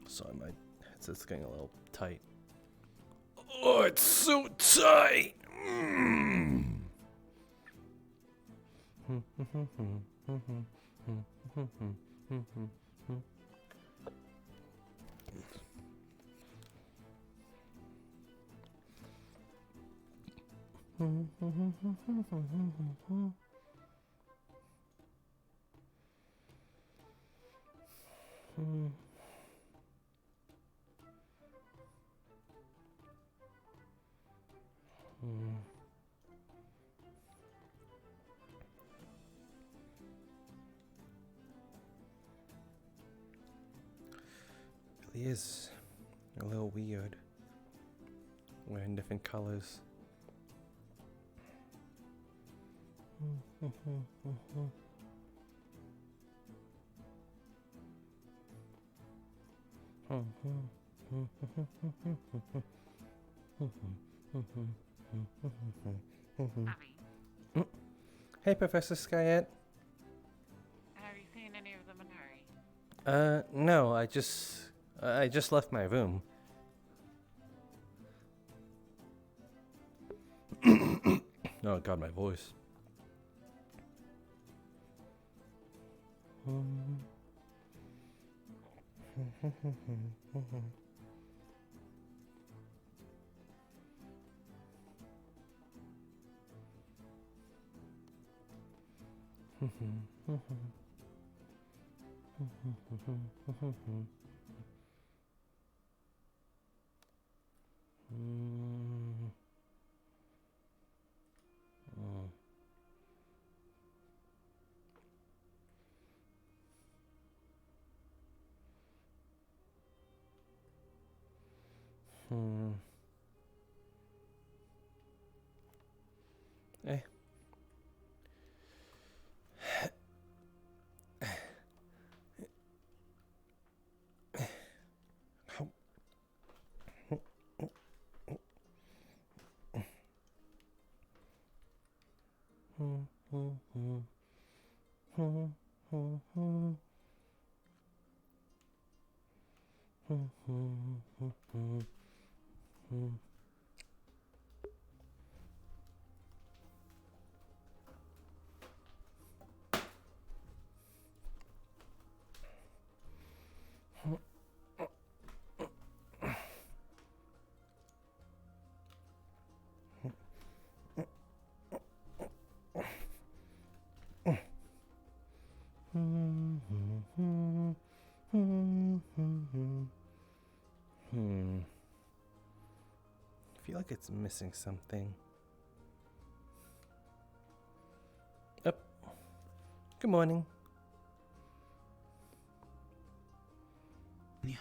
Sorry, my headset's getting a little tight. Oh, it's so tight! Really is a little weird. Wearing different colors. Hey, Professor Skyette. Have you seen any of them in a hurry? No, I just left my room. Oh God, my voice. Eh. I feel like it's missing something. Up. Good morning. Yeah.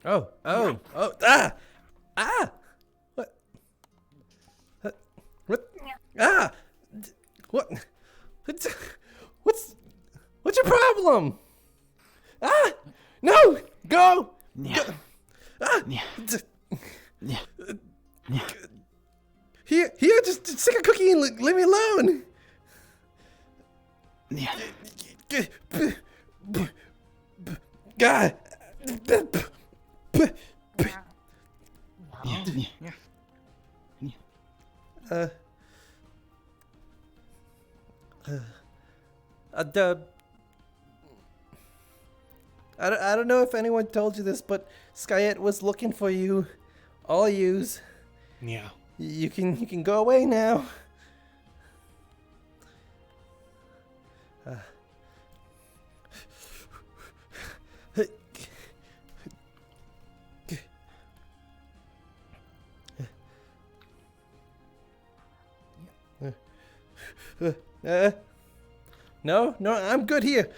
Oh, ah! What? What? Ah! What's your problem? Ah! No! Go! Yeah. Go. Ah! Yeah. Yeah. Here, just stick a cookie and leave me alone. Yeah. God. I don't know if anyone told you this, but Skyette was looking for you. All yous. Yeah. You can go away now. No, I'm good here.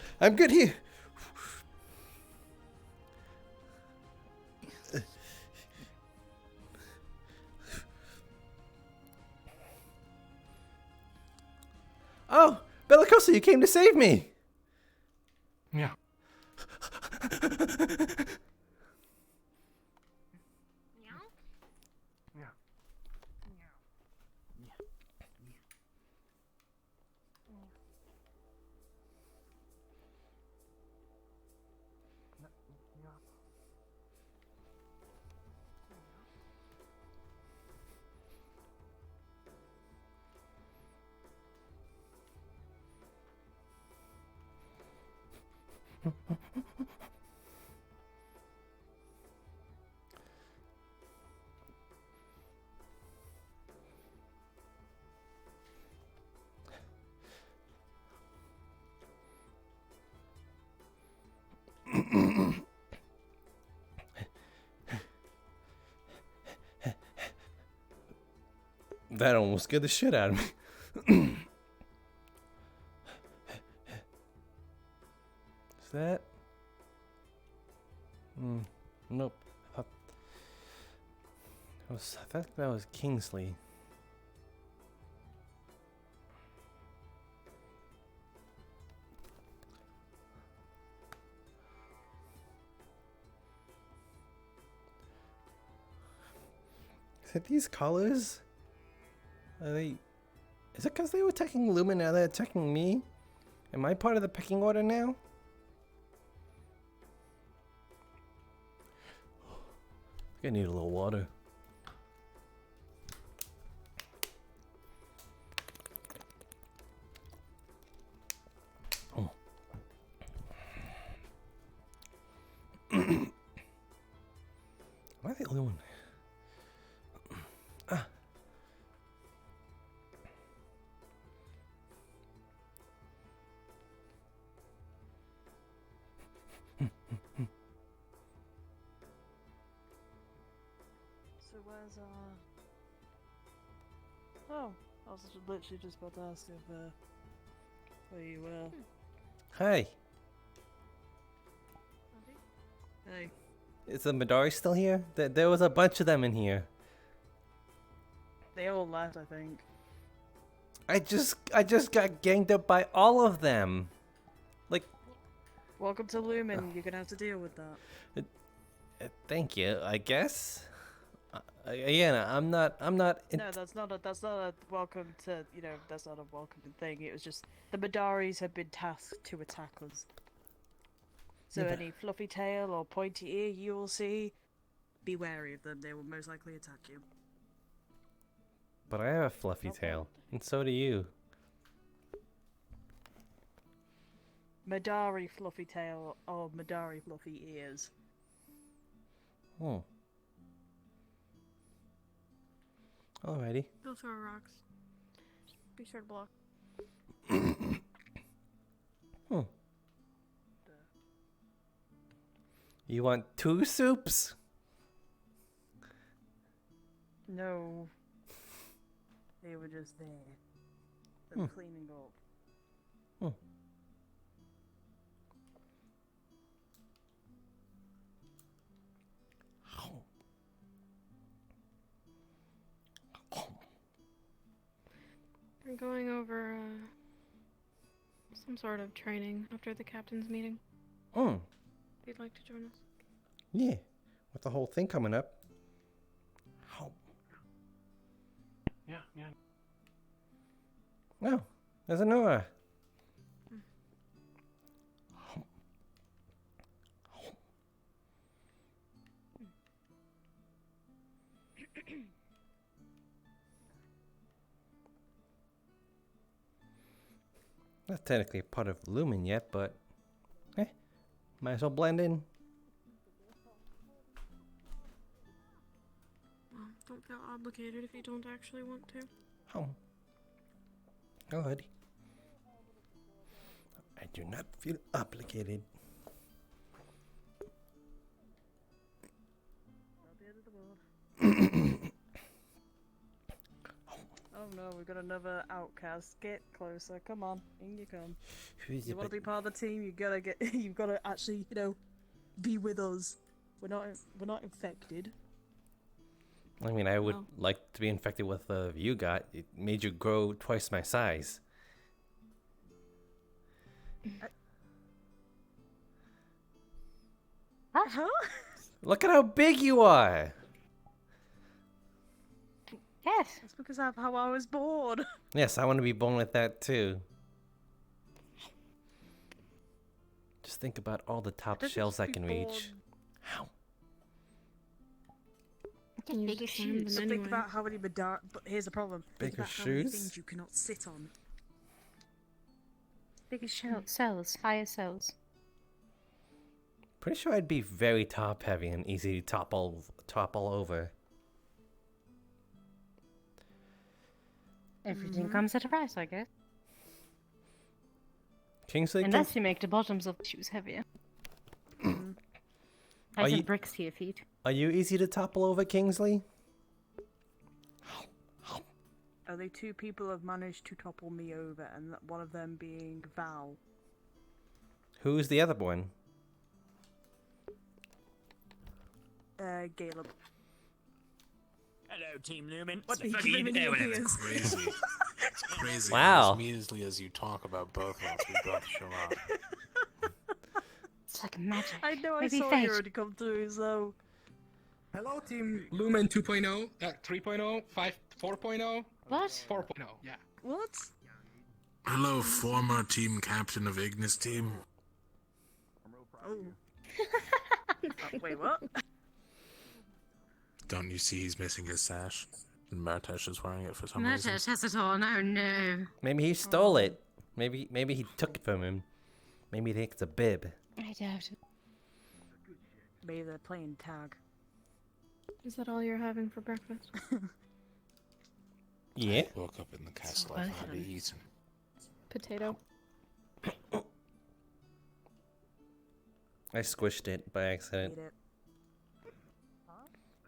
Oh, Bellicoso, you came to save me! Yeah. Yeah. That almost scared the shit out of me. Is that? Nope. I thought that was Kingsley. Is it these colors? Are they? Is it because they were attacking Lumen, now they're attacking me? Am I part of the pecking order now? I need a little water. Oh. Am I the only one? Ah. So where's Oh, I was literally just about to ask if where you were. Hi. Hey. Is the Midori still here? There was a bunch of them in here. They all left, I think. I just got ganged up by all of them. Like, Welcome to Lumen. You're gonna have to deal with that. thank you, I guess. Again, I'm not. No, that's not a welcome to. That's not a welcoming thing. It was just the Madaris have been tasked to attack us. So Yeah, but- any fluffy tail or pointy ear you will see, be wary of them. They will most likely attack you. But I have a fluffy tail, and so do you. Madari fluffy tail or Madari fluffy ears. Hmm. Alrighty. Those are rocks. Be sure to block. You want 2 soups? No. They were just there. They're cleaning up. We're going over some sort of training after the captain's meeting. Hmm. If you'd like to join us. Yeah. With the whole thing coming up. Yeah. Oh, there's a Nora. Not technically a part of Lumen yet, but might as well blend in. Well, don't feel obligated if you don't actually want to. Oh. Alrighty. I do not feel obligated. Not the end of the world. Oh no, we've got another outcast. Get closer. Come on, in you come. Who's You want to be part of the team? You've got to actually, be with us. We're not infected. I mean, I would Oh. like to be infected with the you got. It made you grow twice my size. Huh? Look at how big you are. Yes. That's because of how I was born. Yes, I want to be born with that too. Just think about all the top Don't shells I be can born. reach. How? Get You bigger just find shoes. them But think anyway. about how many But here's the problem. Think Bigger about how many shoes? things you cannot sit on. Bigger cells. Higher cells. Pretty sure I'd be very top heavy and easy to topple over. Everything comes at a price, I guess. Kingsley, Unless you make the bottoms of the shoes heavier. Are Like some you- bricks to your feet. are you easy to topple over, Kingsley? Only 2 people have managed to topple me over, and one of them being Val. Who's the other one? Caleb. Hello, Team Lumen. What the Speak fuck of are you him in your doing? ears. Crazy. It's crazy. Wow. As immediately as you talk about both of us, we both show up. It's like magic. I know, I Maybe saw fate. you already come through, so... Hello, Team Lumen 2.0, 3.0, 4.0, What? 4.0, yeah. What? Hello, former team captain of Ignis team. Oh. Wait, what? Don't you see he's missing his sash? And Martesh is wearing it for some reason. Martesh has it on. Oh no. Maybe he stole it. Maybe he took it from him. Maybe he thinks it's a bib. I doubt it. Maybe they're playing tag. Is that all you're having for breakfast? Yeah. Woke up in the castle. both I've of hardly them. eaten. Potato. I squished it by accident. Eat it.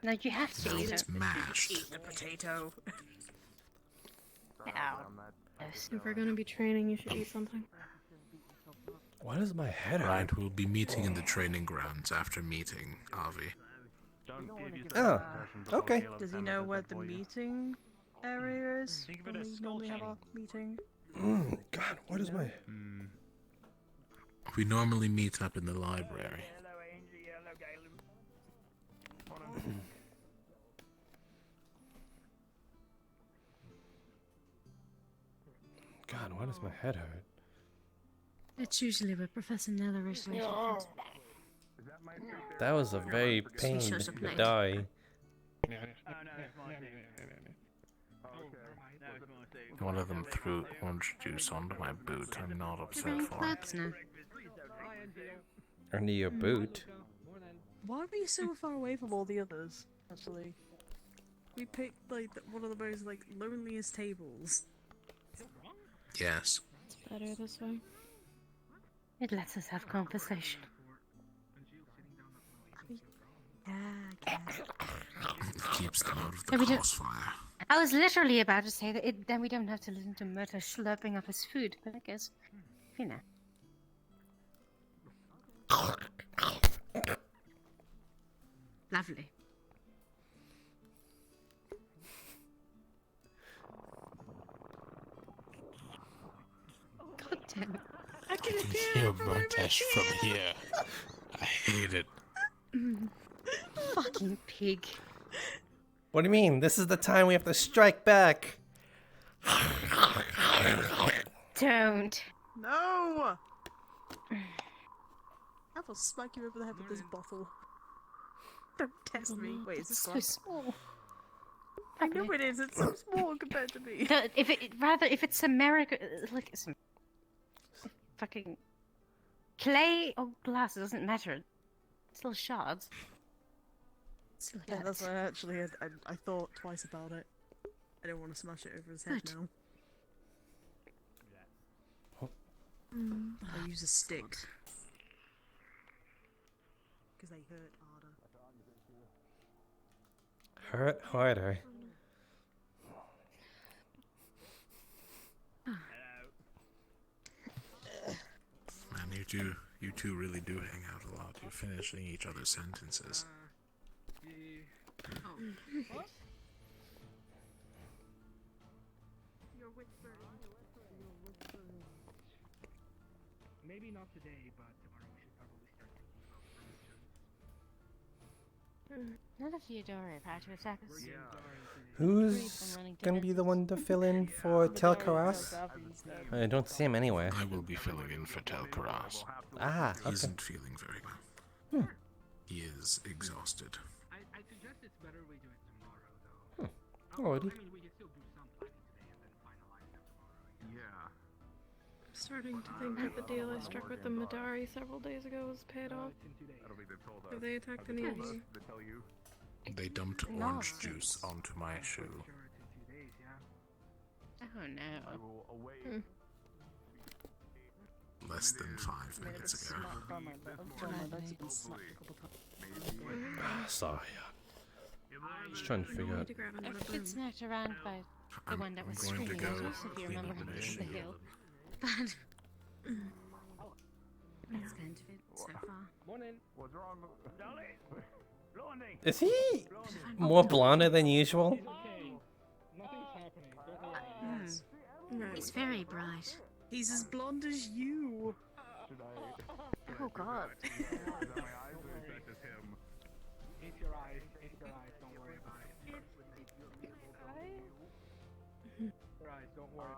No, you have to No, eat it's it. mashed. Eat the potato. Ow. If we're gonna be training, you should eat something. Why does my head hurt? Right, we'll be meeting in the training grounds after meeting, Avi. Oh, okay. Does he know where the meeting area is? When we normally have our meeting? God, what is my... We normally meet up in the library. God, why does my head hurt? It's usually where Professor Nella originated from. That was a very pain shows up late. die. One of them threw orange juice onto my boot. I'm not upset for it. That's no. Under your boot. Why are we so far away from all the others, actually? We picked, like, one of the most, like, loneliest tables. Yes. It's better this way. It lets us have conversation. Yeah, I guess. It keeps them out of the Yeah, we do- crossfire. I was literally about to say that then we don't have to listen to Murta slurping up his food, but I guess, you know. Lovely. God damn it. I can hear Martesh from here. I hate it. Fucking pig. What do you mean? This is the time we have to strike back. Don't. No! I will smack you over the head with this bottle. Don't test me. Wait, is this It's so glass? small. I know it is. It's so small compared to me. No, if it's America, like some fucking clay or glass, it doesn't matter. It's still shards. Still Yeah, that's hurts. why actually I thought twice about it. I don't want to smash it over his head Good. now. I'll use a stick. Because they hurt harder. Hurt harder. Man, you two really do hang out a lot. You're finishing each other's sentences. Maybe not today, but tomorrow we should probably start thinking about permission. None of you are about to attack us. Who's gonna be the one to fill in for Telkaras? I don't see him anywhere. I will be filling in for Telkaras. Ah, He okay. isn't feeling very well. He is exhausted. I suggest it's better we do it tomorrow, though. Alrighty. I mean, we can still do some planning today and then finalize them tomorrow. Yeah. I'm starting to think that the deal I struck with the Madari several days ago was paid off. It's in 2 days. Have they attacked any of you? They dumped orange juice onto my shoe. Sure, it's in 2 days, yeah. Oh no. Less than 5 minutes ago. Sorry. Just trying to figure I need out. to grab another If broom. it's knocked around by the one that was going to screaming go at us, if you clean remember up him my from the shoe. hill. But that's kind of it so far. Morning. Is he more blonder than usual? Okay. Nothing's happening. Don't worry. Right. He's very bright. He's as blonde as you. Oh god. It's your eyes. It's your eyes. Don't worry about it. Your eyes. Don't worry.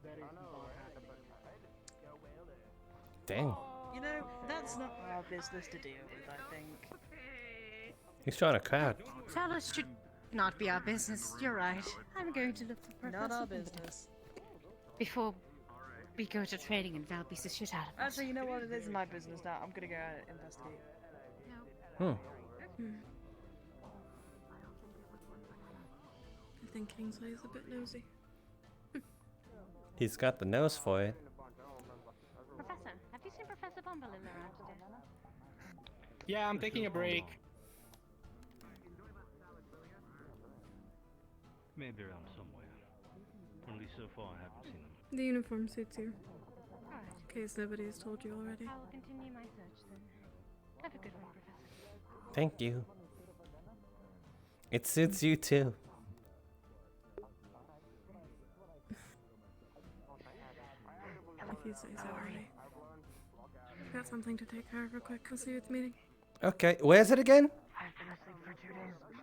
That is not happening. Dang. You know, that's not our business to deal with, I think. He's trying to crowd. Fellas should not be our business. You're right. I'm going to look for Professor Not our Bimber business. before we go to training and Val beats the shit out of us. Actually, you know what? It is my business now. I'm gonna go out and investigate. Hmm. I think Kingsley's a bit nosy. He's got the nose for it. Professor, have you seen Professor Bumblin around today? Yeah, I'm taking a break. Maybe around somewhere. Only so far I haven't seen him. The uniform suits you, Alright. in case nobody has told you already. I will continue my search then. Have a good one, Professor. Thank you. It suits you too. If you say so, Artie. Got something to take care of real quick. I'll see you at the meeting. Okay, where's it again?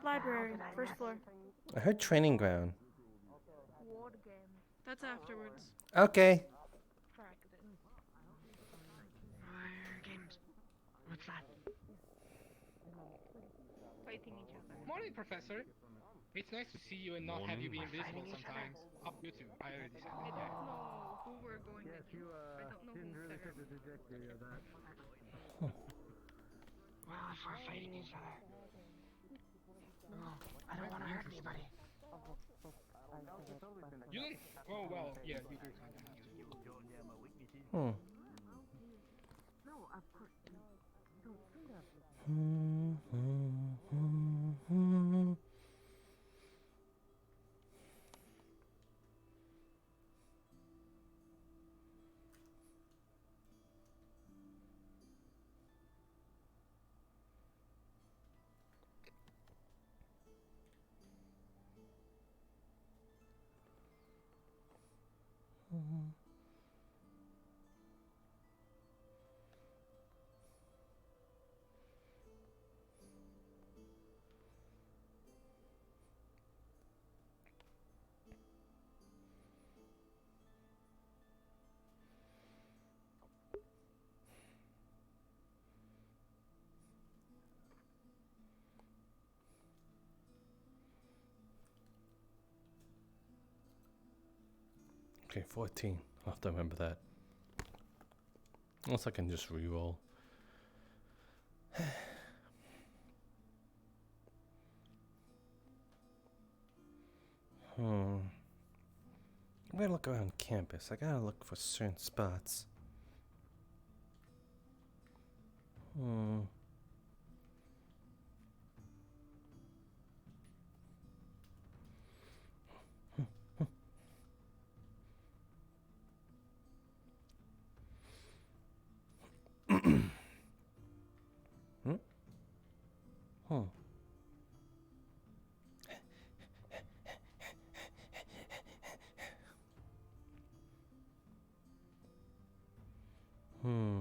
Library, first floor. I heard training ground. That's afterwards. Okay. Morning, Professor. It's nice to see you and not have you be invisible sometimes. Oh, you too. I already said that. Yeah. Who we're going with. I don't know who Well, if we're fighting each other. I don't want to hurt anybody. You don't... Oh, well, yeah, you do kind of have to. Hmm. Okay, 14. I'll have to remember that. Unless I can just reroll. I'm gonna look around campus. I gotta look for certain spots. Hmm.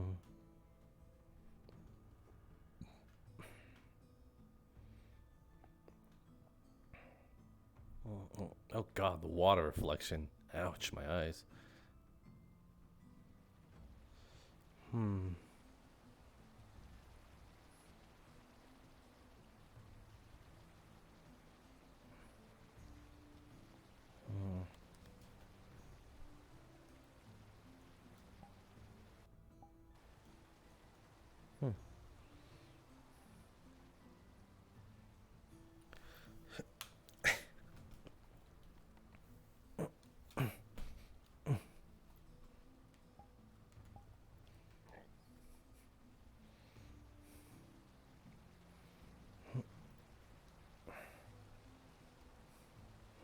Oh god, the water reflection. Ouch, my eyes. Hmm. Hmm.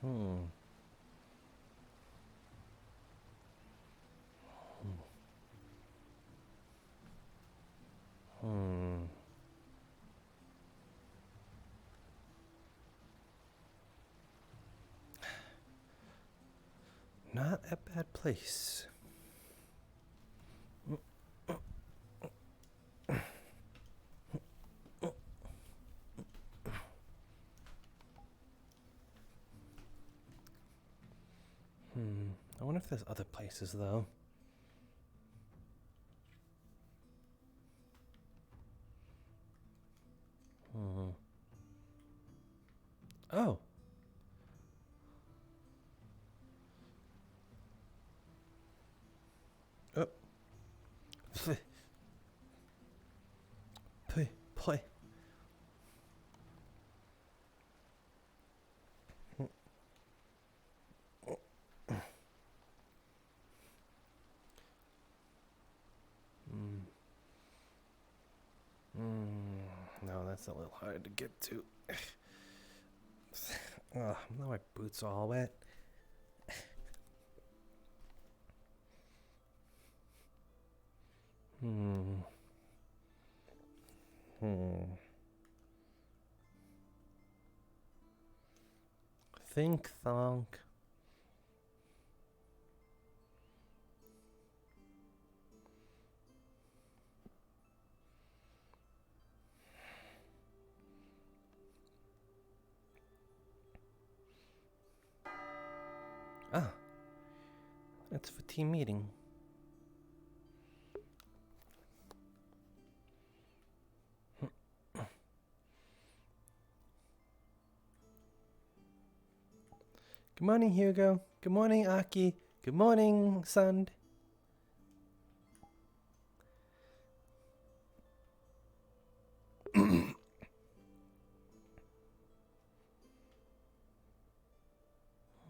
Hmm. Hmm. Not a bad place. Hmm. I wonder if there's other places though. Hmm. Oh. Oh. Play. Hmm. No, that's a little hard to get to. Oh, now my boots are all wet. Hmm. Hmm. Think thonk. Ah. It's for team meeting. Good morning, Hugo. Good morning, Aki. Good morning, Sund.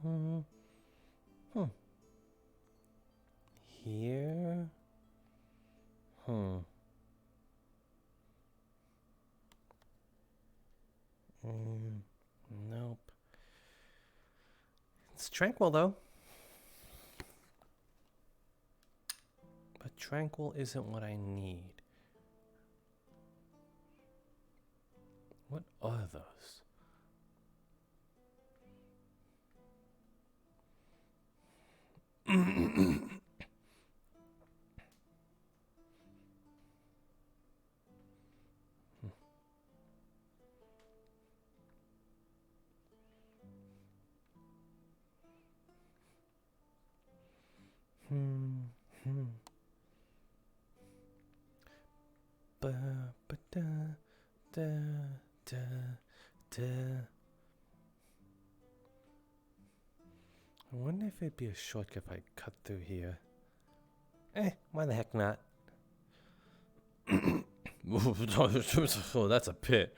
Hmm. Hmm. Here. Hmm. Nope. It's tranquil though. But tranquil isn't what I need. What are those? Ba ba da da da da. I wonder if it'd be a shortcut if I cut through here. Why the heck not? Oh, that's a pit.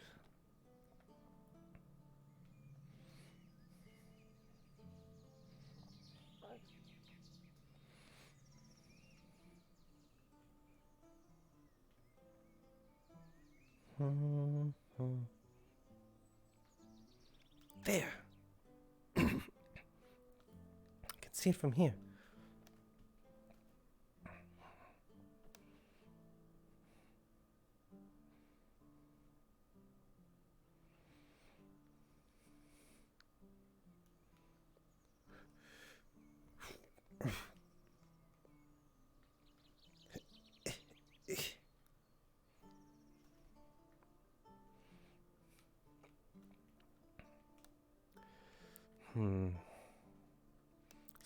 There. I can see it from here.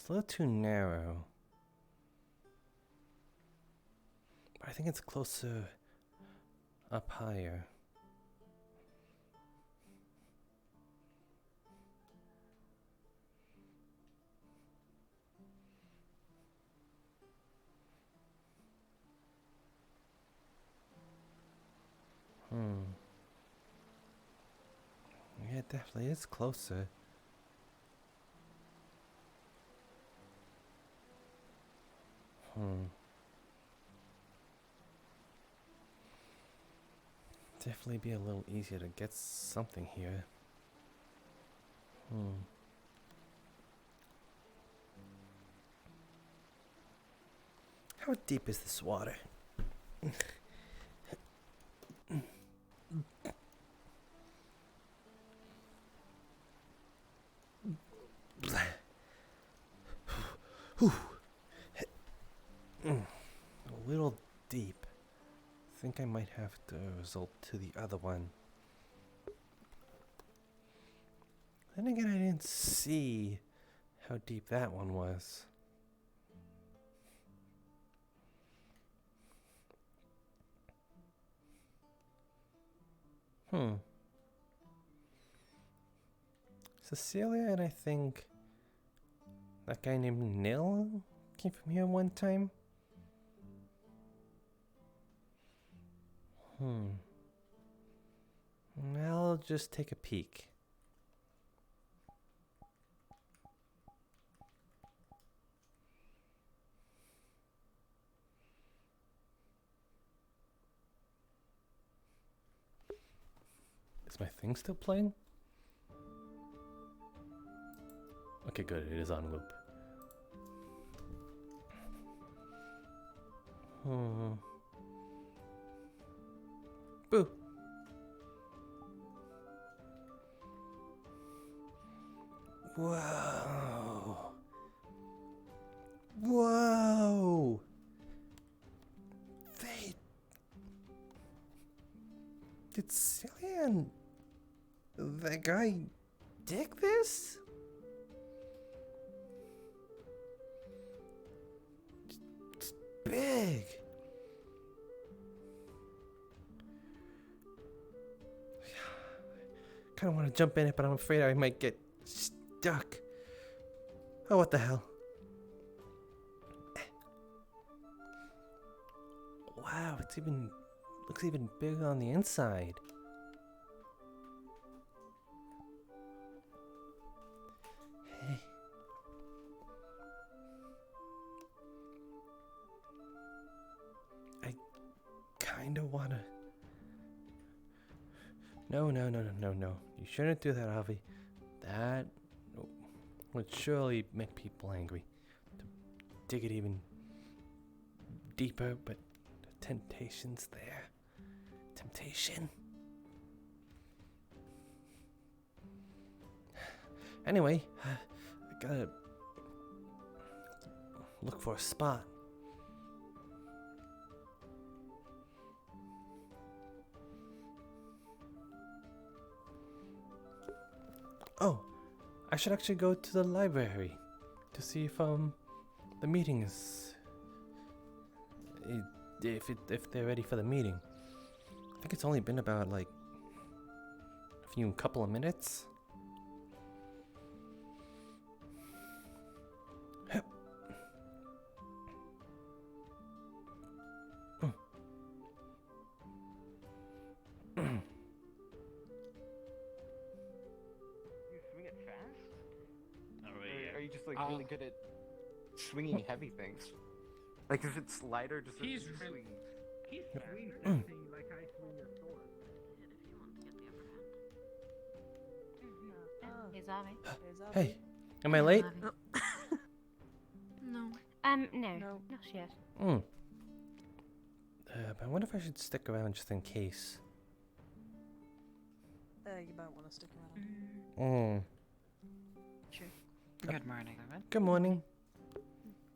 It's a little too narrow. But I think it's closer up higher. Yeah, it definitely is closer. Definitely be a little easier to get something here. How deep is this water? A little deep. I think I might have to resort to the other one. Then again, I didn't see how deep that one was. Cecilia and I think that guy named Nil came from here one time. I'll just take a peek. Is my thing still playing? Okay, good. It is on loop. Boo. Whoa. Whoa. Did Celia and that guy dig this? It's big. Kind of want to jump in it, but I'm afraid I might get stuck. Oh, what the hell? Wow, looks even bigger on the inside. Hey. I kinda wanna. No. You shouldn't do that, Avi. That would surely make people angry. To dig it even deeper, but the temptation's there. Temptation. Anyway, I gotta look for a spot. Oh, I should actually go to the library to see if the meeting is if they're ready for the meeting. I think it's only been about like a couple of minutes. Are you just like really good at swinging heavy things? Like if it's lighter, just He's swing. really- He's swinging that thing like I swing a sword. Here's Avi. Hey, am I late? No. No, not yet. But I wonder if I should stick around just in case. You might want to stick around. Sure. Good morning, Evan. Good morning.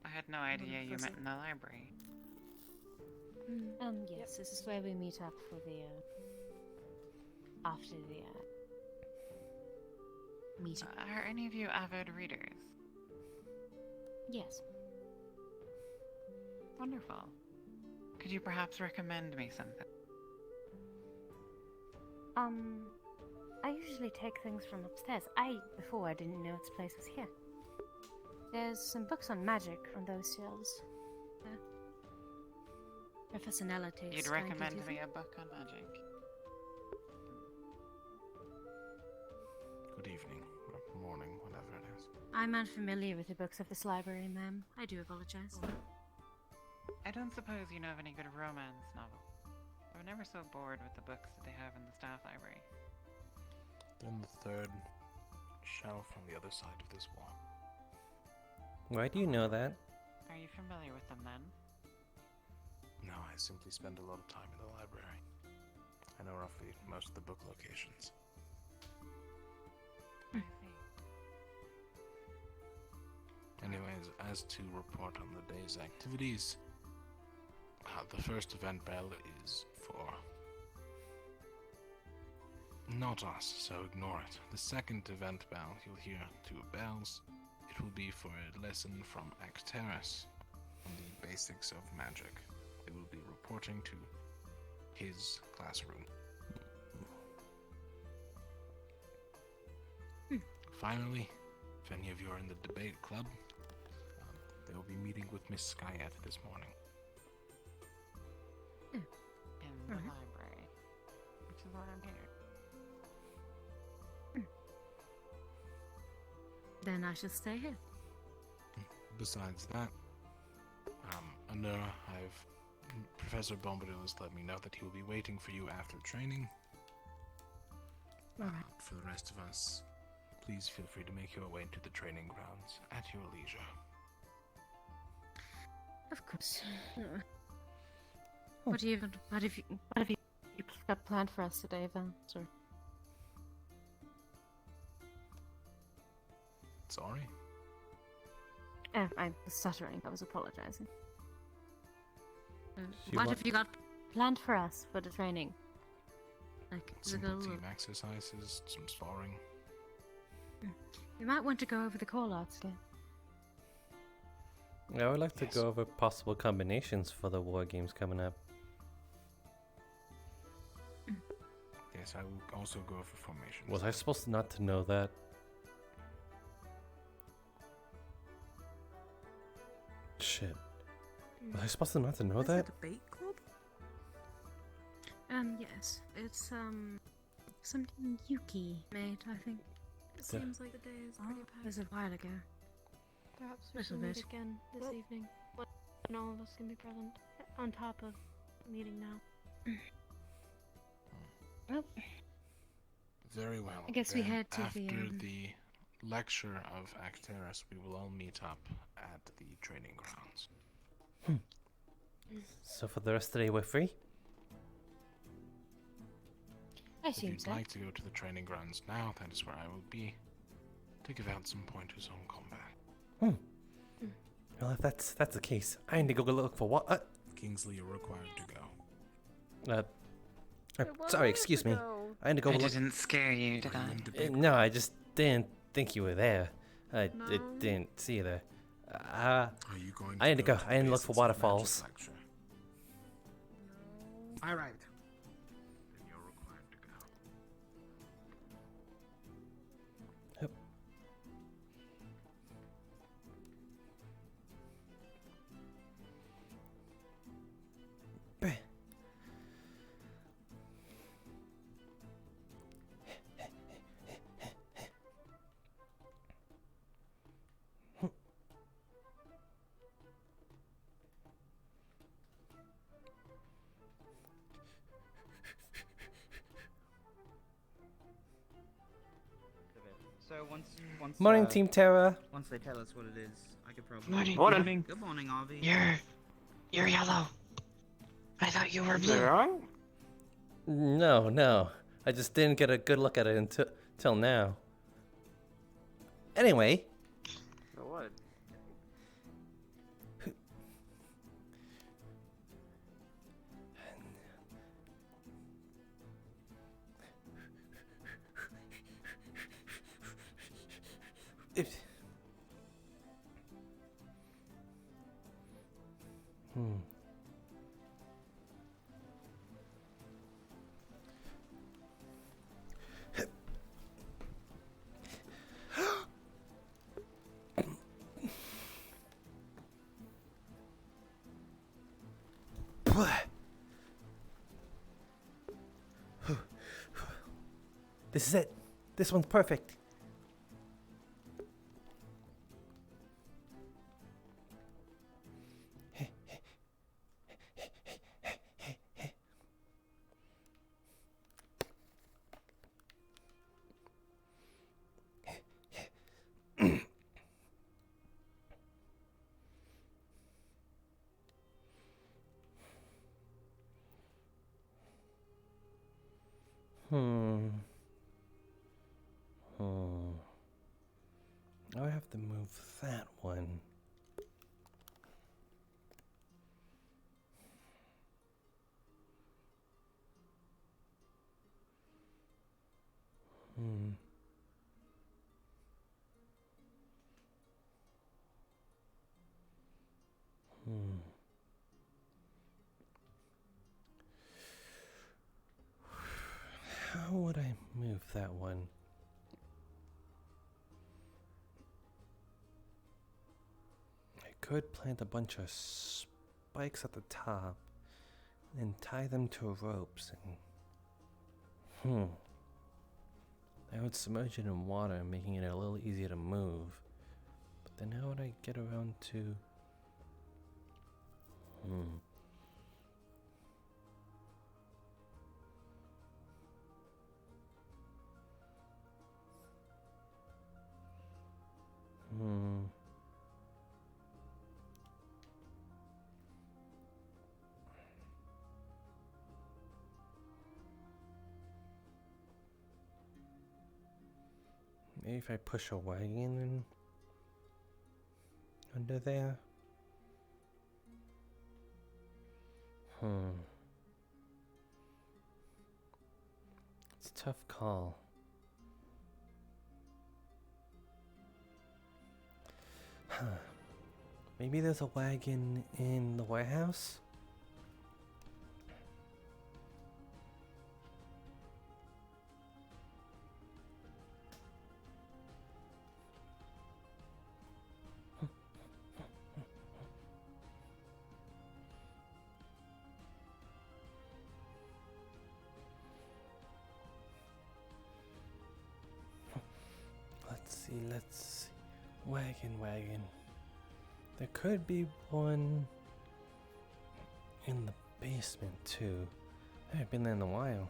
I had no idea you met in the library. Yes, this is where we meet up for the, after the, meeting. Are any of you avid readers? Yes. Wonderful. Could you perhaps recommend me something? I usually take things from upstairs. Before I didn't know its place was here. There's some books on magic on those shelves. Professor Nella takes You'd kindly recommend to me them. a book on magic? Good evening, or morning, whatever it is. I'm unfamiliar with the books of this library, ma'am. I do apologize. I don't suppose you know of any good romance novels. I'm never so bored with the books that they have in the staff library. Then the third shelf on the other side of this wall. Why do you know that? Are you familiar with them then? No, I simply spend a lot of time in the library. I know roughly most of the book locations. I see. Anyways, as to report on the day's activities, the first event bell is for not us, so ignore it. The second event bell, you'll hear 2 bells. It will be for a lesson from Acteris on the basics of magic. They will be reporting to his classroom. Finally, if any of you are in the debate club, they will be meeting with Miss Skyette this morning. In the library, which is why I'm here. Then I shall stay here. Besides that, Anura, Professor Bombadil has let me know that he will be waiting for you after training. Alright. For the rest of us, please feel free to make your way into the training grounds at your leisure. Of course. What have you got planned for us today, then, sir? Sorry? I was stuttering. I was apologizing. She What wa- have you got planned for us for the training? Like, Simple team exercises, some sparring. You might want to go over the call-outs again. I would like to go over possible combinations for the war games coming up. Yes, I will also go over formations. Was I supposed not to know that? Shit. Was I supposed not to know Is that? it a debate club? Yes. It's, something Yuki made, I think. It Yeah. seems like the day is pretty It packed. was a while ago. Perhaps we Little should meet bit. again this evening, when all of us can be present, on top of the meeting now. Well, Very well. I guess we then head to after the, the lecture of Acteris, we will all meet up at the training grounds. So for the rest of the day we're free? I If assume you'd so. like to go to the training grounds now, that is where I will be, to give out some pointers on combat. Well, if that's the case, I need to go look for what? Kingsley, you're required to go. Sorry, excuse me. I need to go I look. didn't scare you, did I? No, I just didn't think you were there. I No. didn't see you there. Are you going I need to go. the I need to look for basics of magic waterfalls. lecture? Alright. Then you're required to go. Yep. Beh. So once Morning, Team Terra. Once they tell us what it is, I could probably. Morning. Morning. Good morning, Avi. You're yellow. I thought you were blue. wrong? No. I just didn't get a good look at it until now. Anyway, For what? Hmm. This is it. This one's perfect. I would have to move that one. How would I move that one? I could plant a bunch of spikes at the top and tie them to ropes and I would submerge it in water, making it a little easier to move. But then how would I get around to maybe if I push a wagon in under there? It's a tough call. Maybe there's a wagon in the warehouse? Let's see. Wagon. There could be one in the basement too. I haven't been there in a while.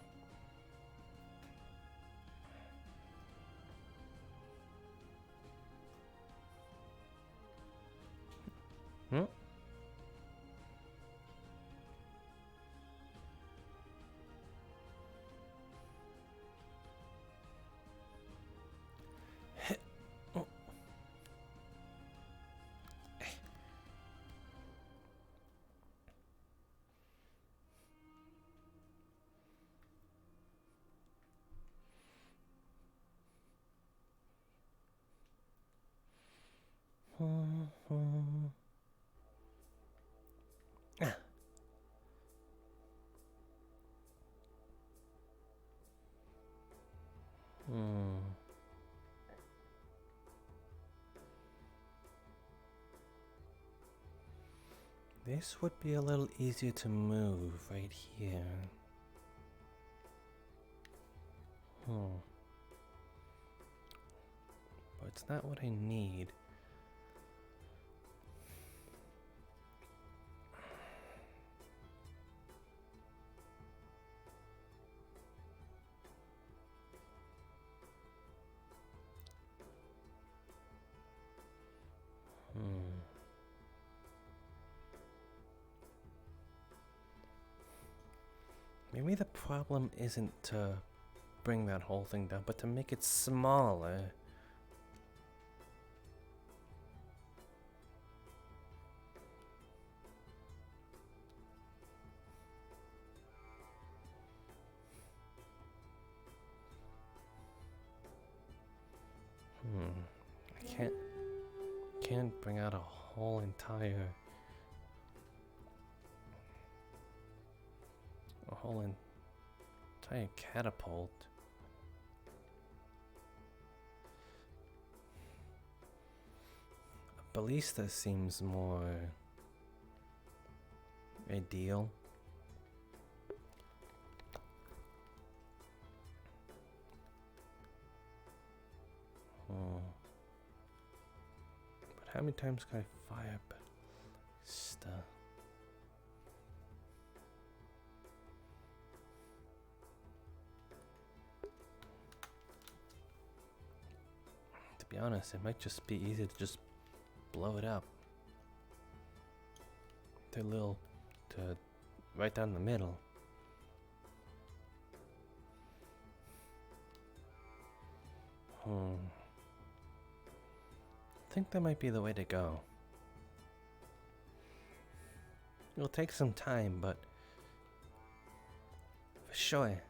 This would be a little easier to move right here. But it's not what I need. Maybe the problem isn't to bring that whole thing down, but to make it smaller. I can't bring out a whole entire a whole entire catapult. A ballista seems more ideal. But how many times can I fire ballista? To be honest, it might just be easy to just blow it up. They're little to right down the middle. I think that might be the way to go. It'll take some time, but for sure.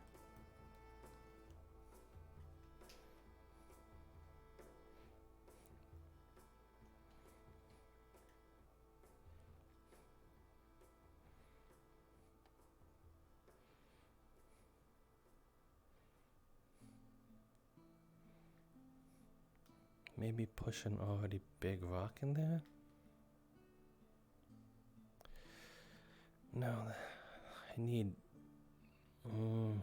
Maybe push an already big rock in there? No, I need... No,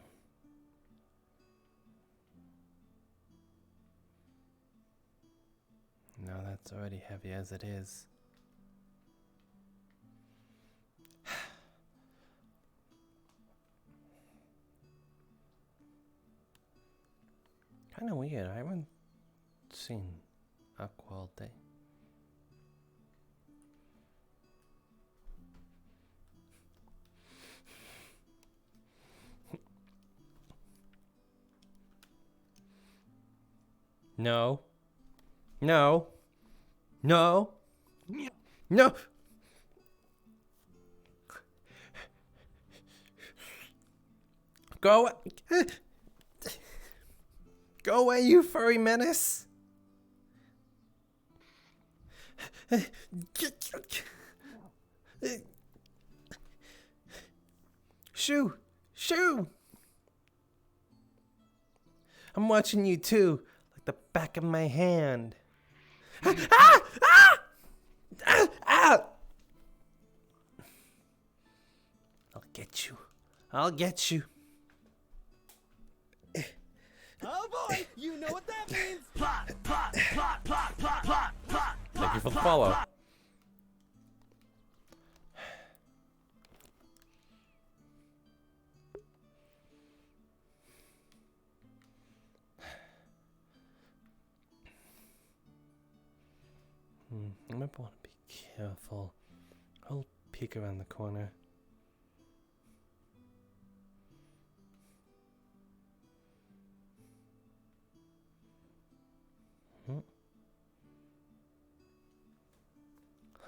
that's already heavy as it is. Kinda weird, I haven't seen Aqua all day. No. No. No. No. Go. Go away, you furry menace. Shoo. Shoo. I'm watching you too, like the back of my hand. Ah! Ah! Ah! Ah! I'll get you. I'll get you. Oh boy, you know what that means. Thank you for the follow. I might want to be careful. I'll peek around the corner.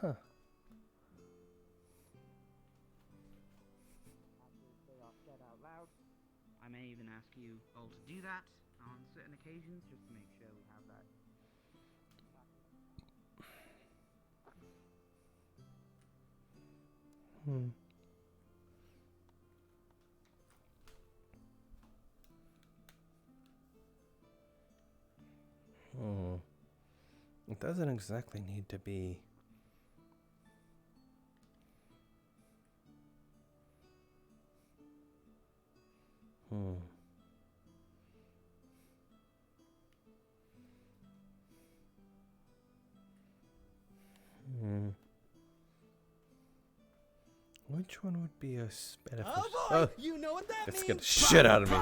Huh. I may even ask you all to do that on certain occasions, just to make sure we have that. It doesn't exactly need to be. Which one would be a better? Oh boy, you know what that Let's means. get the shit out of me.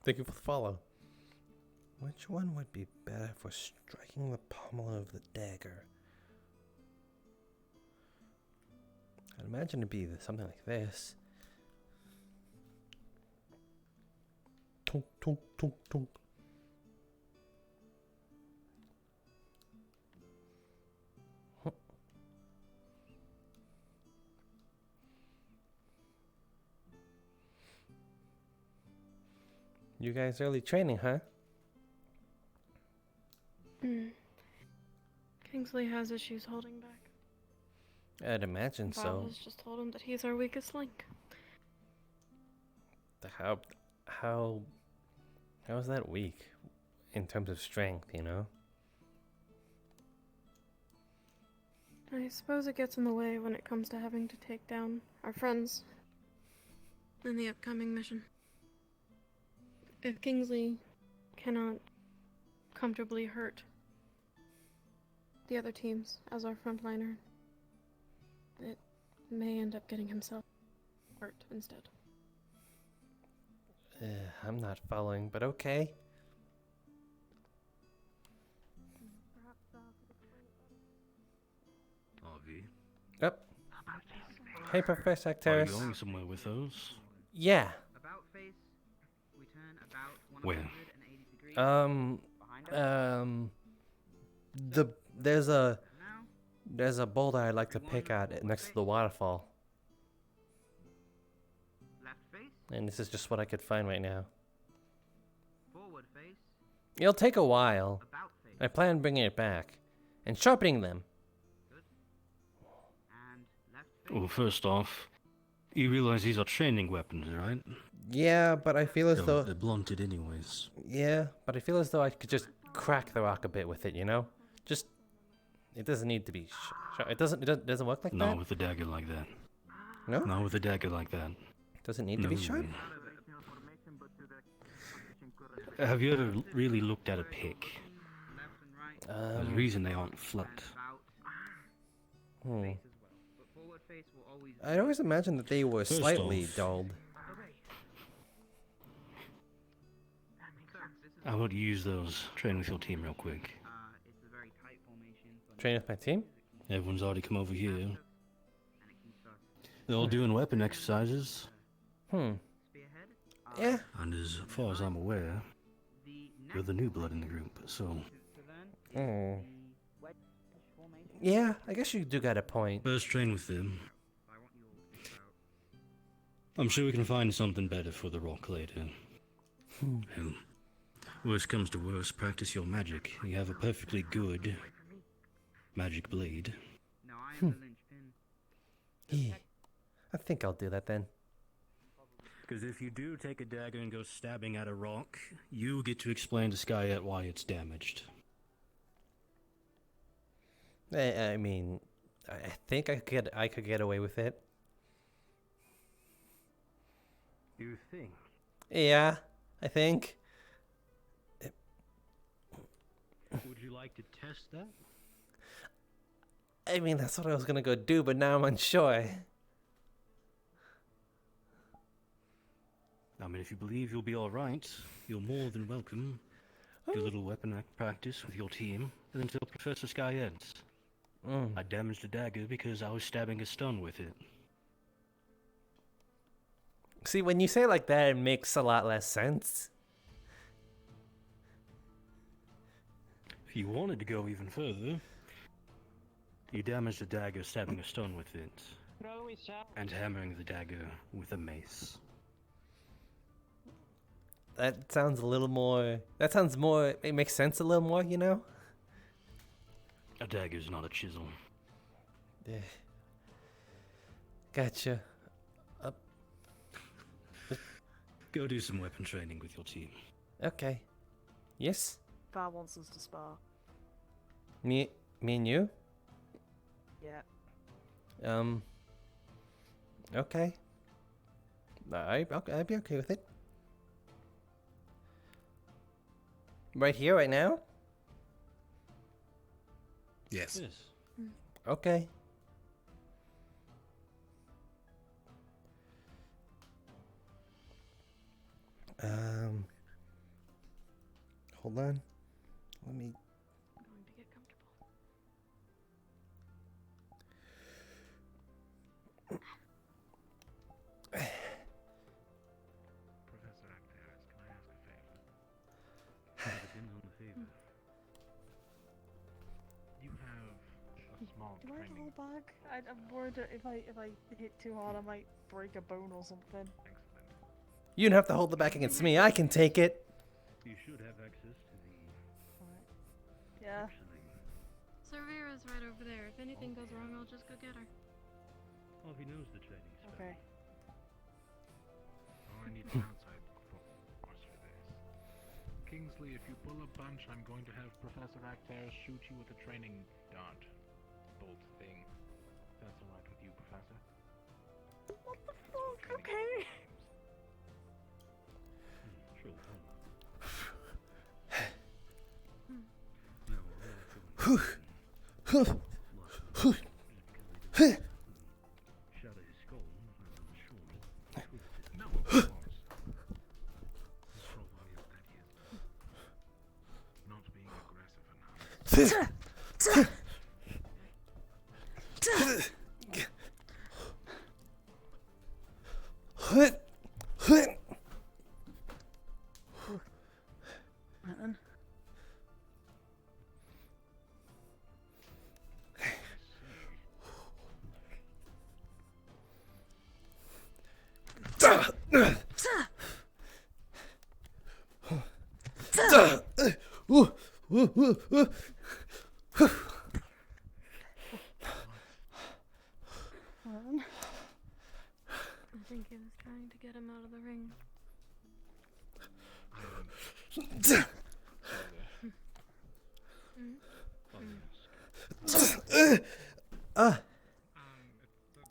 Thank you for the follow. Which one would be better for striking the pommel of the dagger? I'd imagine it'd be something like this. Tunk, tunk, tunk, tunk. You guys early training, huh? Kingsley has issues holding back. I'd imagine Bob so. has just told him that he's our weakest link. How is that weak in terms of strength, you know? I suppose it gets in the way when it comes to having to take down our friends in the upcoming mission. If Kingsley cannot comfortably hurt the other teams as our frontliner, it may end up getting himself hurt instead. I'm not following, but okay. Harvey, Yep. Hey, Professor are you Acteris. going somewhere with those? Yeah. About face, we turn about Where? 180 degrees. There's a boulder I'd like to pick at next to the waterfall. Left face, And this is just what I could find right now. forward face, It'll take a while. about face, I plan on bringing it back and sharpening them. and left face. Well, first off, you realize these are training weapons, right? Yeah, but I feel as though They're blunted anyways. yeah, but I feel as though I could just crack the rock a bit with it, you know? Just it doesn't need to be it doesn't work like that. Not with a dagger like that. No? Not with a dagger like that. Doesn't need to be sharp. Have you ever really looked at a pick? There's a reason they aren't flat. Hmm. But forward face will always I always imagined that they were First slightly off- dulled. How about you use those? Train with your team real quick. it's a very tight formation. So Train with my team? Everyone's already come over here. They're all doing weapon exercises. Hmm. Yeah. And as far as I'm aware, you're the new blood in the group, so... Hmm. Yeah, I guess you do got a point. First train with them. I'm sure we can find something better for the rock later. Hell, worst comes to worst, practice your magic. You have a perfectly good magic blade. Now I am the linchpin. Yeah. I think I'll do that then. Because if you do take a dagger and go stabbing at a rock, you get to explain to Skyette why it's damaged. I mean, I think I could get away with it. You think? Yeah, I think. Would you like to test that? I mean, that's what I was gonna go do, but now I'm unsure. I mean, if you believe you'll be alright, you're more than welcome. Do a little weapon practice with your team, and then tell Professor Skyette. I damaged a dagger because I was stabbing a stun with it. See, when you say it like that, it makes a lot less sense. If you wanted to go even further, you damaged a dagger stabbing a stun with it, and hammering the dagger with a mace. That sounds a little more. That sounds more. It makes sense a little more, you know? A dagger's not a chisel. Yeah. Gotcha. Go do some weapon training with your team. Okay. Yes? Val wants us to spar. Me and you? Yeah. Okay. I'd be okay with it. Right here, right now? Yes. Okay. Hold on. Let me. Going to get comfortable. Professor Actaris, can I ask a favor? It depends on the favor. You have a small Do I have a training. whole bag? I'm worried that if I hit too hard, I might break a bone or something. You don't have to hold it back against me. I can take it. You should have access to the... Yeah. Surveyra's right over there. If anything goes wrong, I'll just go get her. Harvey knows the training spell. Okay. Oh, I need an outside force for this. Kingsley, if you pull a bunch, I'm going to have Professor Actaris shoot you with a training dart. Bolt thing. That's alright with you, Professor? What the fuck? Okay. Sure. Shadow his skull, I'm sure. No, of course. The problem is that he is not being aggressive enough. I think he was trying to get him out of the ring.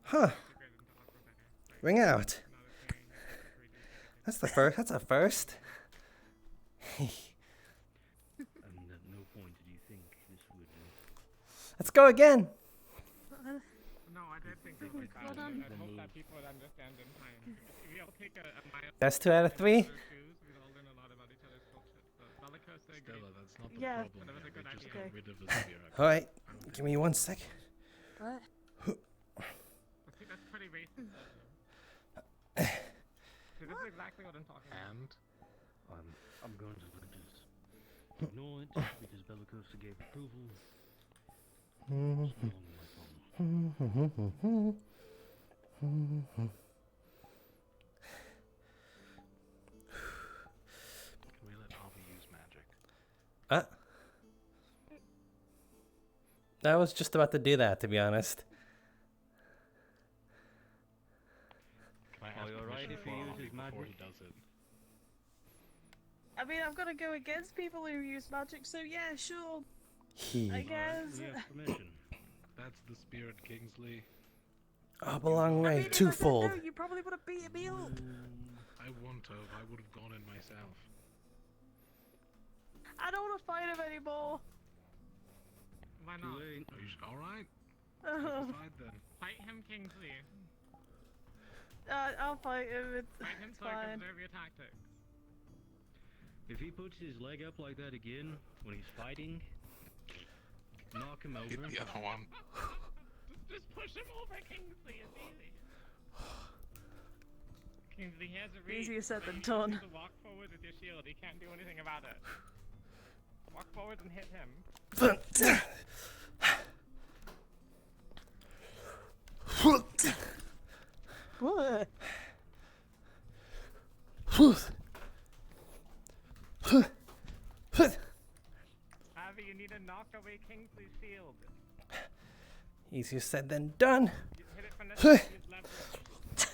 Huh. Ring out. That's the first. That's a first. And at no point did you think this would... Let's go again. No, I don't think we would. Hold on. I hope that people would understand in time. We all take a mile. That's 2 out of 3. We'd all learn a lot about each other's cultures. So Bellicosa agreed. Stella, that's not the Yeah. problem. That was a good They just idea. got rid of the spirit. All right. Give me 1 sec. What? I think that's pretty racist. See, this is exactly what I'm talking about. And I'm going to just ignore it because Bellicosa gave approval. It's no longer my problem. can we let Harvey use magic? I was just about to do that, to be honest. Can I Are ask you alright permission if for he Harvey uses before he magic? does it? I mean, I'm gonna go against people who use magic, so yeah, sure. I guess. You have permission. That's the spirit, Kingsley. Up a long way, I mean, if I said twofold. no, you probably would have beat me up. I wouldn't have. I would have gone in myself. I don't want to fight him anymore. Why not? Are you alright? Uh, Fight then. Fight him, Kingsley. I'll fight him. Fight him It's so I can fine. observe your tactics. If he puts his leg up like that again when he's fighting, knock him over. Hit the other one. Just push him over, Kingsley. It's easy. Kingsley, he has a reach. Easier said so than you done. just walk forward with your shield. He can't do anything about it. Walk forward and hit him. What? Avi, you need to knock away Kingsley's shield. Easier said than done. You hit it from the side with leverage.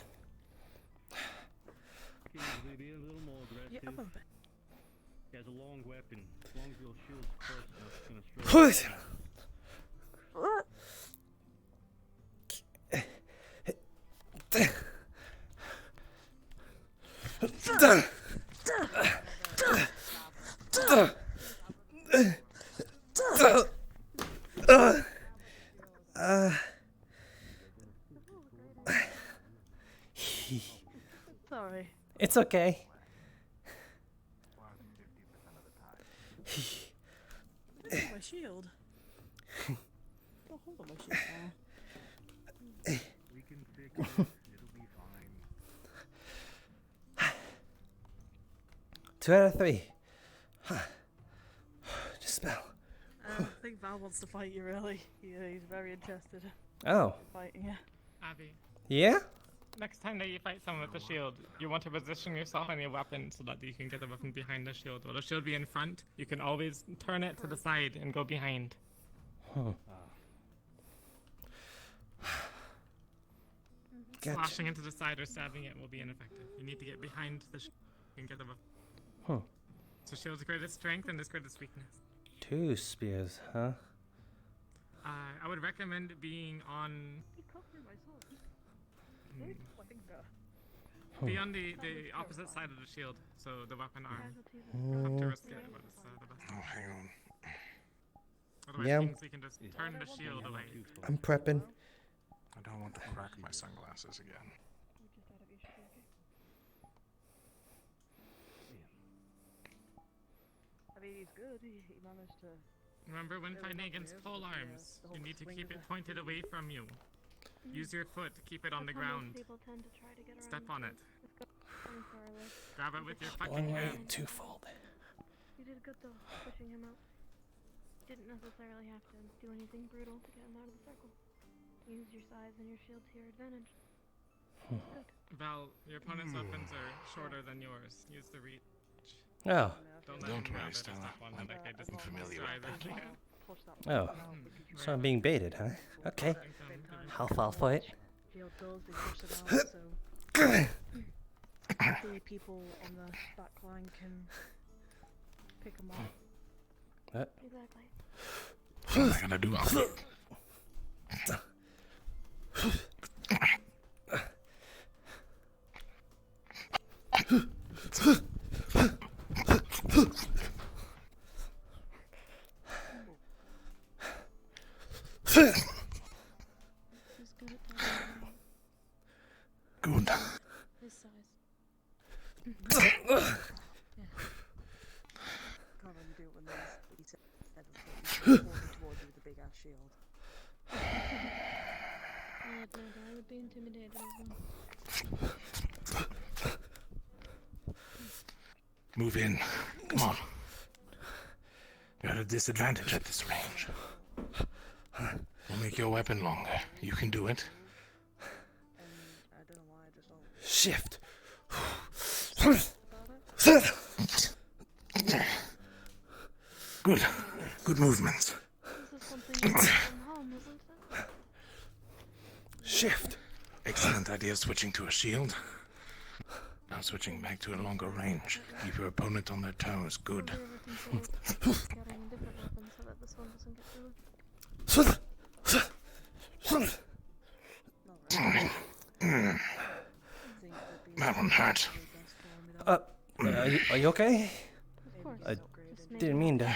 Kingsley, be a little more aggressive. He has a long weapon. As long as your shield's close enough, it's gonna strike. What? Sorry. It's okay. My shield. Oh, hold on, my shield now. We can fix it. It'll be fine. 2 out of 3. Just spell. I think Val wants to fight you, really. Yeah, he's very interested Oh. in fighting you. Avi, Yeah? next time that you fight someone with a shield, you want to position yourself on your weapon so that you can get the weapon behind the shield. Or the shield be in front, you can always turn it to the side and go behind. Huh. Gotcha. Slashing into the side or stabbing it will be ineffective. You need to get behind the shield and get the weapon. Huh. So shield's greatest strength and its greatest weakness. 2 spears, huh? I would recommend being on... Be on the opposite side of the shield, so the weapon arm. You'll have to risk it, but it's the best. Oh, hang on. Otherwise, Yeah. Kingsley can just turn the shield away. I'm prepping. I don't want to crack my sunglasses again. I mean, he's good. He managed to. Remember, when fighting against pole arms, you need to keep it pointed away from you. Use your foot to keep it on the ground. Step on it. Grab it with your fucking One way, hand. twofold. You did good though, pushing him out. You didn't necessarily have to do anything brutal to get him out of the circle. Use your size and your shield to your advantage. Good. Val, your opponent's weapons are shorter than yours. Use the reach. Oh. Don't worry, Stella. I'm familiar with that. Oh. So I'm being baited, huh? Okay. I'll fall for it. Shield goes, they push it out, so 3 people on the back line can pick them up. What? Exactly. What am I gonna do? Good. His size. Can't really do it when there's instead of walking towards you with a big ass shield. I would be intimidated as well. Move in. Come on. You're at a disadvantage at this range. We'll make your weapon longer. You can do it. I don't know why I just don't. Shift. Good. Good movements. This is something you learned from home, isn't it? Shift. Excellent idea switching to a shield. Now switching back to a longer range. Keep your opponent on their toes. Good. Getting a different weapon so that this one doesn't get through. That one hurt. Are you okay? Of course. I didn't mean to.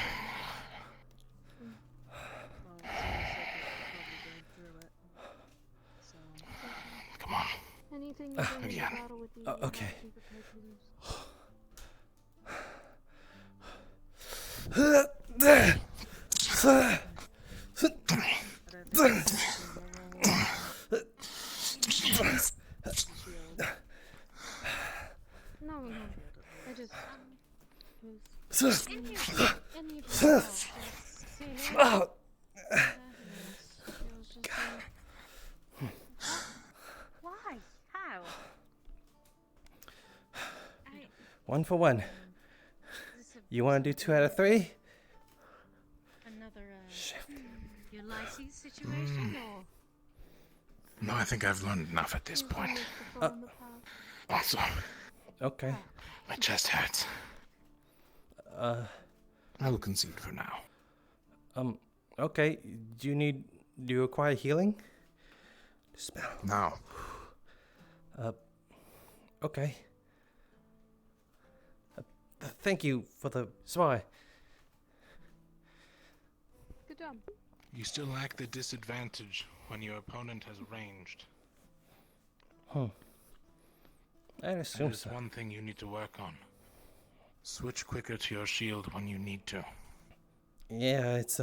Come on. Anything you bring into Again. battle with you, you have Okay. to be prepared to lose. No, I just was any of you Oh. Why? How? 1 for 1. You want to do 2 out of 3? Another Ulysses situation, or? No, I think I've learned enough at this point. Also, Okay. my chest hurts. I will concede for now. Okay. Do you require healing? Spell. No. Okay. Thank you for the spy. Good job. You still lack the disadvantage when your opponent has ranged. Huh. I'd assume That is so. one thing you need to work on. Switch quicker to your shield when you need to. Yeah, it's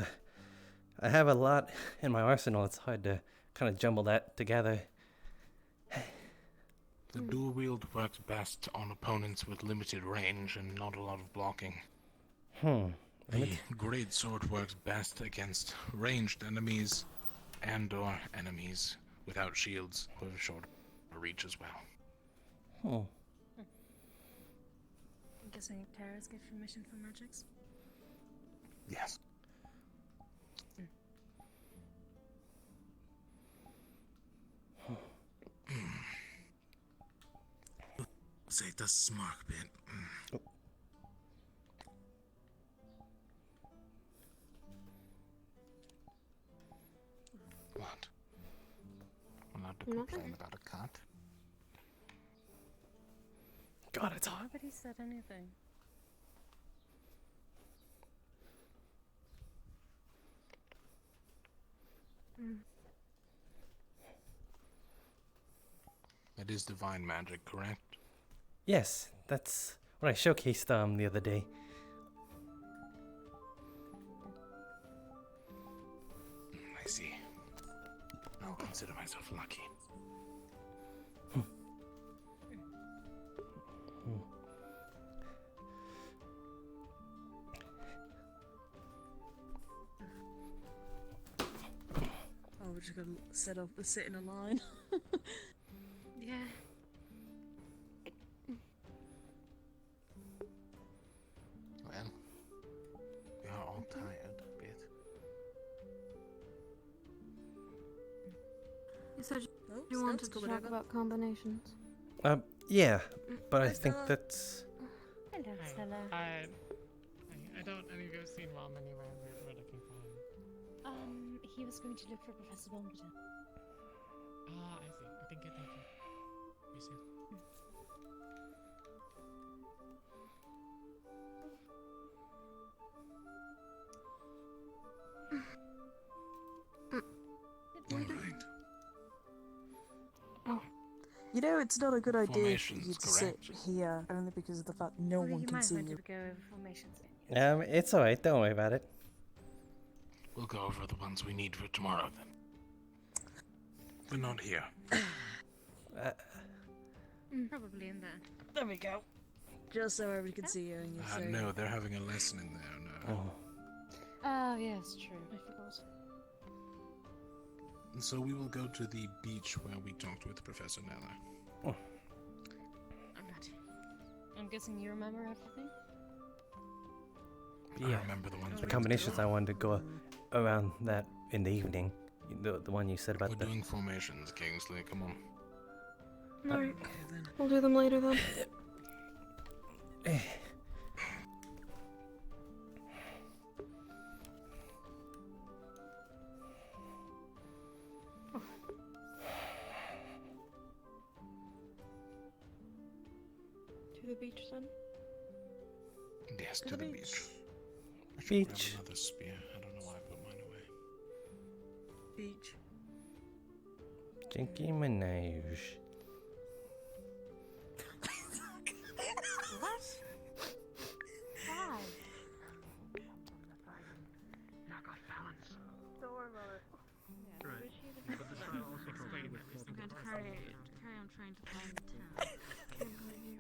I have a lot in my arsenal. It's hard to kind of jumble that together. The dual wield works best on opponents with limited range and not a lot of blocking. The great sword works best against ranged enemies and/or enemies without shields with a short reach as well. I'm guessing Tara's good for mission for magics. Yes. say it does smirk a bit. What? I'm allowed to complain about a cat? God, it's hot. Nobody said anything. It is divine magic, correct? Yes, that's what I showcased the other day. I see. I'll consider myself lucky. Oh, we're just gonna sit in a line. Yeah. Well, we are all tired a bit. You said you wanted to talk about combinations. Yeah, but I think that's... Hello, Stella. I don't. Any of you have seen Rom anywhere? We're looking for him. He was going to look for Professor Bomberton. Ah, I see. Thank you. You see. Alright. You know, it's not a good idea for Formations, you to sit here only because of the fact no one can see you. Go over formations. It's alright, don't worry about it. We'll go over the ones we need for tomorrow then. We're not here. Probably in there. There we go. Just so everybody can see you and you say. No, they're having a lesson in there, no. Oh, yes, true. I forgot. And so we will go to the beach where we talked with Professor Nella. Alright. I'm guessing you remember everything? Yeah, I remember the ones the we combinations I wanted to go around that in the evening. The one you said about We're doing formations, Kingsley, come on. Alright. We'll do them later then. To the beach then? Yes, to the beach. I should Beach. grab another spear. I don't know why I put mine away. Beach. Jinky Minaj. What? Why? Knock off balance. Don't worry about it. Yeah, Right. wish you the But the best. trial also Explain provided what with you're multiple I'm thinking. gonna carry on trying to find the town. Can't believe you.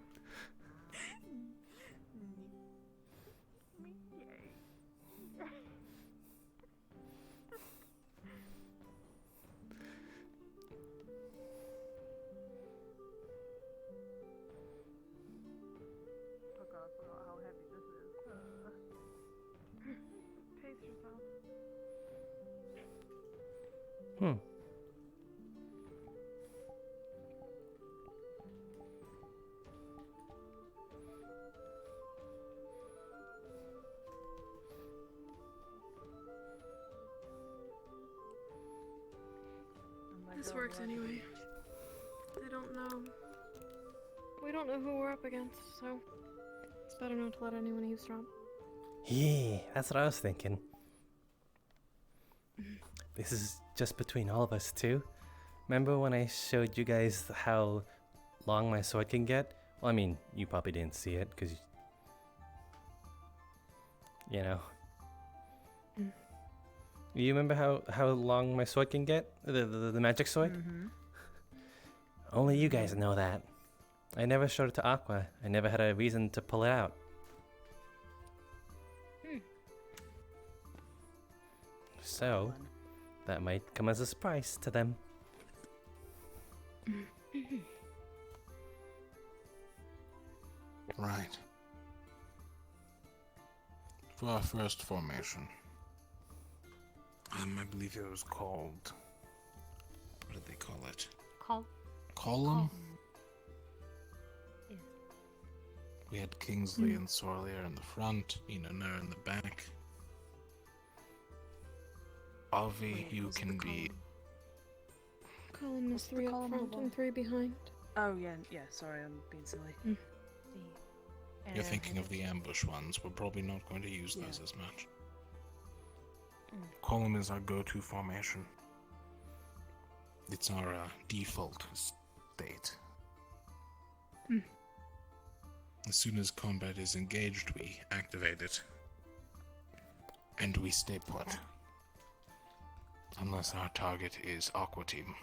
Oh god, I forgot how heavy this is. Pace yourself. This works anyway. They don't know. We don't know who we're up against, so it's better not to let anyone eavesdrop. Yeah, that's what I was thinking. This is just between all of us too. Remember when I showed you guys how long my sword can get? Well, I mean, you probably didn't see it because, you know. You remember how long my sword can get? The magic sword? Mm-hmm. Only you guys know that. I never showed it to Aqua. I never had a reason to pull it out. So, that might come as a surprise to them. Right. For our first formation. I believe it was called... What did they call it? Call. Column? Yeah. We had Kingsley and Sorlier in the front, Inanur in the back. Avi, you can be... Column is 3 up column front above? and 3 behind. Oh yeah, sorry, I'm being silly. You're thinking of the ambush ones. We're probably not going to use those Yeah. as much. Column is our go-to formation. It's our default state. As soon as combat is engaged, we activate it. And we stay put. Unless our target is Aqua Team.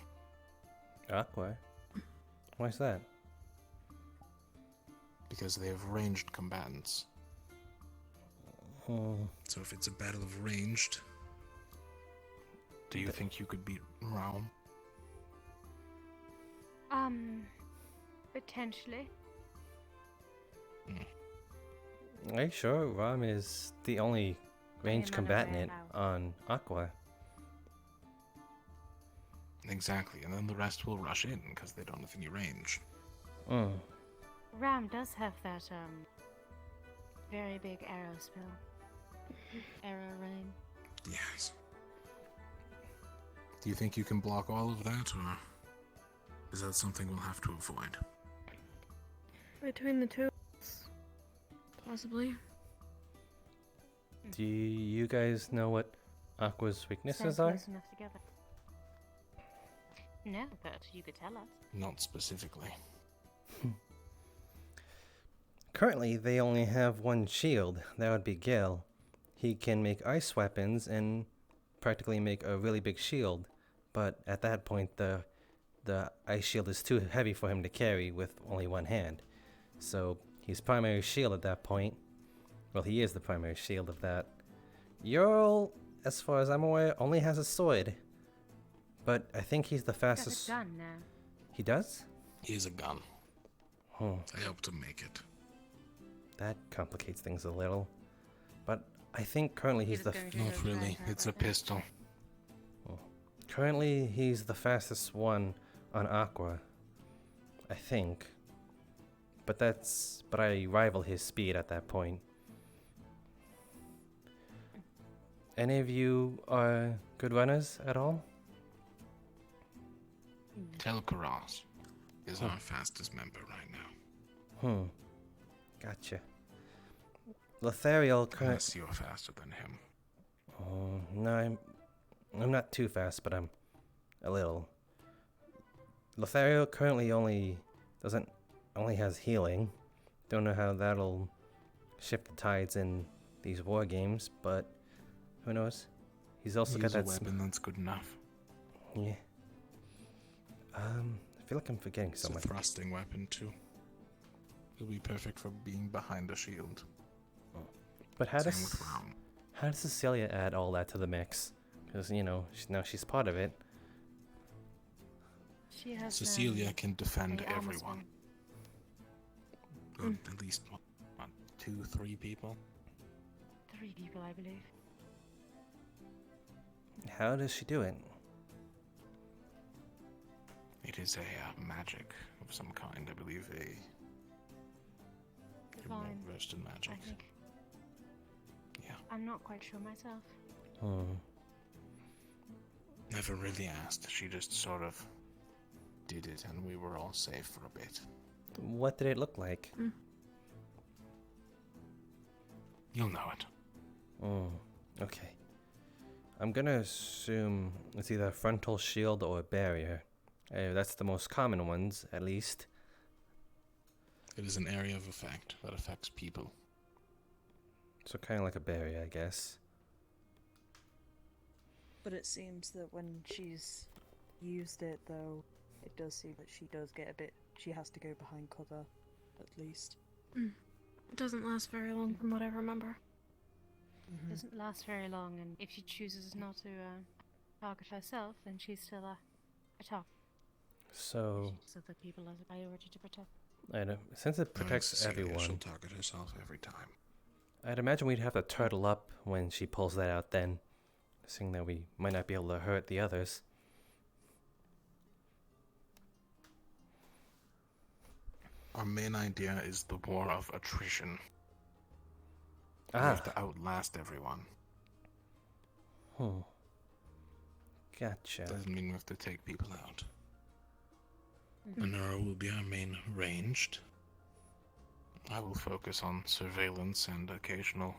Aqua? Why's that? Because they have ranged combatants. Oh. So if it's a battle of ranged, do you think you could beat Raum? Potentially. Are you sure Ram is the only ranged am unaware combatant on Aqua? Exactly, and then the rest will rush in because they don't have any range. Ram does have that very big arrow spell. Arrow rain. Yes. Do you think you can block all of that, or is that something we'll have to avoid? Between the two, possibly. Do you guys know what Aqua's weaknesses Stand are? close enough together. No, but you could tell us. Not specifically. Currently, they only have one shield. That would be Gil. He can make ice weapons and practically make a really big shield. But at that point, the ice shield is too heavy for him to carry with only one hand. So he's primary shield at that point. Well, he is the primary shield of that. Earl, as far as I'm aware, only has a sword. But I think he's the fastest. He's got a gun now. He does? He has a gun. Oh. I helped him make it. That complicates things a little. But I think currently he's the... Not really. It's a pistol. Oh. Currently he's the fastest one on Aqua. I think. But I rival his speed at that point. Any of you are good runners at all? Telkaros is our fastest member right now. Gotcha. Lothariel currently... Unless you're faster than him. Oh, no, I'm not too fast, but I'm a little. Lothario currently only has healing. Don't know how that'll shift the tides in these war games, but who knows? He's also got Use a that weapon that's good enough. Yeah. I feel like I'm forgetting It's something. a thrusting weapon too. It'll be perfect for being behind a shield. But how Same does with Raum. how does Cecilia add all that to the mix? Because now she's part of it. She has. Cecilia can defend the armor everyone. At least what, 2, 3 people. 3 people, I believe. How does she do it? It is a magic of some kind, I believe. Divine, versed in magic. I think. Yeah. I'm not quite sure myself. Never really asked. She just sort of did it, and we were all safe for a bit. What did it look like? You'll know it. Okay. I'm gonna assume it's either a frontal shield or a barrier. That's the most common ones, at least. It is an area of effect that affects people. So kind of like a barrier, I guess. But it seems that when she's used it, though, it does seem that she does get a bit... She has to go behind cover, at least. It doesn't last very long from what I remember. Doesn't last very long, and if she chooses not to target herself, then she's still a target. So that people has a priority to protect. since it protects everyone, She'll target herself every time. I'd imagine we'd have to turtle up when she pulls that out then, seeing that we might not be able to hurt the others. Our main idea is the war of attrition. We Ah. have to outlast everyone. Gotcha. Doesn't mean we have to take people out. Anura will be our main ranged. I will focus on surveillance and occasional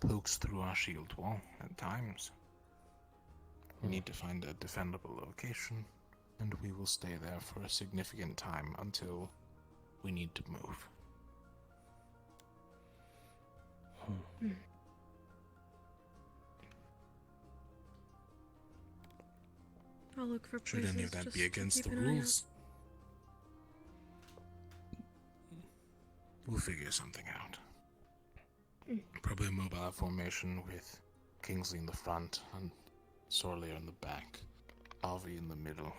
pokes through our shield wall at times. We need to find a defendable location, and we will stay there for a significant time until we need to move. I'll look for Should places any of that just be to against keep the an eye out. rules, we'll figure something out. Probably a mobile formation with Kingsley in the front and Sorlier in the back, Avi in the middle.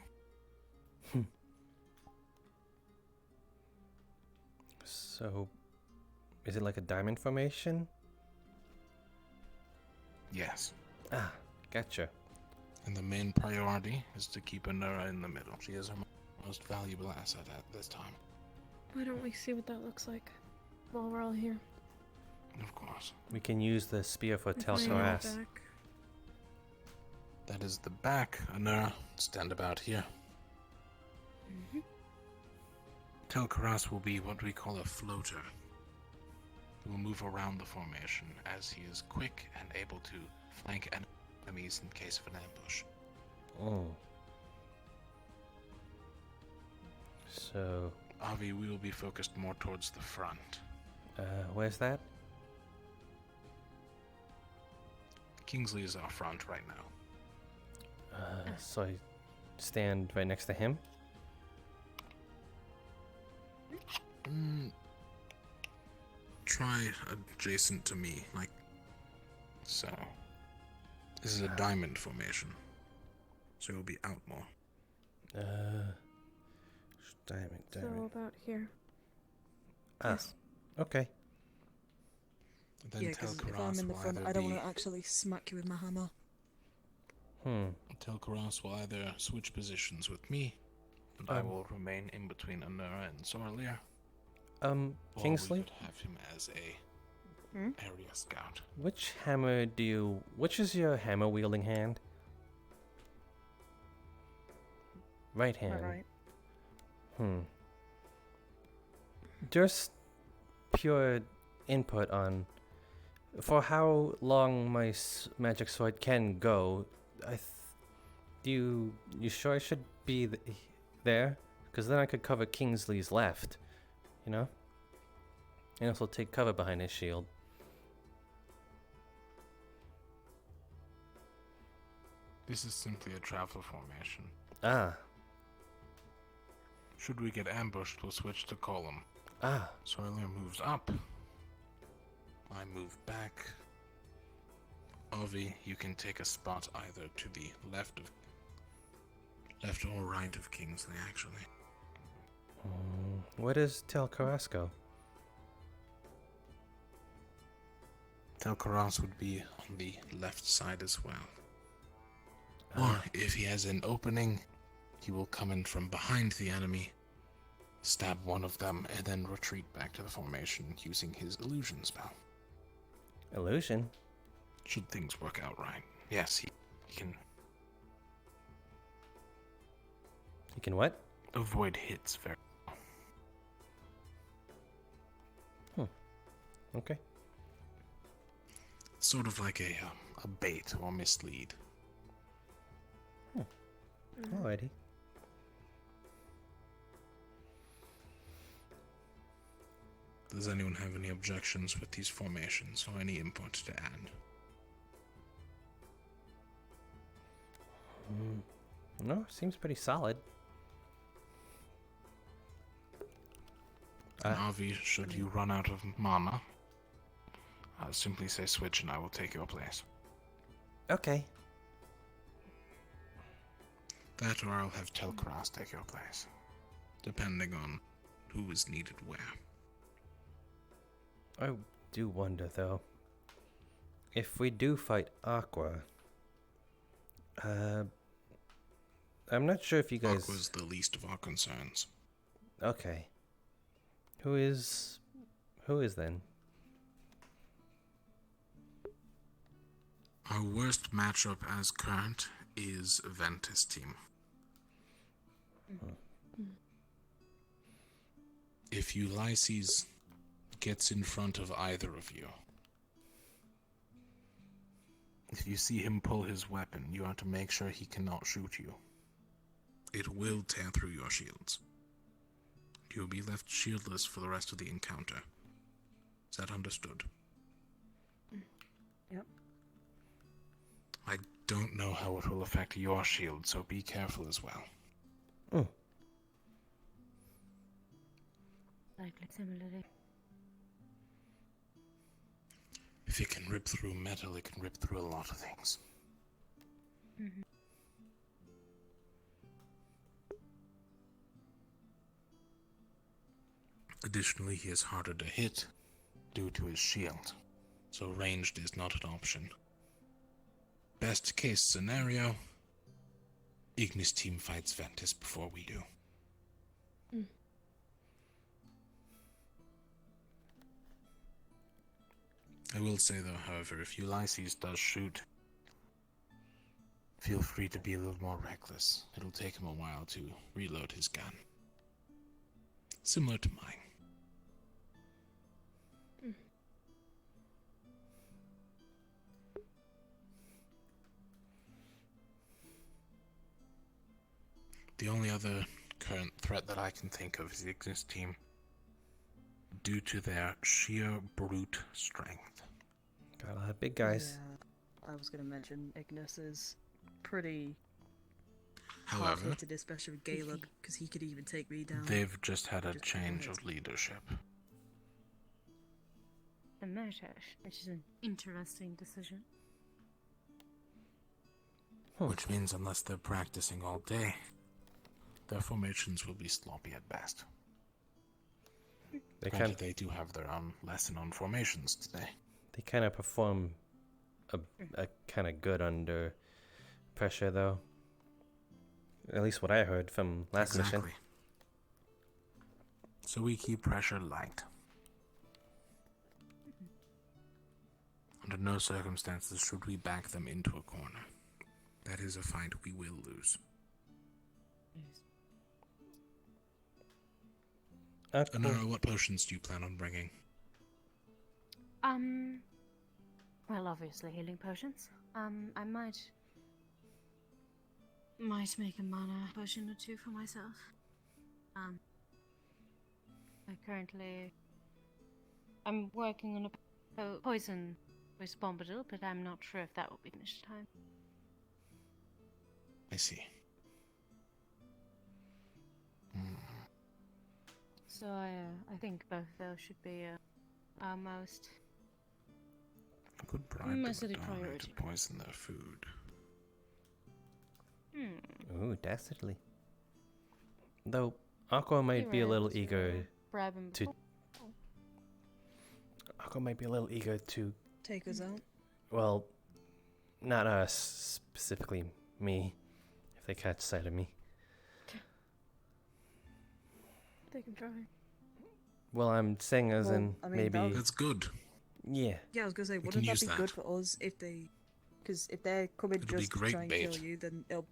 So, is it like a diamond formation? Yes. Ah, gotcha. And the main priority is to keep Anura in the middle. She is our most valuable asset at this time. Why don't we see what that looks like while we're all here? Of course. We can use the spear for If I am Tel'Karas. back. That is the back. Anura, stand about here. Tel'Karas will be what we call a floater. He will move around the formation as he is quick and able to flank enemies in case of an ambush. Oh. So, Avi, we will be focused more towards the front. where's that? Kingsley is our front right now. So I stand right next to him? Try adjacent to me, like so. This is a diamond formation, so you'll be out more. Diamond. So about here. Ah, Yes. okay. Then Yeah, because if I'm in the front, I don't want to actually smack you with my hammer. Tel'Karas will either switch positions with me, and I will remain in between Anura and Sorlier. Or Kingsley? we could have him as a area scout. Which is your hammer wielding hand? Right hand. Right. Just pure input on for how long my magic sword can go. You sure I should be there? Because then I could cover Kingsley's left, you know? And also take cover behind his shield. This is simply a travel formation. Ah. Should we get ambushed, we'll switch to column. Ah. Sorlier moves up. I move back. Avi, you can take a spot either to the left or right of Kingsley, actually. Where does Tel'Karas go? Tel'Karas would be on the left side as well. Or if he has an opening, he will come in from behind the enemy, stab one of them, and then retreat back to the formation using his illusion spell. Illusion? Should things work out right. Yes, he can... He can what? Avoid hits very well. Okay. Sort of like a bait or mislead. Alrighty. Does anyone have any objections with these formations or any input to add? No, seems pretty solid. And Avi, should you run out of mana, simply say switch and I will take your place. Okay. That or I'll have Tel'Karas take your place, depending on who is needed where. I do wonder, though, if we do fight Aqua, I'm not sure if you guys... Aqua's the least of our concerns. Okay. Who is then? Our worst matchup as current is Ventus team. If Ulysses gets in front of either of you, if you see him pull his weapon, you are to make sure he cannot shoot you. It will tear through your shields. You will be left shieldless for the rest of the encounter. Is that understood? Yep. I don't know how it will affect your shield, so be careful as well. Likely similarly. If it can rip through metal, it can rip through a lot of things. Mm-hmm. Additionally, he is harder to hit due to his shield, so ranged is not an option. Best case scenario, Ignis team fights Ventus before we do. I will say though, however, if Ulysses does shoot, feel free to be a little more reckless. It'll take him a while to reload his gun. Similar to mine. The only other current threat that I can think of is the Ignis team, due to their sheer brute strength. Got a lot of big guys. Yeah, I was going to mention Ignis is pretty However, hard-hitted, especially with Galeb, because he could even take me down. They've just had a change of leadership. The Murtash, which is an interesting decision. Which means unless they're practicing all day, their formations will be sloppy at best. They do have their own lesson on formations today. They kind of perform a kind of good under pressure, though. At least what I heard from last mission. So we keep pressure light. Under no circumstances should we back them into a corner. That is a fight we will lose. Anara, what potions do you plan on bringing? Well, obviously healing potions. I might make a mana potion or two for myself. I'm working on a poison with Bombadil, but I'm not sure if that will be finished in time. I see. So I think both of those should be our most Could bribe the Madari to poison their food. Ooh, dastardly. Though Aqua might be a little eager to. Aqua might be a little eager to take us out. Well, not us specifically, me. If they catch sight of me. They can try. Well, I'm saying as in maybe. That's good. Yeah. Yeah, I was gonna say, wouldn't that be good for us if they, because if they're coming just to try and kill you, then they'll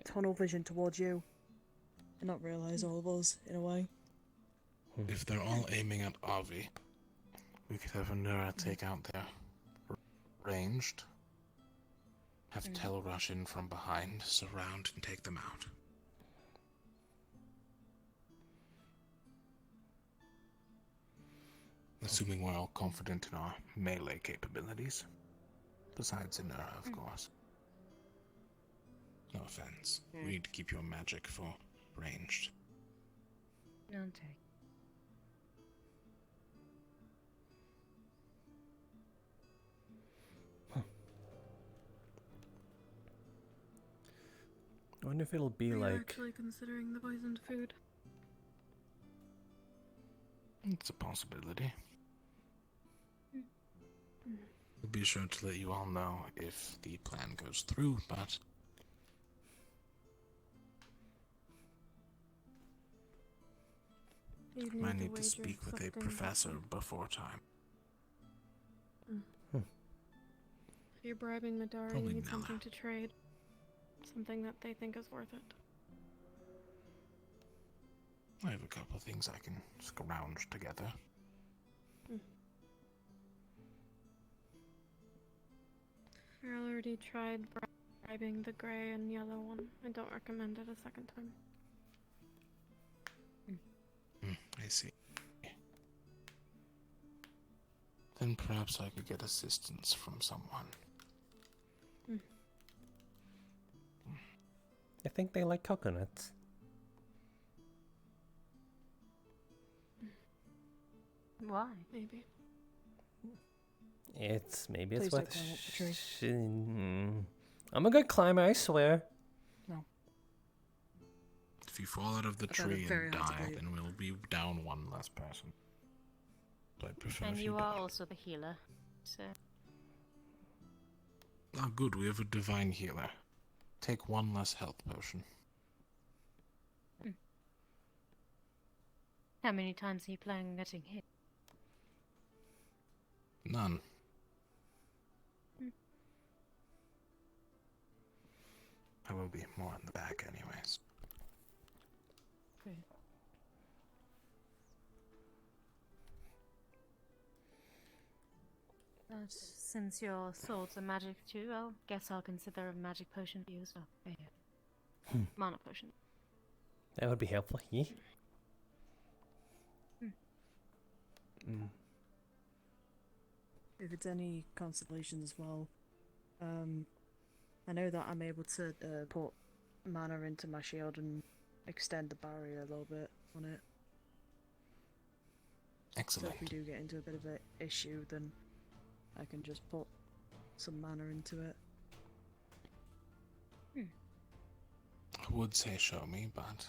tunnel vision towards you, and not realize all of us in a way. If they're all aiming at Avi, we could have Anura take out their ranged, have Tel rush in from behind, surround, and take them out. Assuming we're all confident in our melee capabilities. Besides Inura, of course. No offense. We need to keep your magic for ranged. None take. I wonder if it'll be Are you like. actually considering the poisoned food? It's a possibility. We'll be sure to let you all know if the plan goes through, but You'd Might need need to wager speak with a something professor about before time. If you're bribing Madara, Probably you need Miller. something to trade. Something that they think is worth it. I have a couple of things I can scrounge together. I already tried bribing the gray and yellow one. I don't recommend it a second time. I see. Then perhaps I could get assistance from someone. I think they like coconuts. Why? Maybe. Maybe Please it's don't what. climb up the tree. I'm a good climber, I swear. No. If you fall out of the I found it tree very and hard to die, believe. then we'll be down one less person. So I'd prefer And if you you are don't. also the healer, so... Ah, good, we have a divine healer. Take one less health potion. How many times are you planning on getting hit? None. I will be more in the back anyways. Okay. But since your swords are magic too, I guess I'll consider a magic potion for you as well. Mana potion. That would be helpful. Yeah. If it's any consolation as well, I know that I'm able to put mana into my shield and extend the barrier a little bit on it. Excellent. So if we do get into a bit of an issue, then I can just put some mana into it. I would say show me, but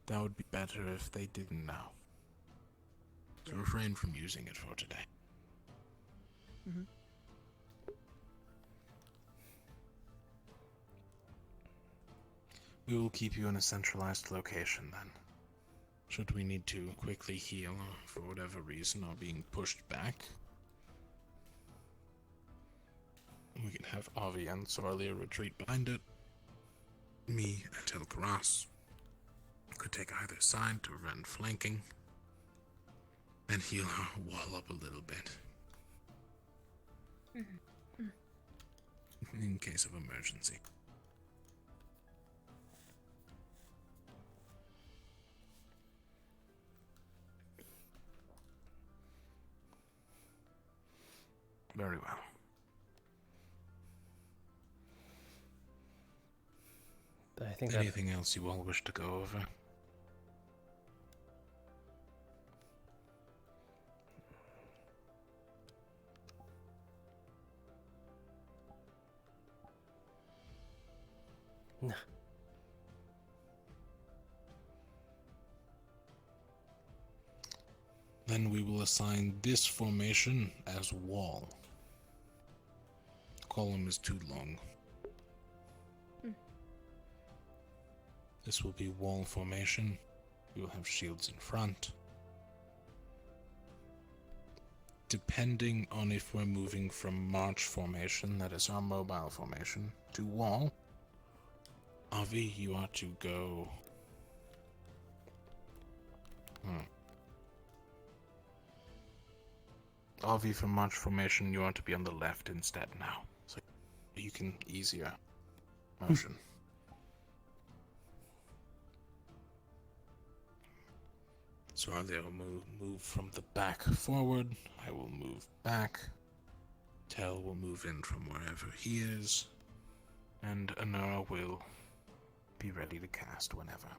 that would be better if they didn't know. So refrain from using it for today. We will keep you in a centralized location then. Should we need to quickly heal for whatever reason or being pushed back, we can have Avi and Sorlia retreat behind it. Me and Telkaras could take either side to prevent flanking, and heal our wall up a little bit. In case of emergency. Very well. I think anything else you all wish to go over? No. Then we will assign this formation as wall. Column is too long. This will be wall formation. We will have shields in front. Depending on if we're moving from march formation, that is our mobile formation, to wall, Avi, you are to go... Avi, from march formation, you are to be on the left instead now. So you can easier motion. So I'll move from the back forward. I will move back. Tel will move in from wherever he is. And Anura will be ready to cast whenever.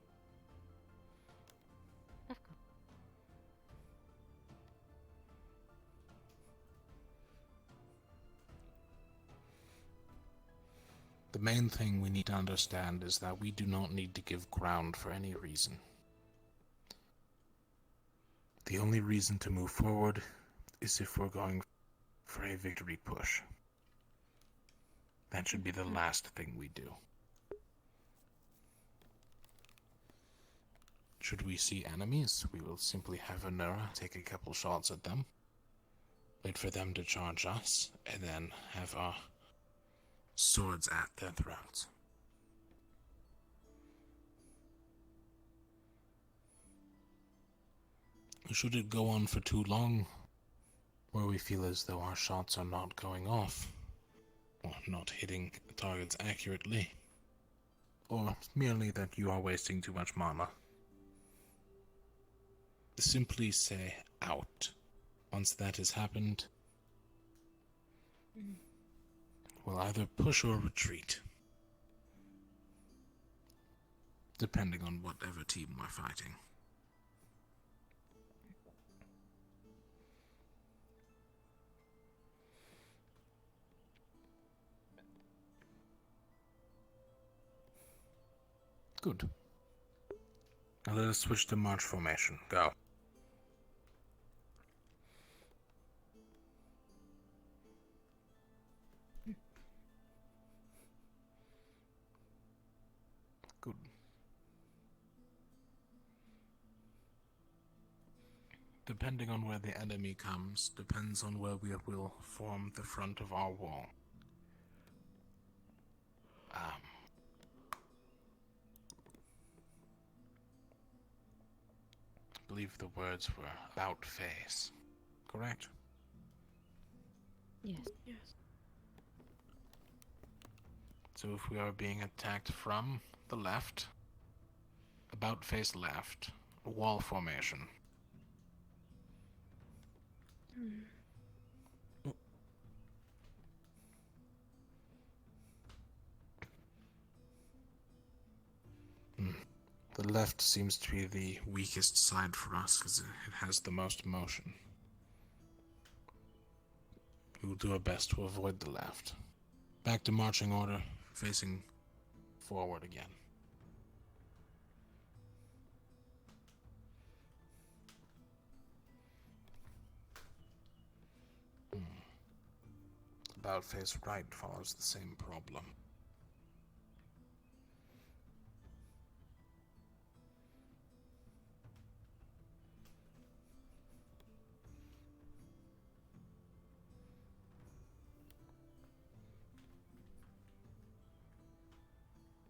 The main thing we need to understand is that we do not need to give ground for any reason. The only reason to move forward is if we're going for a victory push. That should be the last thing we do. Should we see enemies, we will simply have Anura take a couple shots at them, wait for them to charge us, and then have our swords at their throats. Should it go on for too long, where we feel as though our shots are not going off, or not hitting targets accurately, or merely that you are wasting too much mana, simply say out. Once that has happened, we'll either push or retreat, depending on whatever team we're fighting. Good. Now let us switch to march formation. Go. Good. Depending on where the enemy comes, depends on where we will form the front of our wall. I believe the words were about face, correct? Yes. Yes. So if we are being attacked from the left, about face left, wall formation. The left seems to be the weakest side for us because it has the most motion. We will do our best to avoid the left. Back to marching order, facing forward again. About face right follows the same problem.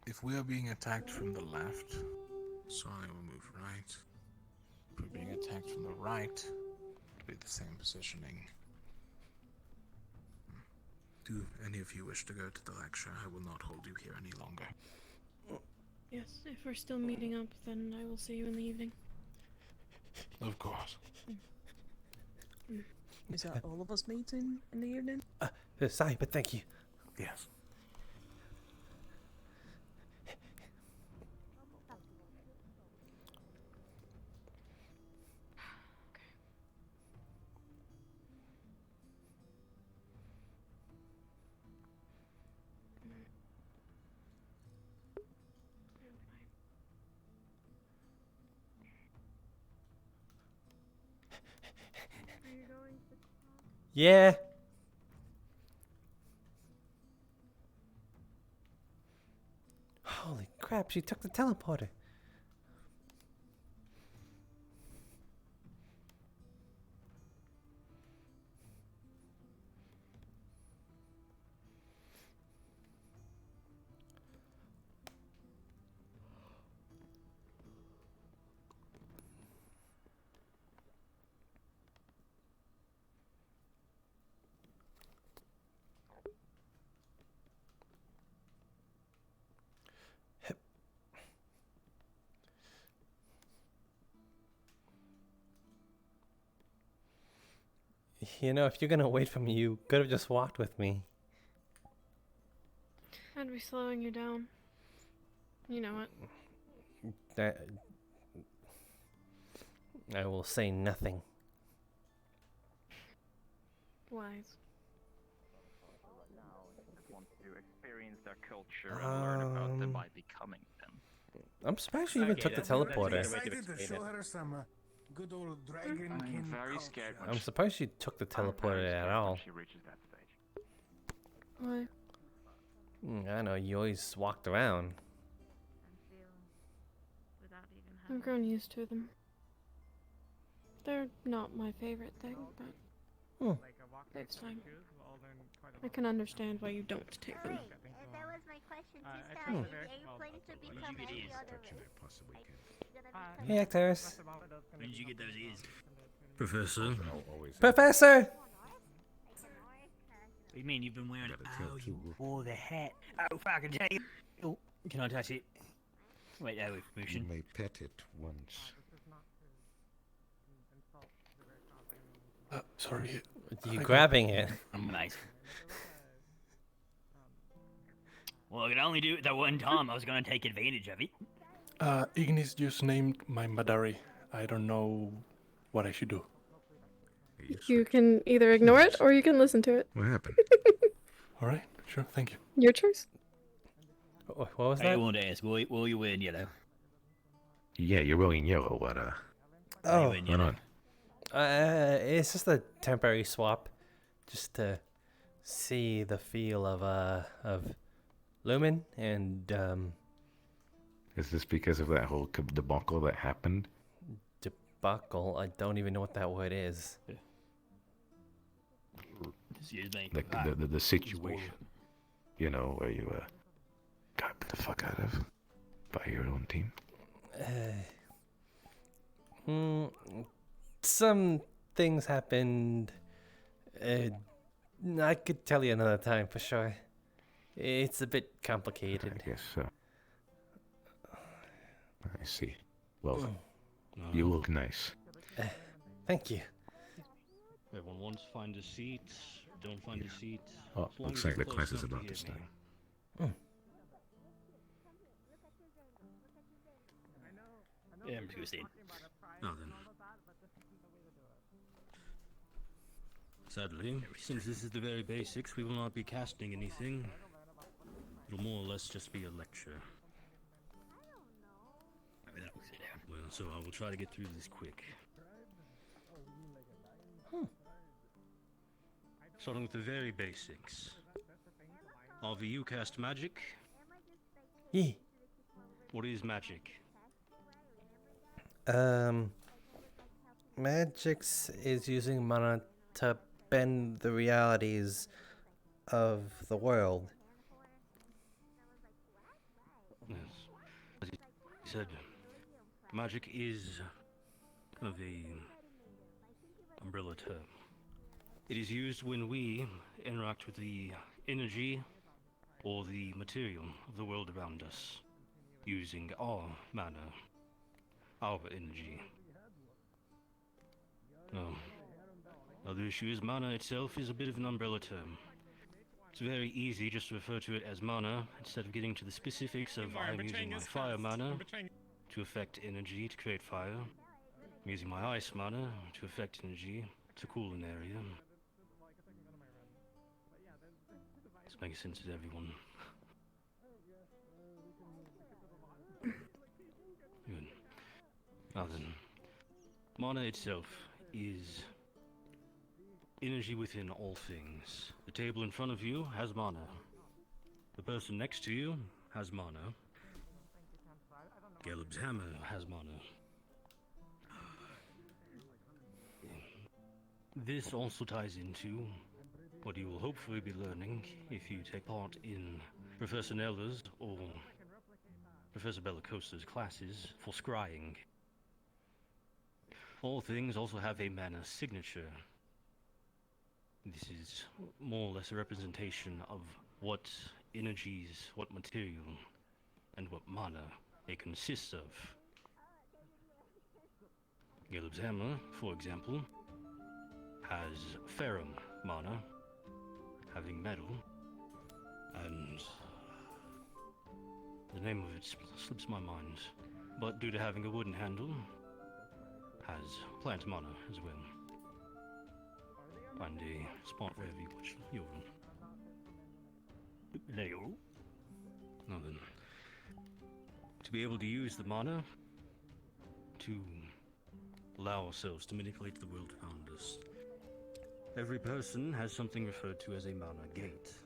If we are being attacked from the left, sorry, we'll move right. If we're being attacked from the right, it'll be the same positioning. Do any of you wish to go to the lecture? I will not hold you here any longer. Yes, if we're still meeting up, then I will see you in the evening. Of course. Is that all of us meeting in the evening? Sorry, but thank you. Yes. Yeah. Holy crap, she took the teleporter. You know, if you're gonna wait for me, you could have just walked with me. I'd be slowing you down. You know it. I will say nothing. Wise. Want to experience their culture and learn about them by becoming them. I'm surprised she even took the teleporter. Excited to show her some good old dragon. I'm very scared when I'm surprised she took the teleporter at all. she reaches that stage. Why? I know, you always walked around. And feel without even I've grown used to them. They're not my favorite thing, but it's fine. I can understand why you don't take them. That was my question. Are you planning to become any other race? Hey, actors. When did you get those ears? Professor. Professor! What do you mean you've been wearing it? Oh, you wore the hat. Oh, fucking tell you. Oh, can I touch it? Wait, there with permission. You may pet it once. Sorry. You grabbing it? Nice. Well, I could only do it that one time. I was going to take advantage of it. Ignis just named my Madari. I don't know what I should do. You can either ignore it or you can listen to it. What happened? Alright, sure, thank you. Your choice. What was that? I wanted to ask, will you wear in yellow? Yeah, you're wearing yellow, but Oh. why not? It's just a temporary swap, just to see the feel of Lumen and Is this because of that whole debacle that happened? Debacle. I don't even know what that word is. Excuse me. Like the situation, you know, where you got the fuck out of by your own team. Some things happened. I could tell you another time for sure. It's a bit complicated. I guess so. I see. Well, you look nice. Thank you. Everyone wants to find a seat. Don't find a seat. Oh, As long looks as like you're the close class is enough about hear to start. me. Yeah, I'm twisted. Now then. Sadly, since this is the very basics, we will not be casting anything. It'll more or less just be a lecture. Well, so I will try to get through this quick. Starting with the very basics. RVU cast magic. Yeah. What is magic? Magix is using mana to bend the realities of the world. Yes. As you said, magic is kind of a umbrella term. It is used when we interact with the energy or the material of the world around us, using our mana, our energy. Now the issue is mana itself is a bit of an umbrella term. It's very easy just to refer to it as mana instead of getting to the specifics of I'm using my fire mana to affect energy to create fire. I'm using my ice mana to affect energy to cool an area. This makes sense to everyone. Good. Now then, mana itself is energy within all things. The table in front of you has mana. The person next to you has mana. Caleb's hammer has mana. This also ties into what you will hopefully be learning if you take part in Professor Nella's or Professor Bellicosa's classes for scrying. All things also have a mana signature. This is more or less a representation of what energies, what material, and what mana it consists of. Caleb's hammer, for example, has ferrum mana, having metal, and the name of it slips my mind, but due to having a wooden handle, has plant mana as well. Find a spot wherever you watch your video. Now then, to be able to use the mana to allow ourselves to manipulate the world around us, every person has something referred to as a mana gate.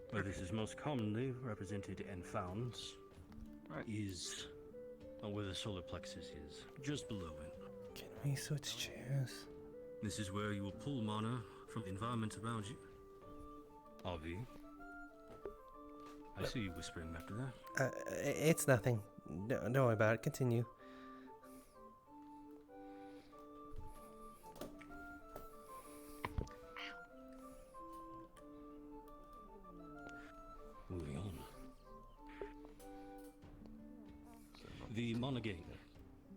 Where this is most commonly represented and found is where the solar plexus is, just below it. Can we switch chairs? This is where you will pull mana from the environment around you. Avi, I see you whispering after that. It's nothing. Don't worry about it. Continue. Moving on. The mana gate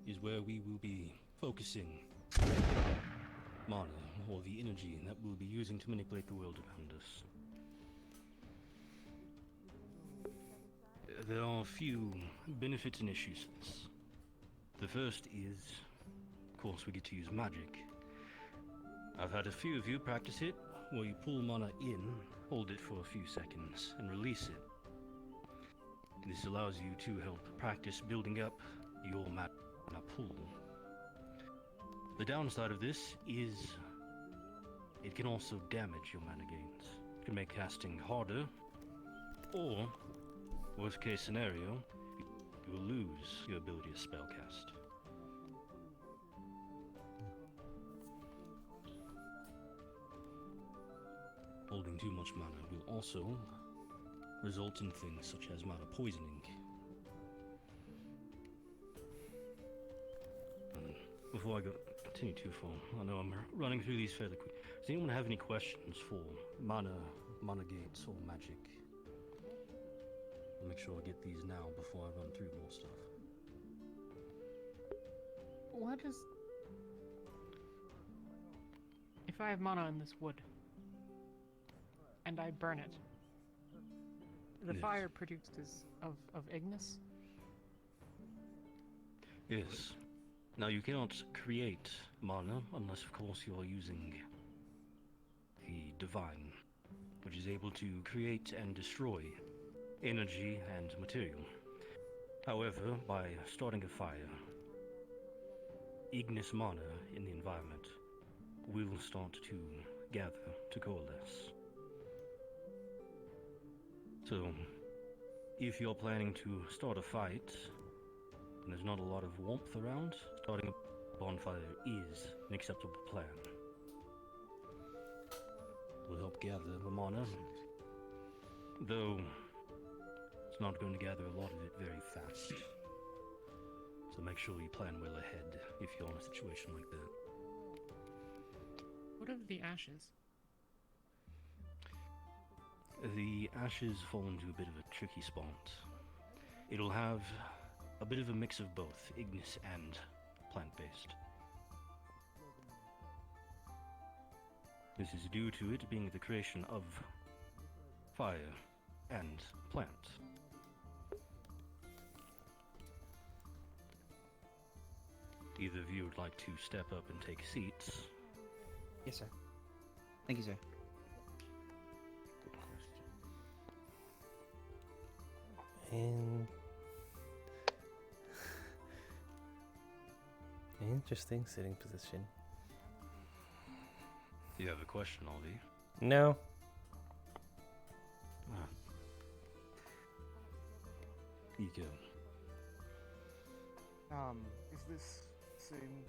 is where we will be focusing mana, or the energy that we'll be using to manipulate the world around us. There are a few benefits and issues to this. The first is, of course, we get to use magic. I've had a few of you practice it, where you pull mana in, hold it for a few seconds, and release it. This allows you to help practice building up your mana pool. The downside of this is it can also damage your mana gains. It can make casting harder, or, worst case scenario, you will lose your ability to spellcast. Holding too much mana will also result in things such as mana poisoning. Before I continue too far, I know I'm running through these fairly quick. Does anyone have any questions for mana gates or magic? I'll make sure I get these now before I run through more stuff. What is... If I have mana in this wood, and I burn it, the Yes. fire produced is of Ignis? Yes. Now you cannot create mana unless of course you are using the Divine, which is able to create and destroy energy and material. However, by starting a fire, Ignis mana in the environment will start to gather, to coalesce. So, if you're planning to start a fight, and there's not a lot of warmth around, starting a bonfire is an acceptable plan. It will help gather the mana, though it's not going to gather a lot of it very fast. So make sure you plan well ahead if you're in a situation like that. What of the ashes? The ashes fall into a bit of a tricky spot. It'll have a bit of a mix of both, ignis and plant-based. This is due to it being the creation of fire and plant. Either of you would like to step up and take seats? Yes, sir. Thank you, sir. And interesting sitting position. You have a question, Aldi? No. Ego. Is this same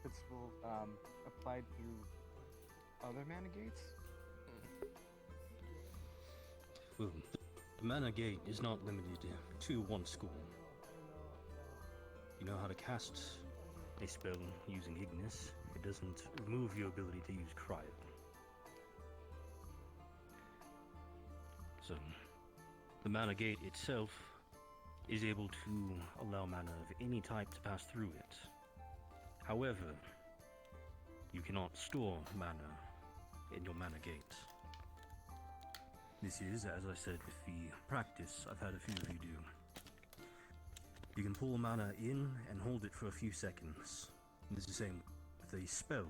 principle applied through other mana gates? Well, the mana gate is not limited to one school. You know how to cast a spell using Ignis. It doesn't remove your ability to use Cryo. So, the mana gate itself is able to allow mana of any type to pass through it. However, you cannot store mana in your mana gate. This is, as I said, with the practice I've had a few of you do. You can pull mana in and hold it for a few seconds. And this is the same with a spell.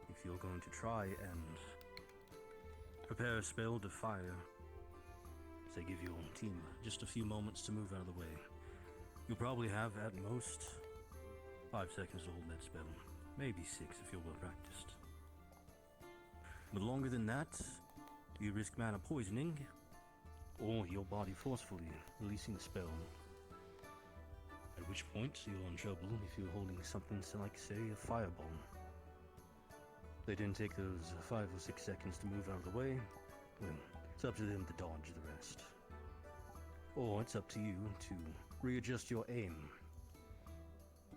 If you're going to try and prepare a spell to fire, say give your team just a few moments to move out of the way, you'll probably have at most 5 seconds to hold that spell. Maybe 6 if you're well practiced. But longer than that, you risk mana poisoning, or your body forcefully releasing the spell. At which point you're in trouble if you're holding something like, say, a firebomb. They didn't take those 5 or 6 seconds to move out of the way. Well, it's up to them to dodge the rest. Or it's up to you to readjust your aim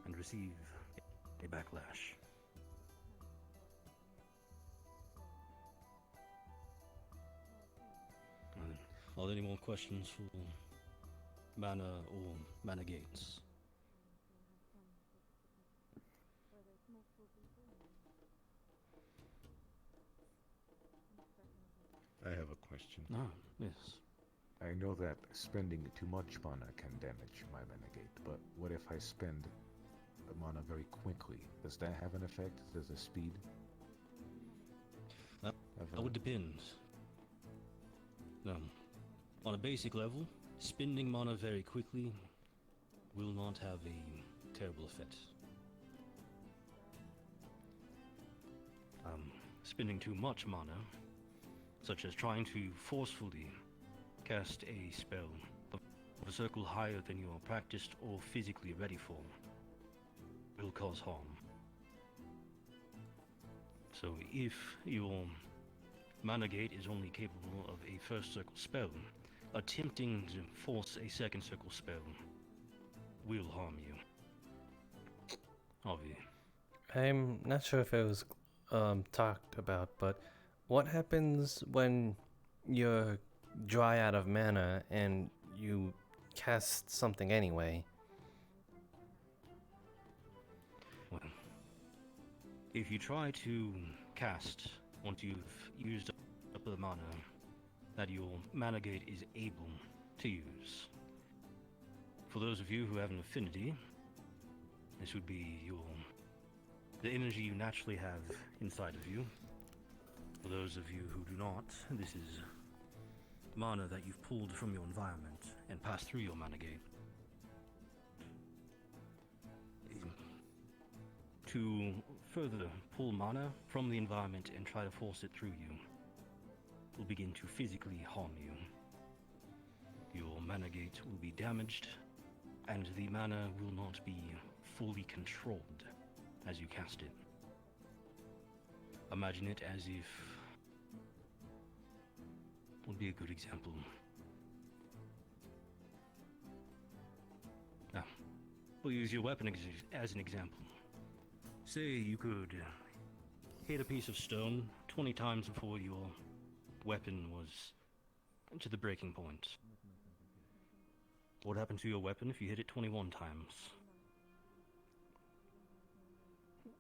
and receive a backlash. Are there any more questions for mana or mana gates? I have a question. Ah, yes. I know that spending too much mana can damage my mana gate, but what if I spend the mana very quickly? Does that have an effect? Does the speed? That would depend. On a basic level, spending mana very quickly will not have a terrible effect. Spending too much mana, such as trying to forcefully cast a spell of a circle higher than you are practiced or physically ready for, will cause harm. So if your mana gate is only capable of a first circle spell, attempting to force a second circle spell will harm you. Avi. I'm not sure if it was talked about, but what happens when you're dry out of mana and you cast something anyway? Well, if you try to cast once you've used up the mana that your mana gate is able to use. For those of you who have an affinity, this would be the energy you naturally have inside of you. For those of you who do not, this is mana that you've pulled from your environment and passed through your mana gate. To further pull mana from the environment and try to force it through you will begin to physically harm you. Your mana gate will be damaged, and the mana will not be fully controlled as you cast it. Imagine it as if... would be a good example. Now, we'll use your weapon as an example. Say you could hit a piece of stone 20 times before your weapon was to the breaking point. What happened to your weapon if you hit it 21 times?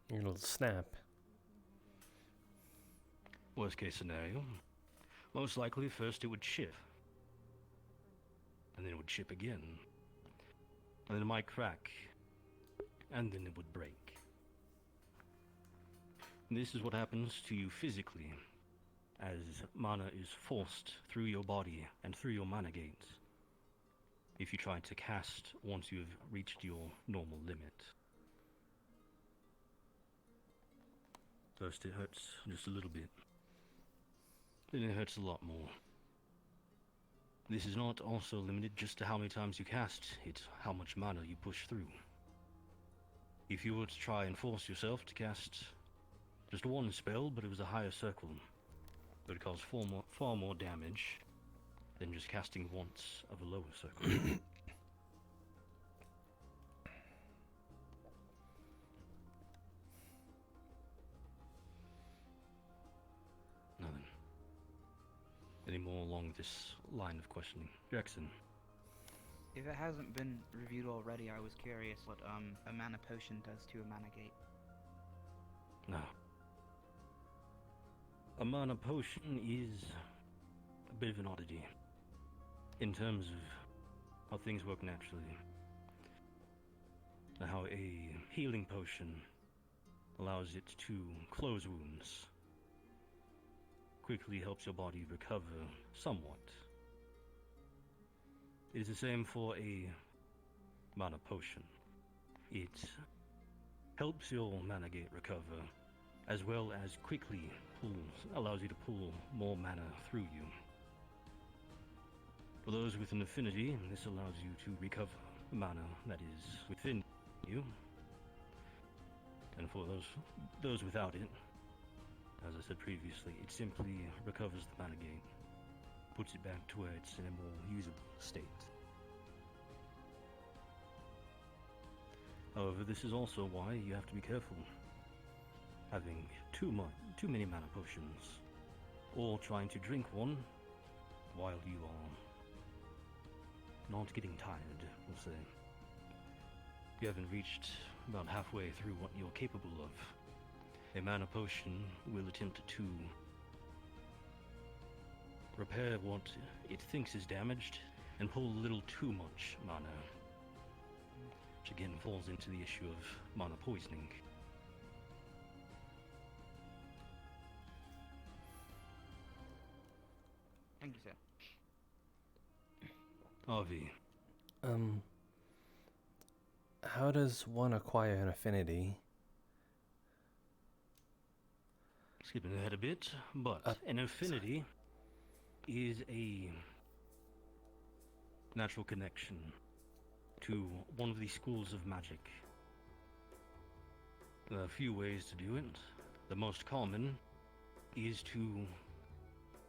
It'll snap. Worst case scenario, most likely first it would chip, and then it would chip again, and then it might crack, and then it would break. And this is what happens to you physically as mana is forced through your body and through your mana gates if you try to cast once you have reached your normal limit. First it hurts just a little bit, then it hurts a lot more. This is not also limited just to how many times you cast, it's how much mana you push through. If you were to try and force yourself to cast just one spell, but it was a higher circle, it would cause far more damage than just casting once of a lower circle. Nothing. Any more along this line of questioning? Jackson. If it hasn't been reviewed already, I was curious what a mana potion does to a mana gate. No. A mana potion is a bit of an oddity in terms of how things work naturally. How a healing potion allows it to close wounds, quickly helps your body recover somewhat. It is the same for a mana potion. It helps your mana gate recover, as well as quickly allows you to pull more mana through you. For those with an affinity, this allows you to recover mana that is within you. And for those without it, as I said previously, it simply recovers the mana gate, puts it back to where it's in a more usable state. However, this is also why you have to be careful. Having too many mana potions, or trying to drink one while you are not getting tired, we'll say. You haven't reached about halfway through what you're capable of. A mana potion will attempt to repair what it thinks is damaged and pull a little too much mana, which again falls into the issue of mana poisoning. Thank you, sir. Avi. How does one acquire an affinity? Skipping ahead a bit, but an affinity is a natural connection to one of the schools of magic. There are a few ways to do it. The most common is to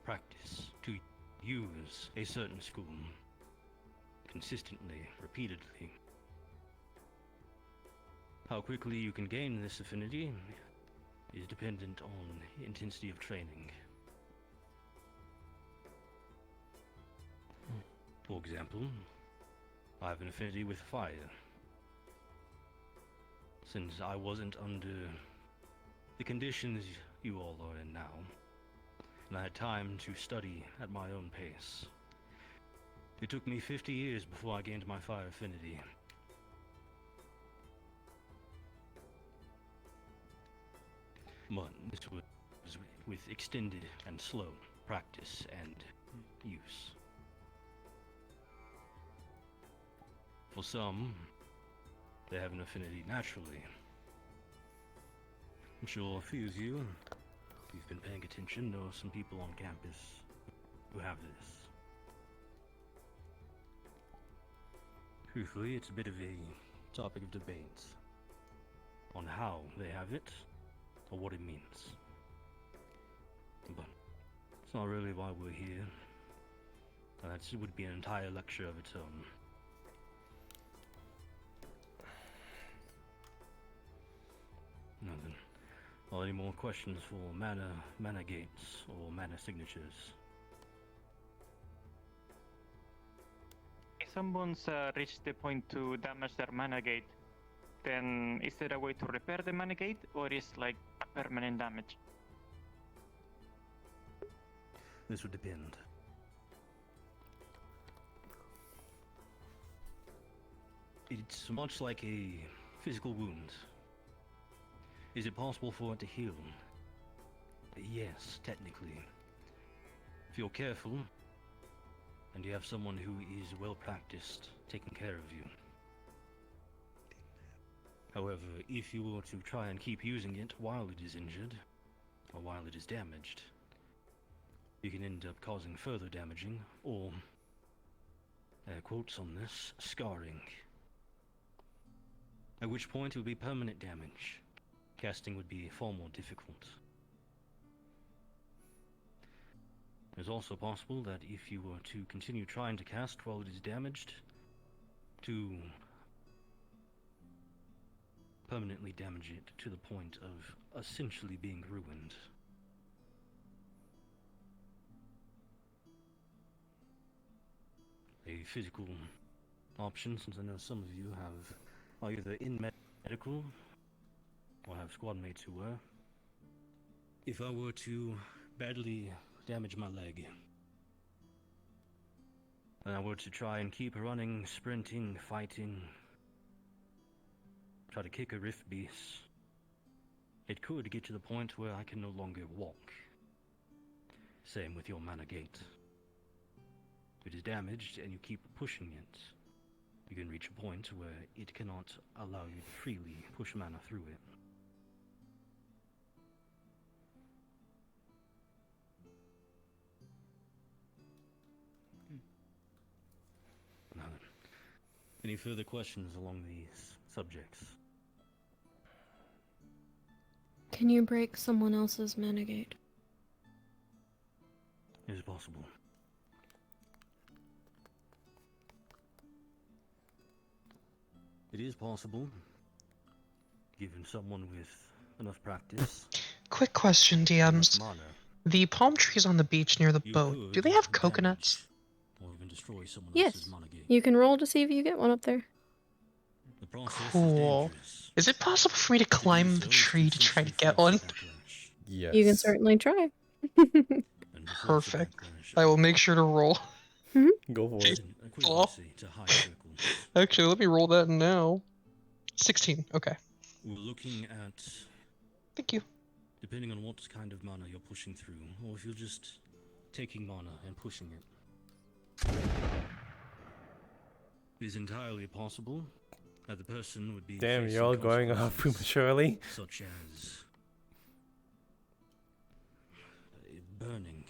practice, to use a certain school consistently, repeatedly. How quickly you can gain this affinity is dependent on intensity of training. For example, I have an affinity with fire. Since I wasn't under the conditions you all are in now, and I had time to study at my own pace, it took me 50 years before I gained my fire affinity. But this was with extended and slow practice and use. For some, they have an affinity naturally. I'm sure a few of you, if you've been paying attention, know some people on campus who have this. Truthfully, it's a bit of a topic of debate on how they have it or what it means. But it's not really why we're here. That would be an entire lecture of its own. Nothing. Well, any more questions for mana gates or mana signatures? If someone's reached the point to damage their mana gate, then is there a way to repair the mana gate, or is like permanent damage? This would depend. It's much like a physical wound. Is it possible for it to heal? Yes, technically. If you're careful, and you have someone who is well practiced taking care of you. However, if you were to try and keep using it while it is injured, or while it is damaged, you can end up causing further damaging, or, air quotes on this, scarring. At which point it would be permanent damage. Casting would be far more difficult. It's also possible that if you were to continue trying to cast while it is damaged, to permanently damage it to the point of essentially being ruined. A physical option, since I know some of you are either in medical or have squad mates who were. If I were to badly damage my leg, and I were to try and keep running, sprinting, fighting, try to kick a rift beast, it could get to the point where I can no longer walk. Same with your mana gate. If it is damaged and you keep pushing it, you can reach a point where it cannot allow you to freely push mana through it. Any further questions along these subjects? Can you break someone else's mana gate? It is possible. It is possible, given someone with enough practice. Quick question, DMs. Mana, The palm trees on the beach near the you boat, do could they have damage coconuts? or even destroy someone else's Yes. mana gate. You can roll to see if you get one up there. The process is Cool. dangerous. Is it possible for me to climb the tree to try to get one? Yes. You can certainly try. Perfect. I will make sure to roll. Go for it. Oh. Actually, let me roll that now. 16. Okay. We're looking at... Thank you. Depending on what kind of mana you're pushing through, or if you're just taking mana and pushing it. It is entirely possible that the person would be... Damn, facing you're all going off prematurely. Such as... burning,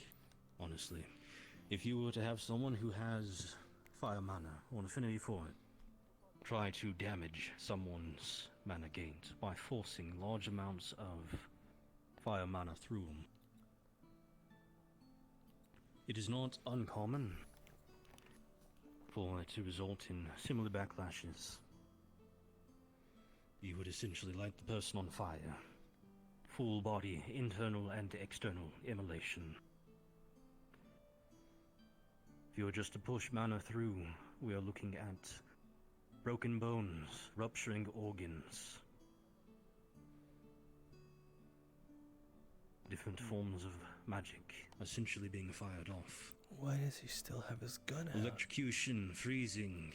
honestly. If you were to have someone who has fire mana or an affinity for it, try to damage someone's mana gate by forcing large amounts of fire mana through them. It is not uncommon for it to result in similar backlashes. You would essentially light the person on fire. Full body, internal and external immolation. If you were just to push mana through, we are looking at broken bones, rupturing organs, different forms of magic essentially being fired off. Why does he still have his gun out? Electrocution, freezing,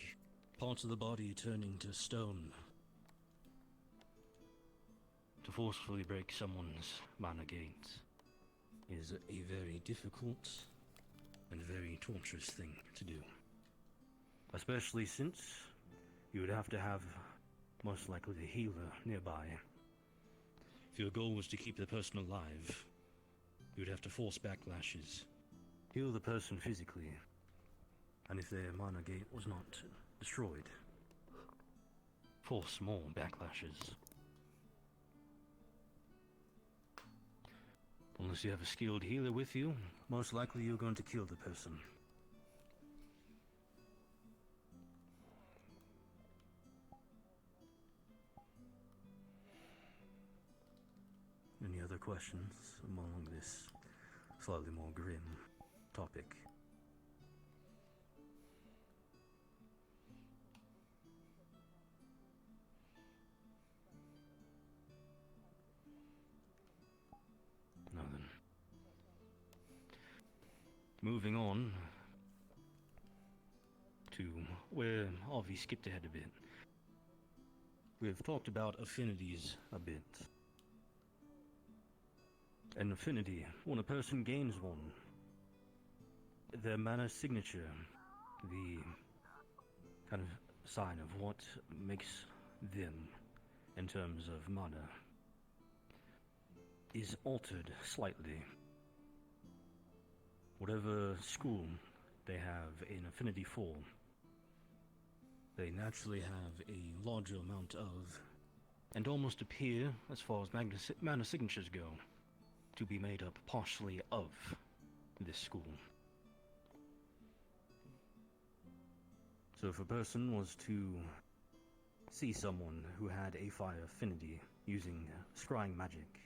parts of the body turning to stone. To forcefully break someone's mana gate is a very difficult and very torturous thing to do. Especially since you would have to have most likely a healer nearby. If your goal was to keep the person alive, you would have to force backlashes, heal the person physically, and if their mana gate was not destroyed, force more backlashes. Unless you have a skilled healer with you, most likely you're going to kill the person. Any other questions along this slightly more grim topic? No then. Moving on to where Avi skipped ahead a bit. We've talked about affinities a bit. An affinity, when a person gains one, their mana signature, the kind of sign of what makes them in terms of mana, is altered slightly. Whatever school they have an affinity for, they naturally have a larger amount of, and almost appear, as far as mana signatures go, to be made up partially of this school. So if a person was to see someone who had a fire affinity using scrying magic,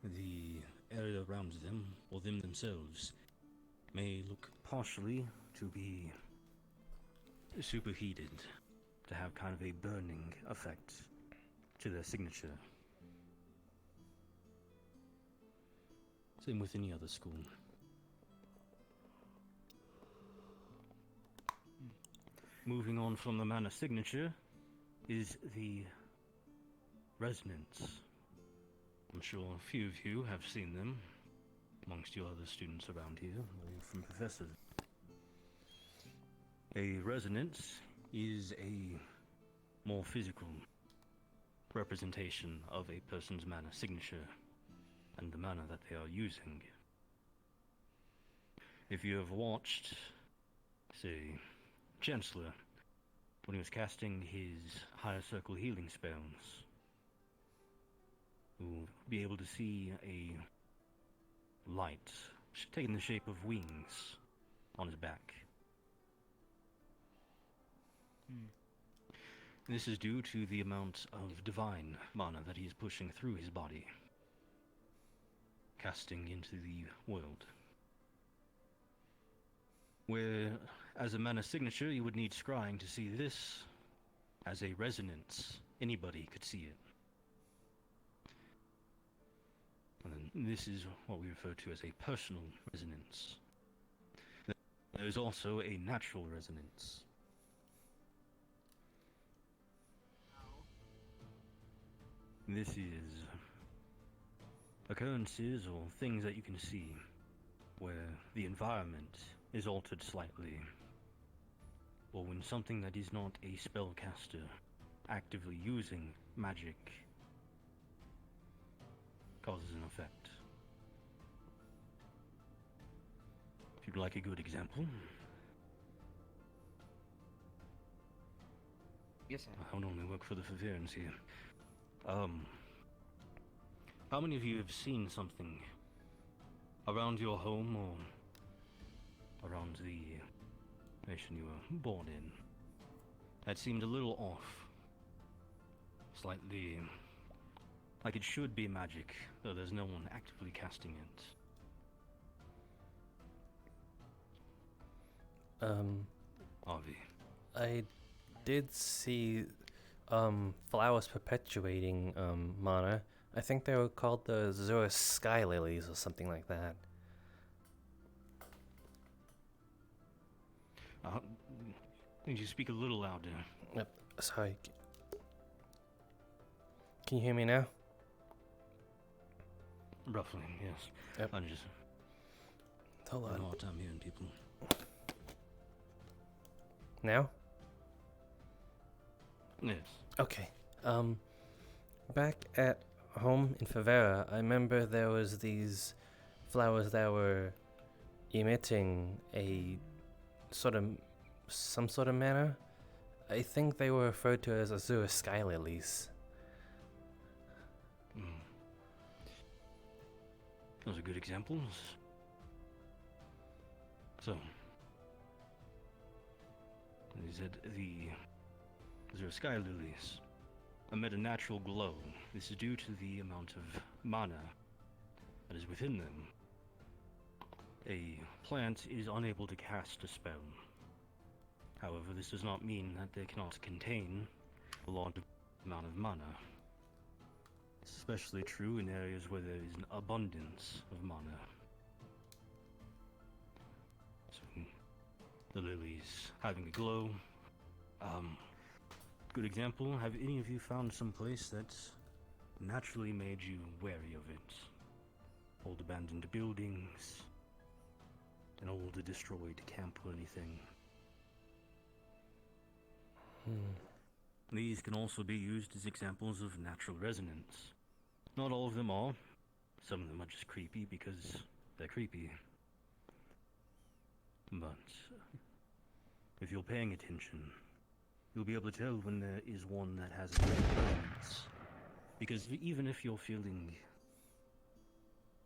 the area around them, or them themselves, may look partially to be superheated, to have kind of a burning effect to their signature. Same with any other school. Moving on from the mana signature is the resonance. I'm sure a few of you have seen them amongst your other students around here, or from professors. A resonance is a more physical representation of a person's mana signature and the mana that they are using. If you have watched, say, Chancellor when he was casting his higher circle healing spells. We'll be able to see a light taking the shape of wings on his back. This is due to the amount of divine mana that he is pushing through his body, casting into the world. Where, as a mana signature, you would need scrying to see this. As a resonance, anybody could see it. And then this is what we refer to as a personal resonance. There is also a natural resonance. This is occurrences or things that you can see where the environment is altered slightly, or when something that is not a spellcaster actively using magic causes an effect. If you'd like a good example. Yes, sir. I don't only work for the Faverans here. How many of you have seen something around your home or around the nation you were born in that seemed a little off? Slightly like it should be magic, though there's no one actively casting it. Avi. I did see flowers perpetuating mana. I think they were called the Azure Sky Lilies or something like that. Could you speak a little louder? Yep, sorry. Can you hear me now? Roughly, yes. Yep. I'm just... Hold on. a hard time hearing people. Now? Yes. Okay. Back at home in Favera, I remember there was these flowers that were emitting a some sort of mana. I think they were referred to as Azure Sky Lilies. Those are good examples. So, they said the Azure Sky Lilies emit a natural glow. This is due to the amount of mana that is within them. A plant is unable to cast a spell. However, this does not mean that they cannot contain a large amount of mana. It's especially true in areas where there is an abundance of mana. So, the lilies having a glow. Good example, have any of you found some place that naturally made you wary of it? Old abandoned buildings, an old destroyed camp or anything? These can also be used as examples of natural resonance. Not all of them are. Some of them are just creepy because they're creepy. But if you're paying attention, you'll be able to tell when there is one that has a resonance. Because even if you're feeling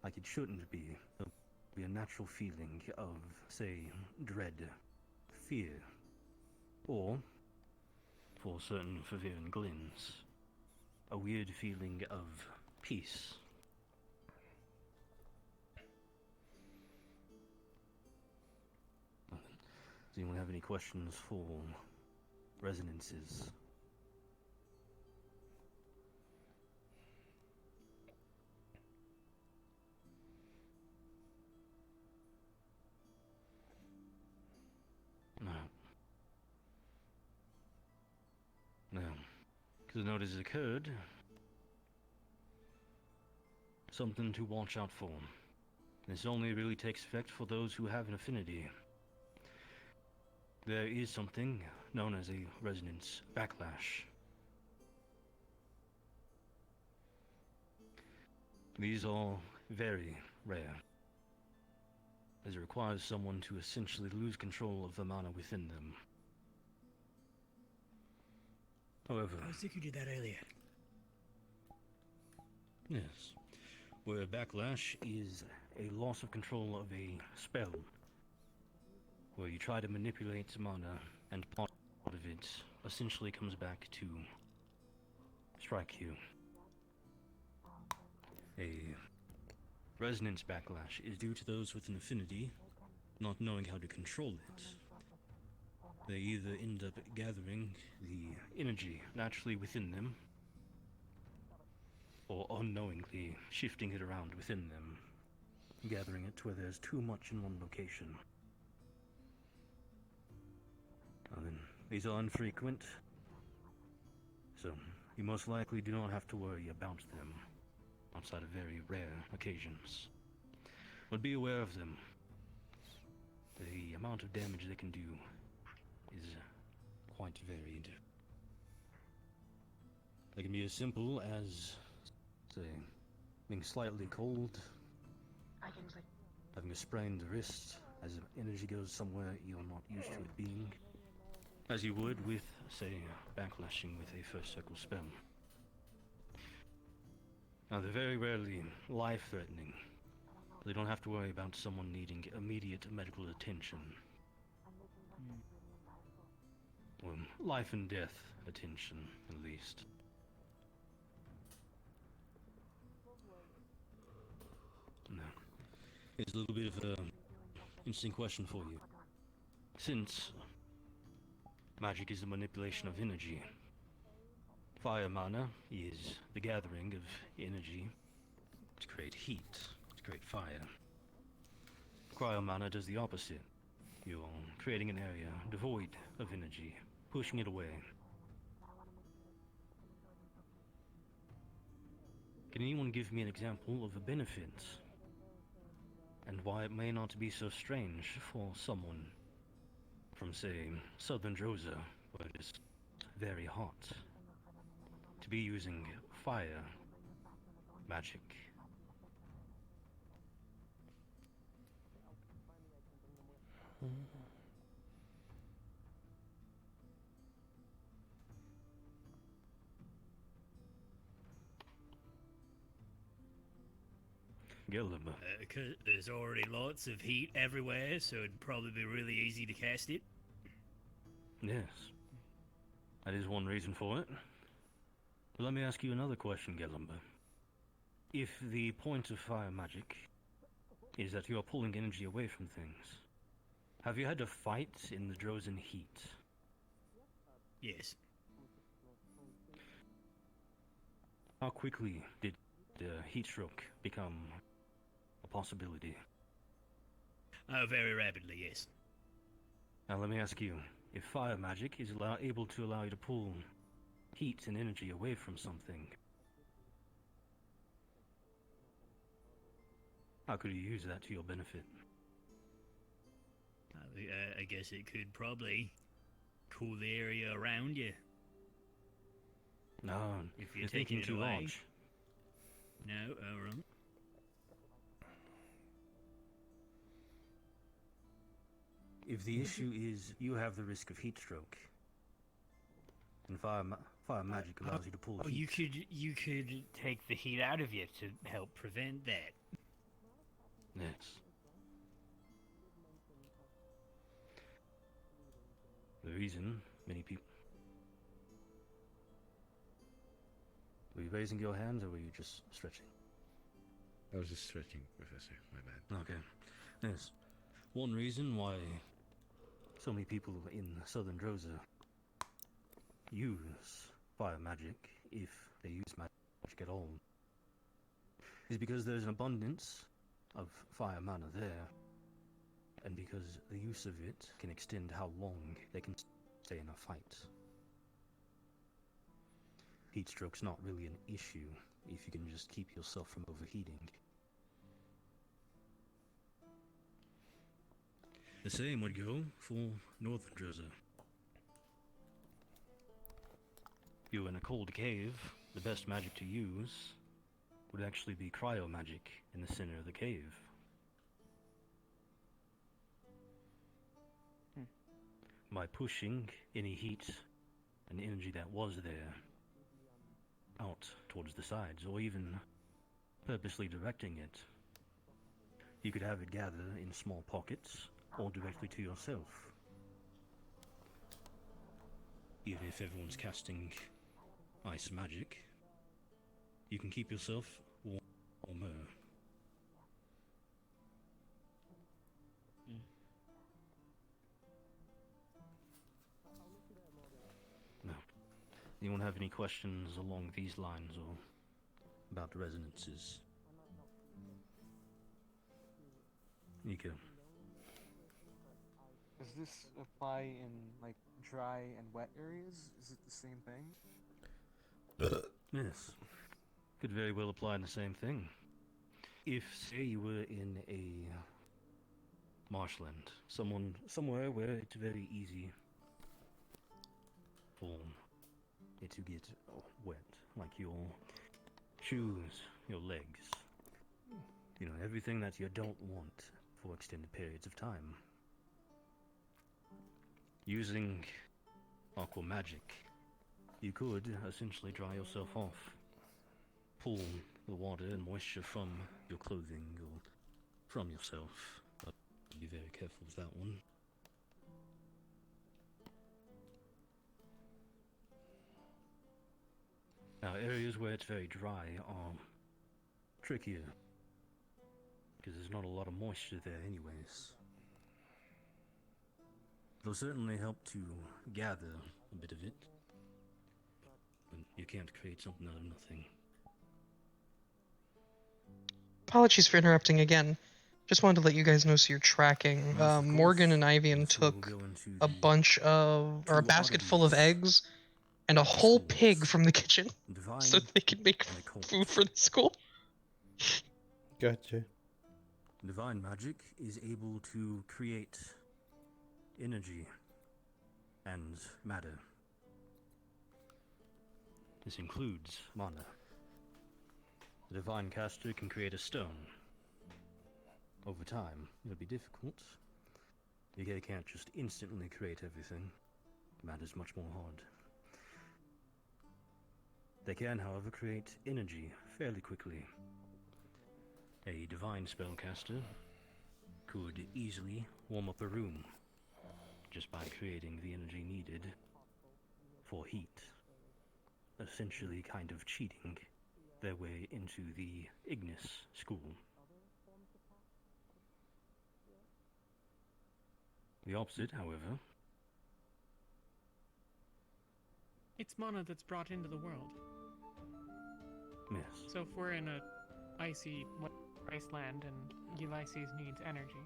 like it shouldn't be, there'll be a natural feeling of, say, dread, fear, or, for certain Faviran glins, a weird feeling of peace. Does anyone have any questions for resonances? No. No. Because notice has occurred. Something to watch out for. This only really takes effect for those who have an affinity. There is something known as a resonance backlash. These are very rare, as it requires someone to essentially lose control of the mana within them. However, I was thinking you did that earlier. yes, where backlash is a loss of control of a spell, where you try to manipulate mana and part of it essentially comes back to strike you. A resonance backlash is due to those with an affinity not knowing how to control it. They either end up gathering the energy naturally within them, or unknowingly shifting it around within them, gathering it to where there's too much in one location. And these are infrequent, so you most likely do not have to worry about them outside of very rare occasions. But be aware of them. The amount of damage they can do is quite varied. They can be as simple as, say, being slightly cold, having a sprained wrist as energy goes somewhere you're not used to it being, as you would with, say, backlashing with a first circle spell. Now, they're very rarely life-threatening. They don't have to worry about someone needing immediate medical attention. Well, life and death attention, at least. Now, here's a little bit of an interesting question for you. Since magic is the manipulation of energy, fire mana is the gathering of energy to create heat, to create fire. Cryo mana does the opposite. You're creating an area devoid of energy, pushing it away. Can anyone give me an example of a benefit, and why it may not be so strange for someone from, say, southern Drosa, where it is very hot, to be using fire magic? Gilliman. Because there's already lots of heat everywhere, so it'd probably be really easy to cast it. Yes. That is one reason for it. But let me ask you another question, Gelumba. If the point of fire magic is that you are pulling energy away from things, have you had to fight in the Drozen heat? Yes. How quickly did the heat stroke become a possibility? Very rapidly, yes. Now let me ask you, if fire magic is able to allow you to pull heat and energy away from something, how could you use that to your benefit? I guess it could probably cool the area around you. No, if you're you're taking thinking it too away. large. No, wrong. If the issue is you have the risk of heat stroke, and fire magic allows you to pull heat. You could take the heat out of you to help prevent that. Yes. The reason many people... Were you raising your hands, or were you just stretching? I was just stretching, Professor. My bad. Okay. Yes. One reason why so many people in southern Drosa use fire magic, if they use magic at all, is because there's an abundance of fire mana there, and because the use of it can extend how long they can stay in a fight. Heat stroke's not really an issue if you can just keep yourself from overheating. The same would go for northern Drosa. If you were in a cold cave, the best magic to use would actually be cryo magic in the center of the cave. By pushing any heat an energy that was there out towards the sides, or even purposely directing it. You could have it gather in small pockets, or directly to yourself. Even if everyone's casting ice magic, you can keep yourself warmer. No. Anyone have any questions along these lines or about the resonances? Nico. Does this apply in like dry and wet areas? Is it the same thing? Yes. Could very well apply the same thing. If, say, you were in a marshland, somewhere where it's very easy for it to get wet, like your shoes, your legs, you know, everything that you don't want for extended periods of time. Using aqua magic, you could essentially dry yourself off, pull the water and moisture from your clothing or from yourself, but be very careful with that one. Now, areas where it's very dry are trickier, because there's not a lot of moisture there anyways. It'll certainly help to gather a bit of it, but you can't create something out of nothing. Apologies for interrupting again. Just wanted to let you guys know so you're tracking. Morgan and Ivian took a bunch of, or a basket full of eggs and a whole pig from the kitchen so they could make food for the school. Gotcha. Divine magic is able to create energy and matter. This includes mana. The divine caster can create a stone. Over time, it'll be difficult. You can't just instantly create everything. Matter's much more hard. They can, however, create energy fairly quickly. A divine spellcaster could easily warm up a room just by creating the energy needed for heat, essentially kind of cheating their way into the Ignis school. The opposite, however, It's mana that's brought into the world. yes, So if we're in a icy land and Ulysses needs energy,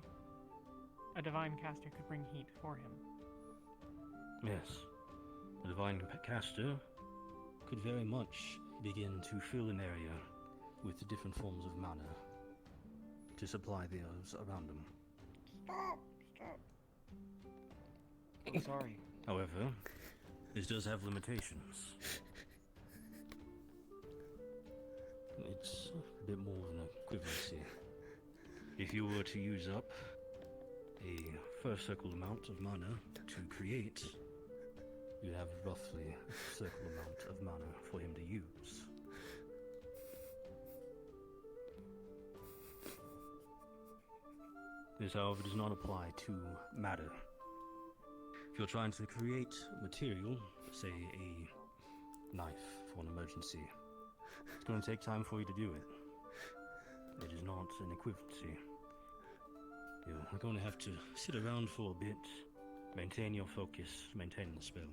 a divine caster could bring heat for him. yes, a divine caster could very much begin to fill an area with different forms of mana to supply those around them. Stop! I'm sorry. However, this does have limitations. It's a bit more of an equivalency. If you were to use up a first circle amount of mana to create, you'd have roughly a circle amount of mana for him to use. This, however, does not apply to matter. If you're trying to create material, say a knife for an emergency, it's going to take time for you to do it. It is not an equivalency. You're going to have to sit around for a bit, maintain your focus, maintain the spell.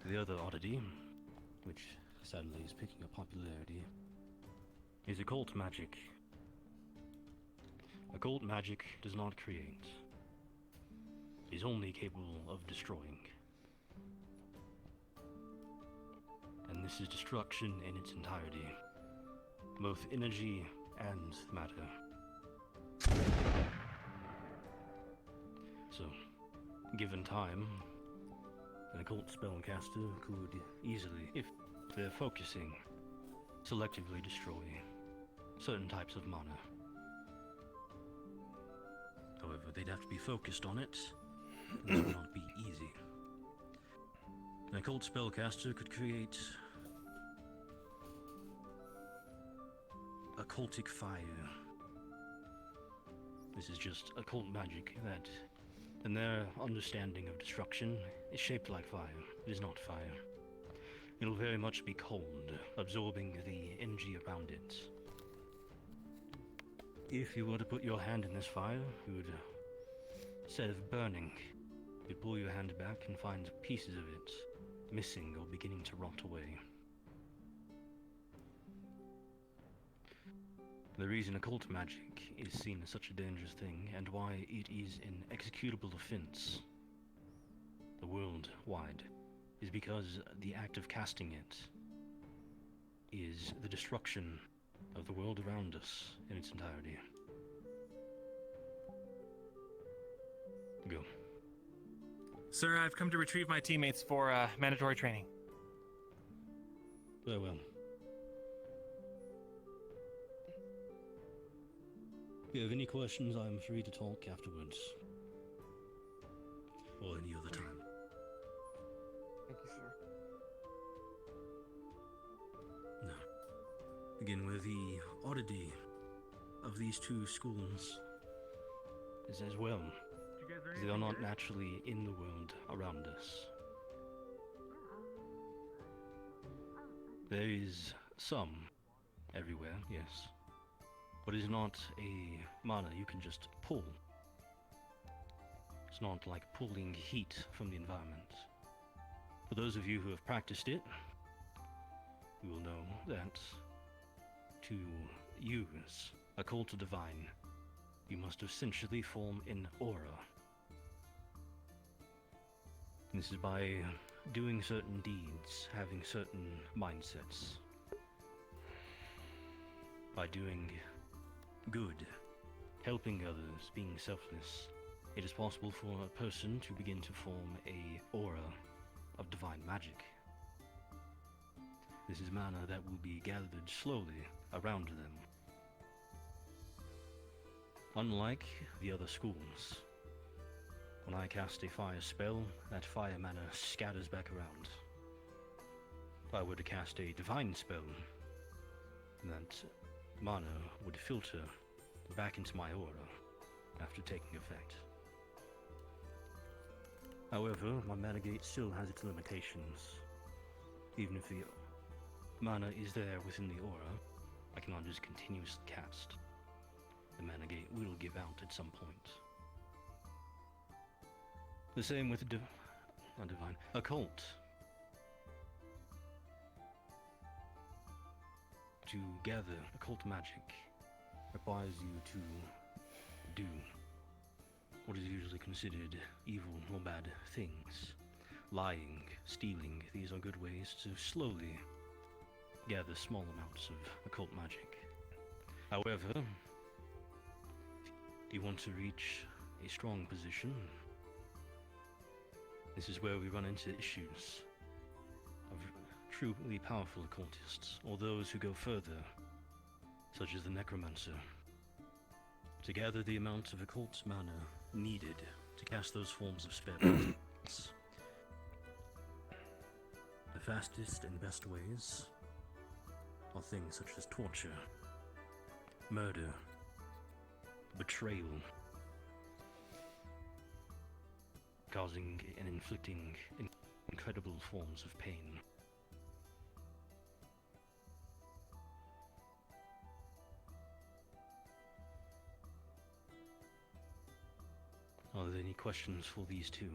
The other oddity, which sadly is picking up popularity, is occult magic. Occult magic does not create. It is only capable of destroying. And this is destruction in its entirety, both energy and matter. So, given time, an occult spellcaster could easily, if they're focusing, selectively destroy certain types of mana. However, they'd have to be focused on it This will not be easy. An occult spellcaster could create occultic fire. This is just occult magic that, in their understanding of destruction, is shaped like fire. It is not fire. It'll very much be cold, absorbing the energy around it. If you were to put your hand in this fire, you would, instead of burning, you'd pull your hand back and find pieces of it missing or beginning to rot away. The reason occult magic is seen as such a dangerous thing, and why it is an executable offense the worldwide, is because the act of casting it is the destruction of the world around us in its entirety. Go. Sir, I've come to retrieve my teammates for mandatory training. Very well. If you have any questions, I am free to talk afterwards. Or any other time. Thank you, sir. No. Begin with the oddity of these two schools is as well. They are not naturally in the world around us. There is some everywhere, yes. But it is not a mana you can just pull. It's not like pulling heat from the environment. For those of you who have practiced it, you will know that to use occult divine, you must essentially form an aura. This is by doing certain deeds, having certain mindsets. By doing good, helping others, being selfless, it is possible for a person to begin to form a aura of divine magic. This is mana that will be gathered slowly around them. Unlike the other schools, when I cast a fire spell, that fire mana scatters back around. If I were to cast a divine spell, that mana would filter back into my aura after taking effect. However, my mana gate still has its limitations. Even if the mana is there within the aura, I cannot just continuously cast. The mana gate will give out at some point. The same with occult. To gather occult magic requires you to do what is usually considered evil or bad things. Lying, stealing, these are good ways to slowly gather small amounts of occult magic. However, if you want to reach a strong position, this is where we run into issues of truly powerful occultists, or those who go further, such as the necromancer. To gather the amount of occult mana needed to cast those forms of spells, the fastest and best ways are things such as torture, murder, betrayal, causing and inflicting incredible forms of pain. Are there any questions for these two?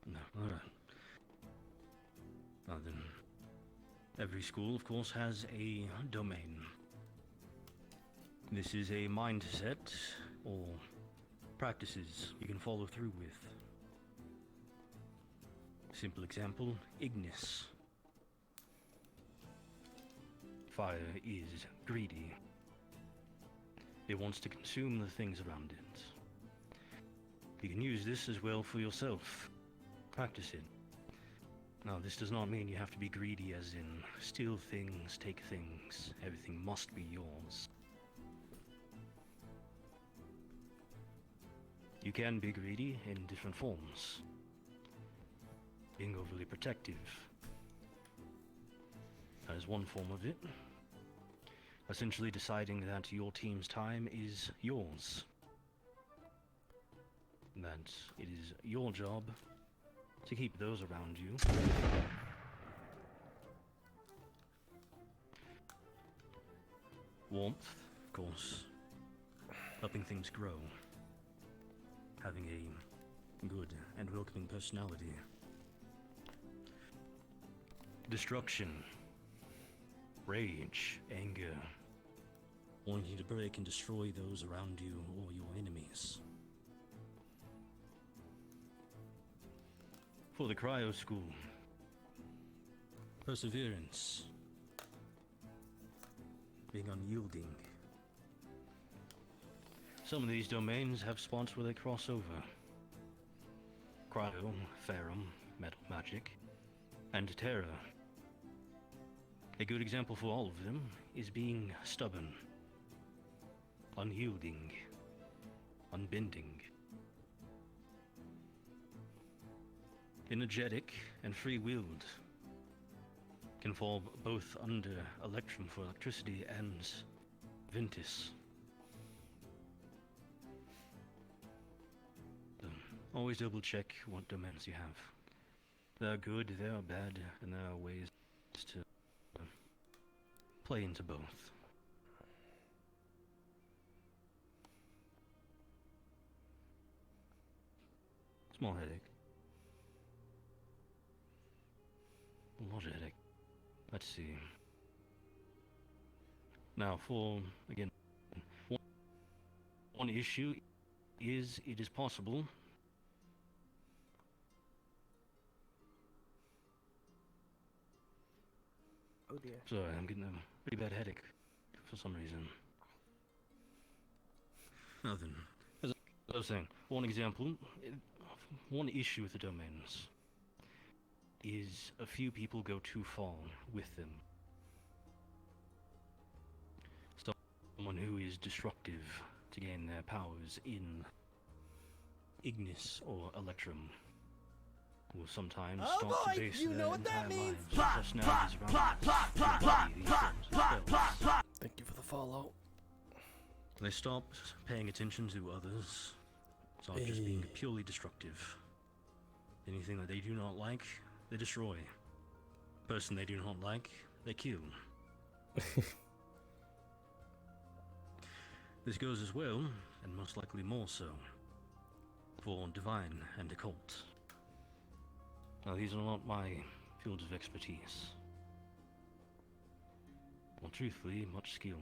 No, alright. Now then, every school, of course, has a domain. This is a mindset or practices you can follow through with. Simple example, Ignis. Fire is greedy. It wants to consume the things around it. You can use this as well for yourself. Practice it. Now, this does not mean you have to be greedy as in steal things, take things. Everything must be yours. You can be greedy in different forms. Being overly protective. That is one form of it. Essentially deciding that your team's time is yours. That it is your job to keep those around you warmth, of course, helping things grow, having a good and welcoming personality. Destruction, rage, anger, wanting to break and destroy those around you or your enemies. For the cryo school, perseverance, being unyielding. Some of these domains have spots where they cross over. Cryo, Ferrum, Metal Magic, and Terra. A good example for all of them is being stubborn, unyielding, unbending. Energetic and free-willed can fall both under Electrum for electricity and Ventus. So, always double check what domains you have. They are good, they are bad, and there are ways to play into both. Small headache. Large headache. Let's see. Now, for, again, one issue is it is possible Oh dear. Sorry, I'm getting a pretty bad headache for some reason. Nothing. As I was saying, one example, one issue with the domains is a few people go too far with them. Someone who is destructive to gain their powers in Ignis or Electrum will sometimes start to base their entire lives, personalities around these spells. Thank you for the follow. They stop paying attention to others, start just being purely destructive. Anything that they do not like, they destroy. Person they do not like, they kill. This goes as well, and most likely more so, for divine and occult. Now, these are not my fields of expertise. Well, truthfully, much skill.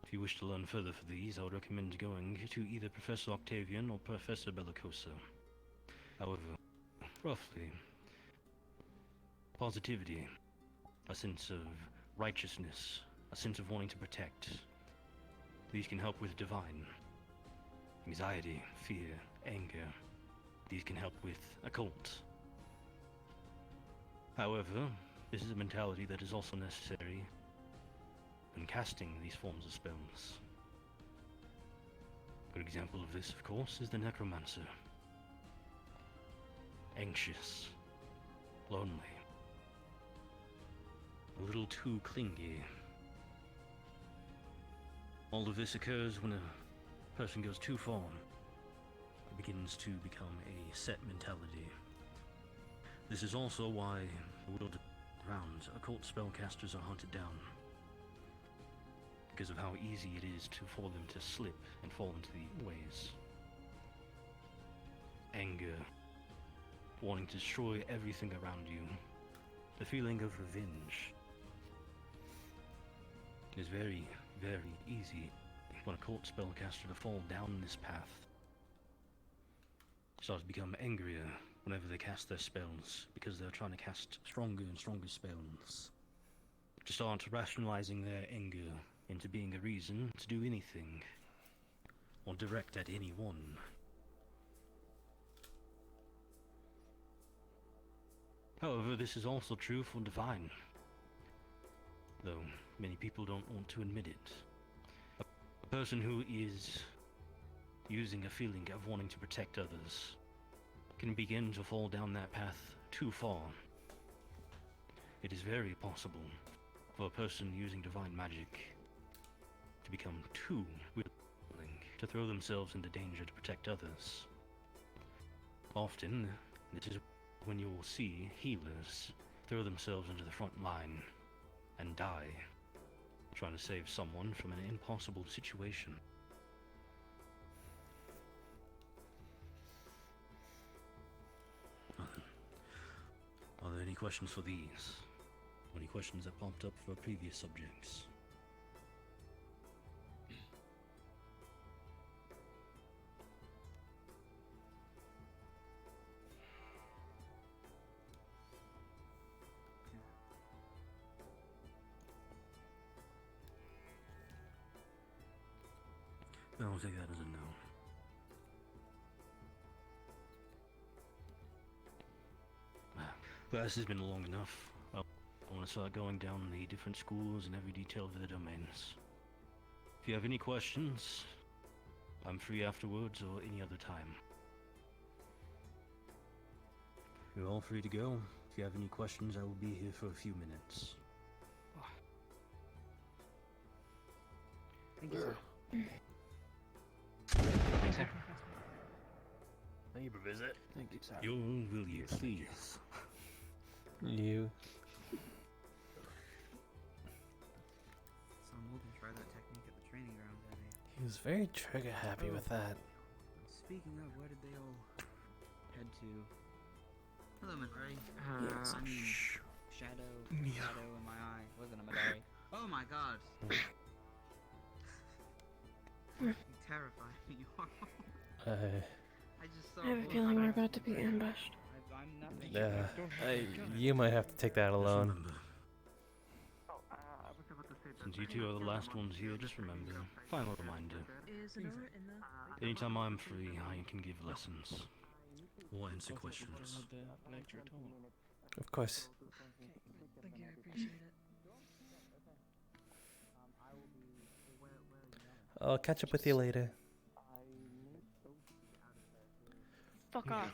If you wish to learn further for these, I would recommend going to either Professor Octavian or Professor Bellicosa. However, roughly, positivity, a sense of righteousness, a sense of wanting to protect. These can help with divine. Anxiety, fear, anger. These can help with occult. However, this is a mentality that is also necessary when casting these forms of spells. A good example of this, of course, is the Necromancer. Anxious, lonely, a little too clingy. All of this occurs when a person goes too far. It begins to become a set mentality. This is also why the world around occult spellcasters are hunted down. Because of how easy it is for them to slip and fall into the ways. Anger, wanting to destroy everything around you. The feeling of revenge is very, very easy when a occult spellcaster to fall down this path. Start to become angrier whenever they cast their spells, because they're trying to cast stronger and stronger spells. To start rationalizing their anger into being a reason to do anything, or direct at anyone. However, this is also true for divine. Though many people don't want to admit it. A person who is using a feeling of wanting to protect others can begin to fall down that path too far. It is very possible for a person using divine magic to become too willing to throw themselves into danger to protect others. Often, this is when you will see healers throw themselves into the front line and die, trying to save someone from an impossible situation. Are there any questions for these? Any questions that popped up for previous subjects? I'll take that as a no. Class has been long enough. I want to start going down the different schools and every detail of the domains. If you have any questions, I'm free afterwards or any other time. You're all free to go. If you have any questions, I will be here for a few minutes. Thank you, sir. Thanks, sir. Thank you, Professor. Thank you, sir. Will you please? You. So we can try that technique at the training ground, Abby. He was very trigger happy with that. Speaking of, where did they all head to? Hello, Madari. Yes. I mean, shadow in my eye. Wasn't a Madari. Oh my god. You terrified me. I just saw. I have a feeling we're about to be ambushed. I'm nothing. You might have to take that alone. Since you two are the last ones here, just remember, final reminder. Anytime I'm free, I can give lessons. Or answer questions. Of course. Thank you, I appreciate it. I'll catch up with you later. Fuck off.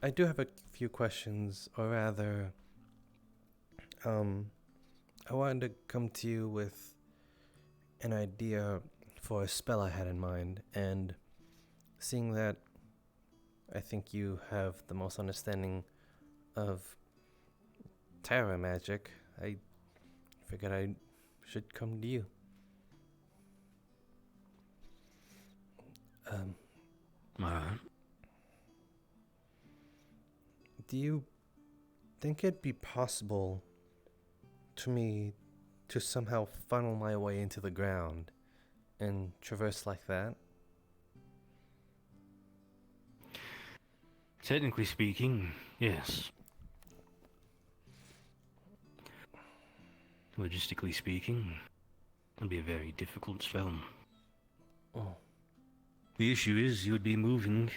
I do have a few questions, or rather, I wanted to come to you with an idea for a spell I had in mind, and seeing that I think you have the most understanding of terror magic, I figured I should come to you. Alright. Do you think it'd be possible to me to somehow funnel my way into the ground and traverse like that? Technically speaking, yes. Logistically speaking, it'd be a very difficult spell. Oh. The issue is you would be moving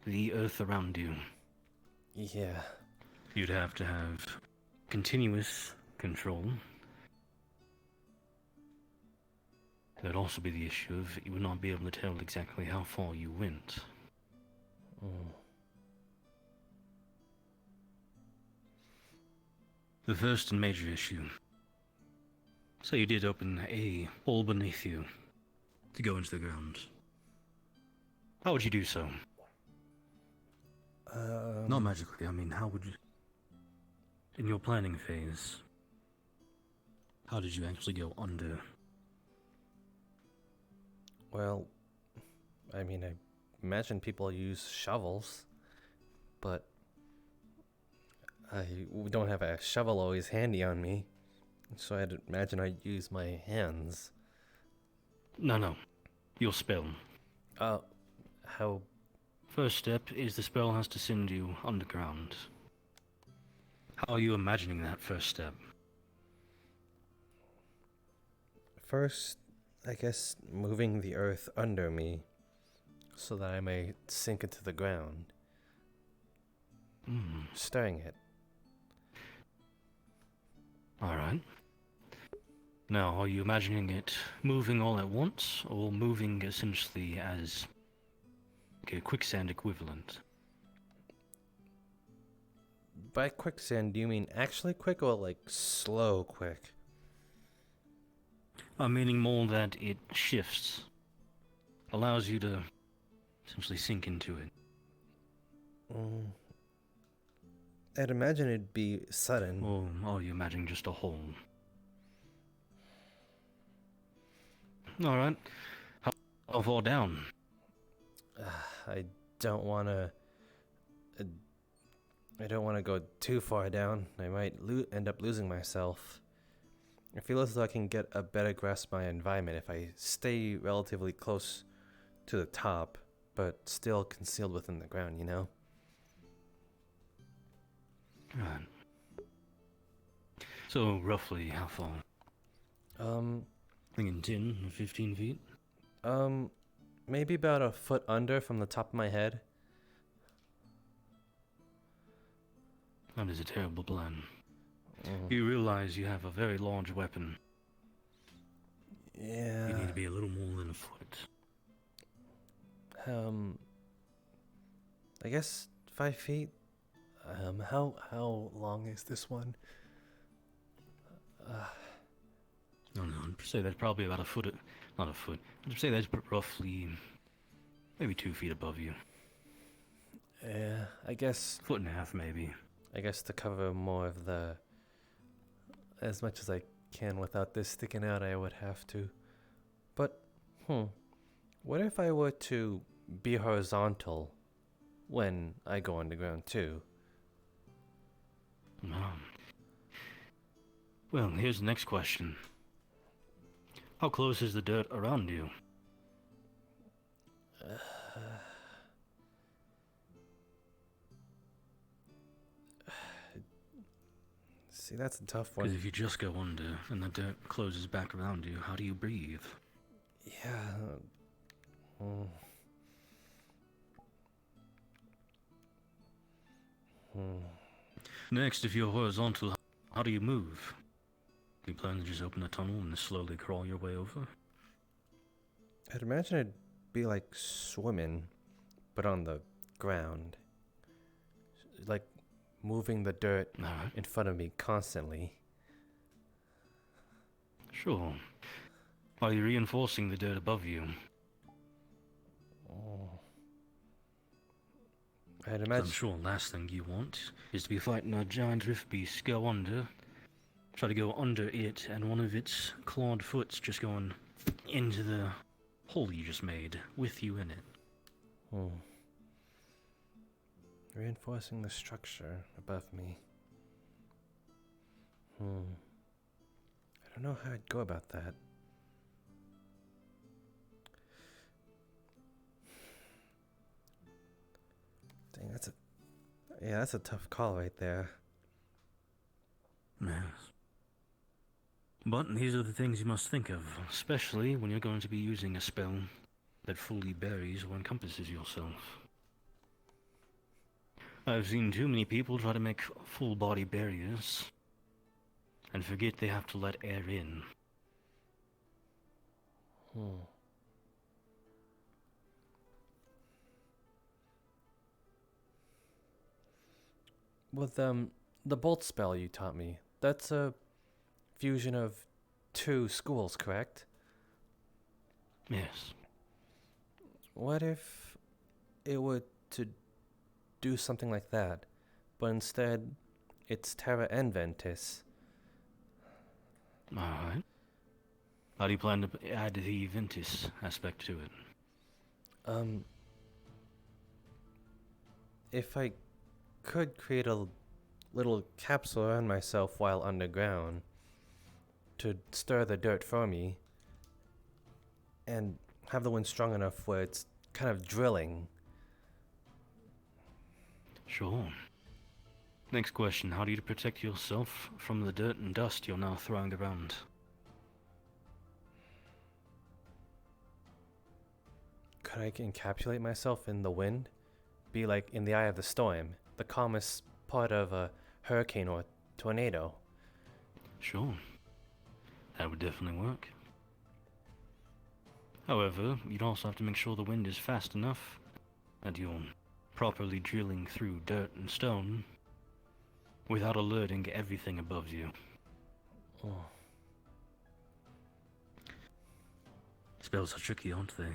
the earth around you. Yeah. You'd have to have continuous control. There'd also be the issue of you would not be able to tell exactly how far you went. The first and major issue. So you did open a hole beneath you to go into the ground. How would you do so? Not magically, I mean, how would you... In your planning phase, how did you actually go under? Well, I mean, I imagine people use shovels, but I don't have a shovel always handy on me, so I'd imagine I'd use my hands. No. Your spell. How? First step is the spell has to send you underground. How are you imagining that first step? First, I guess moving the earth under me so that I may sink into the ground. Stirring it. Alright. Now, are you imagining it moving all at once, or moving essentially as a quicksand equivalent? By quicksand, do you mean actually quick or like slow quick? I'm meaning more that it shifts, allows you to essentially sink into it. I'd imagine it'd be sudden. Or are you imagining just a hole? Alright. How far down? I don't want to... I don't want to go too far down. I might end up losing myself. I feel as though I can get a better grasp of my environment if I stay relatively close to the top, but still concealed within the ground, you know? Right. So, roughly how far? Thinking 10 or 15 feet? Maybe about a foot under from the top of my head. That is a terrible plan. You realize you have a very large weapon. Yeah. You need to be a little more than a foot. I guess 5 feet. How long is this one? No, I'd say that's probably about a foot. Not a foot. I'd say that's roughly maybe 2 feet above you. Yeah, I guess. Foot and a half, maybe. I guess to cover more of the. As much as I can without this sticking out, I would have to. But, what if I were to be horizontal when I go underground too? Well, here's the next question. How close is the dirt around you? See, that's a tough one. Because if you just go under and the dirt closes back around you, how do you breathe? Yeah. Next, if you're horizontal, how do you move? Do you plan to just open a tunnel and slowly crawl your way over? I'd imagine it'd be like swimming, but on the ground. Like moving the dirt in front of me constantly. Sure. Are you reinforcing the dirt above you? I'd imagine. I'm sure the last thing you want is to be fighting a giant drift beast, go under, try to go under it, and one of its clawed foots just going into the hole you just made, with you in it. Reinforcing the structure above me. I don't know how I'd go about that. Dang, that's a tough call right there. Yes. But these are the things you must think of, especially when you're going to be using a spell that fully buries or encompasses yourself. I've seen too many people try to make full body barriers and forget they have to let air in. With the bolt spell you taught me, that's a fusion of 2 schools, correct? Yes. What if it were to do something like that, but instead it's Terra and Ventus? Alright. How do you plan to add the Ventus aspect to it? If I could create a little capsule around myself while underground to stir the dirt for me and have the wind strong enough where it's kind of drilling. Sure. Next question, how do you protect yourself from the dirt and dust you're now throwing around? could I encapsulate myself in the wind? Be like in the eye of the storm, the calmest part of a hurricane or tornado. Sure. That would definitely work. However, you'd also have to make sure the wind is fast enough that you're properly drilling through dirt and stone without alerting everything above you. Oh. Spells are tricky, aren't they?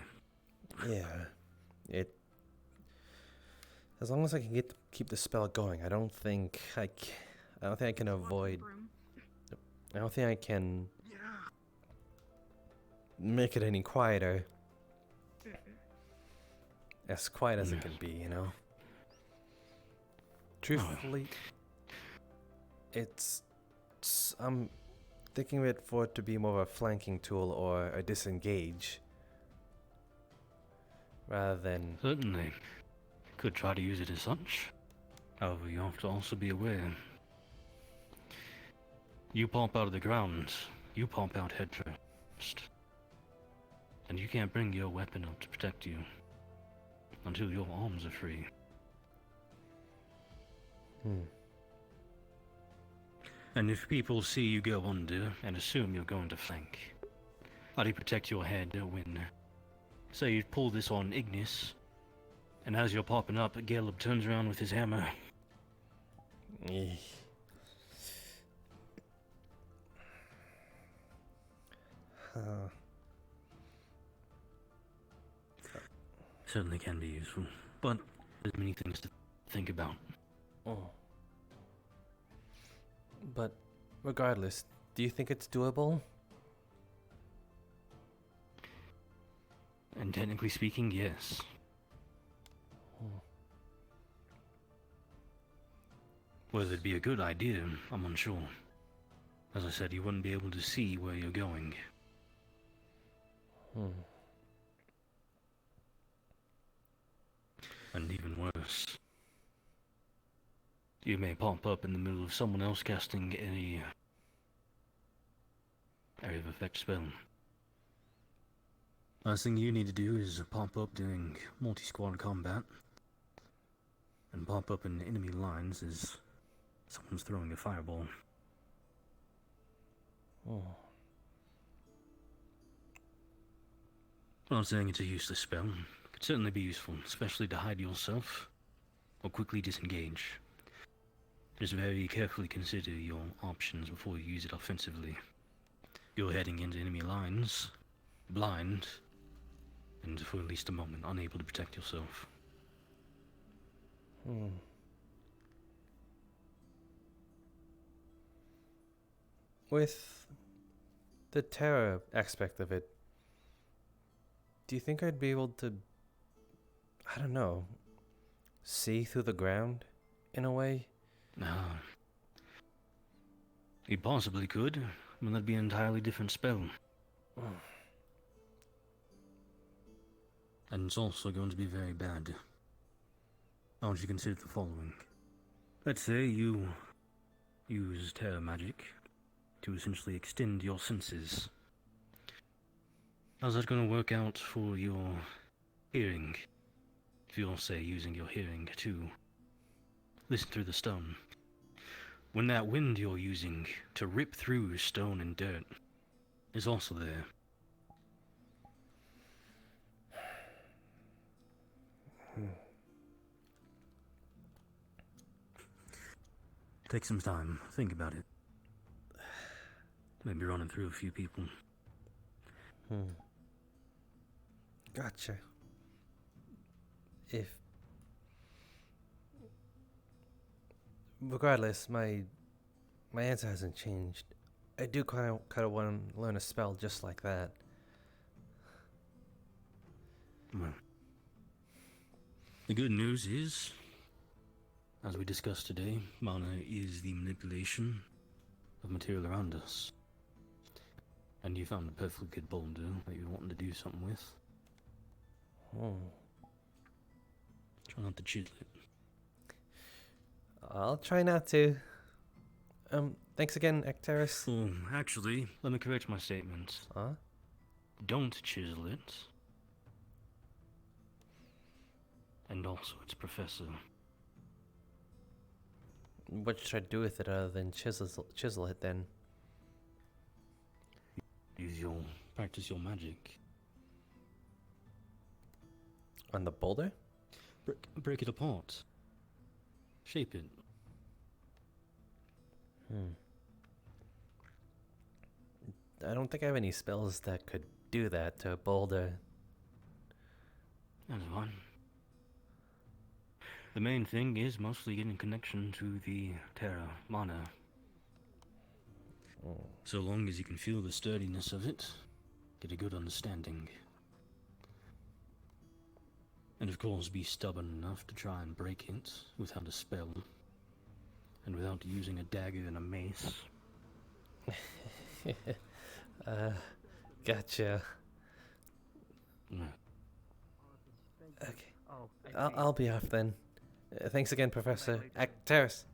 Yeah. As long as I can keep the spell going, I don't think I can avoid. I don't think I can make it any quieter. As quiet as it can be, you know. Truthfully, I'm thinking of it for it to be more of a flanking tool or a disengage, rather than. Certainly. Could try to use it as such. However, you have to also be aware. You pop out of the ground, you pop out head first. And you can't bring your weapon up to protect you until your arms are free. And if people see you go under and assume you're going to flank, how do you protect your head when, say you pull this on Ignis, and as you're popping up, Caleb turns around with his hammer? Certainly can be useful, but there's many things to think about. But regardless, do you think it's doable? And technically speaking, yes. Whether it'd be a good idea, I'm unsure. As I said, you wouldn't be able to see where you're going. And even worse, you may pop up in the middle of someone else casting any area of effect spell. Last thing you need to do is pop up during multi-squad combat, and pop up in enemy lines as someone's throwing a fireball. I'm not saying it's a useless spell. It could certainly be useful, especially to hide yourself or quickly disengage. Just very carefully consider your options before you use it offensively. You're heading into enemy lines, blind, and for at least a moment unable to protect yourself. With the terror aspect of it, do you think I'd be able to, I don't know, see through the ground in a way? You possibly could, but that'd be an entirely different spell. And it's also going to be very bad. I want you to consider the following. Let's say you use terror magic to essentially extend your senses. How's that going to work out for your hearing? If you're, say, using your hearing to listen through the stone. When that wind you're using to rip through stone and dirt is also there. Take some time, think about it. Maybe running through a few people. Gotcha. Regardless, my answer hasn't changed. I do kind of want to learn a spell just like that. Well, the good news is, as we discussed today, mana is the manipulation of material around us. And you found a perfectly good boulder that you're wanting to do something with. Try not to chisel it. I'll try not to. Thanks again, Ecteris. Actually, let me correct my statement. Don't chisel it. and also its professor. What should I do with it other than chisel it then? Practice your magic. On the boulder? Break it apart. Shape it. I don't think I have any spells that could do that to a boulder. That's fine. The main thing is mostly getting connection to the Terra Mana. So long as you can feel the sturdiness of it, get a good understanding. And of course be stubborn enough to try and break it without a spell. And without using a dagger and a mace. Gotcha. Okay. I'll be off then. Thanks again, Professor Acteris.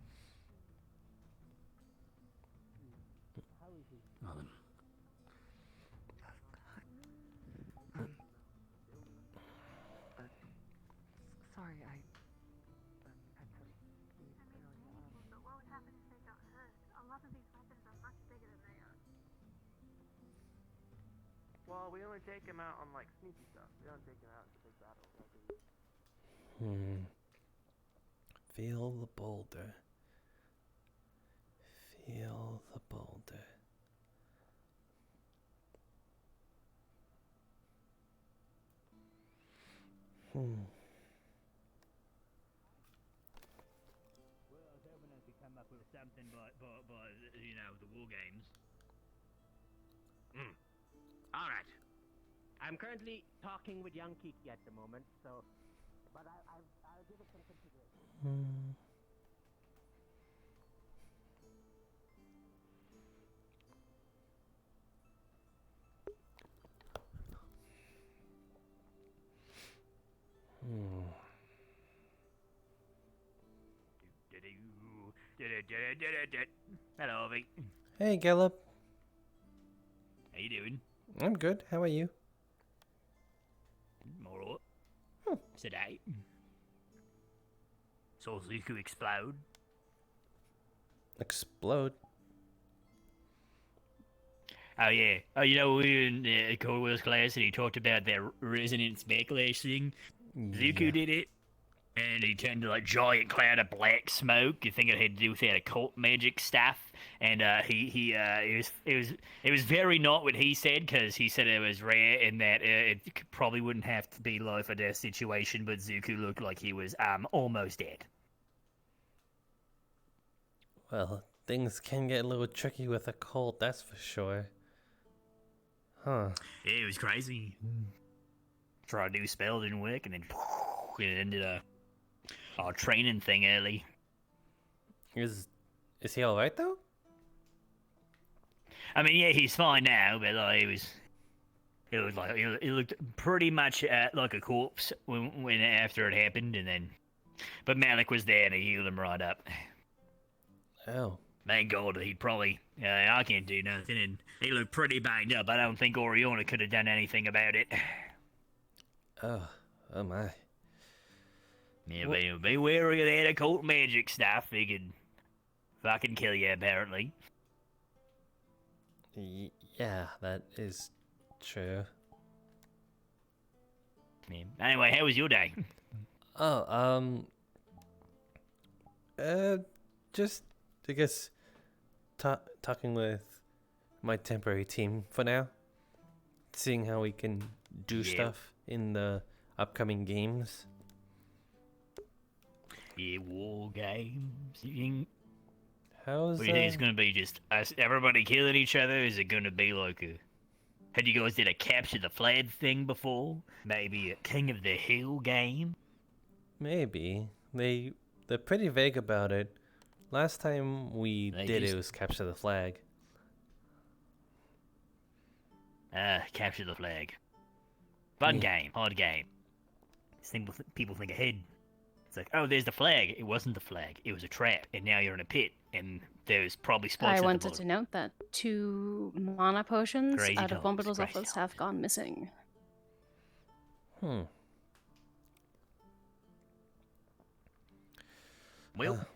Sorry, Well, we only take him out on like sneaky stuff. We don't take him out into big battles. Feel the boulder. Feel the boulder. Well, I was hoping I could come up with something, but you know, the war games. All right. I'm currently talking with young Kiki at the moment, so, but I'll give it some consideration. Hello, Ovi. Hey, Gallup. How you doing? I'm good. How are you? Alright. Today. Saw Zuko explode. Explode? Oh yeah. Oh, you know, we were in Corwell's class and he talked about that resonance backlash thing. Zuko did it. And he turned to like giant cloud of black smoke. You think it had to do with that occult magic stuff? And it was very not what he said, because he said it was rare and that it probably wouldn't have to be life or death situation. But Zuko looked like he was almost dead. Well, things can get a little tricky with a cult, that's for sure. Huh. Yeah, it was crazy. Tried to do a spell, didn't work, and then it ended our training thing early. Is he alright though? I mean, yeah, he's fine now, but like, he looked pretty much like a corpse when after it happened, and then, but Malik was there and he healed him right up. Oh. Thank God, he'd probably, I can't do nothing, and he looked pretty banged up. I don't think Oriona could have done anything about it. Oh my. Yeah, be wary of that occult magic stuff. He could fucking kill you, apparently. Yeah, that is true. Yeah. Anyway, how was your day? Just, I guess, talking with my temporary team for now. Seeing how we can do stuff in the upcoming games. Yeah, war games. How's what do you think it's gonna be? Just us, everybody killing each other? Is it gonna be like a? Had you guys did a capture the flag thing before? Maybe a King of the Hill game? Maybe. They're pretty vague about it. Last time we did it was capture the flag. Capture the flag. Fun game, hard game. People think ahead. It's like, oh, there's the flag. It wasn't the flag. It was a trap, and now you're in a pit, and there's probably spots. I wanted to note that 2 mana potions out of Bombadil's office have gone missing. Well.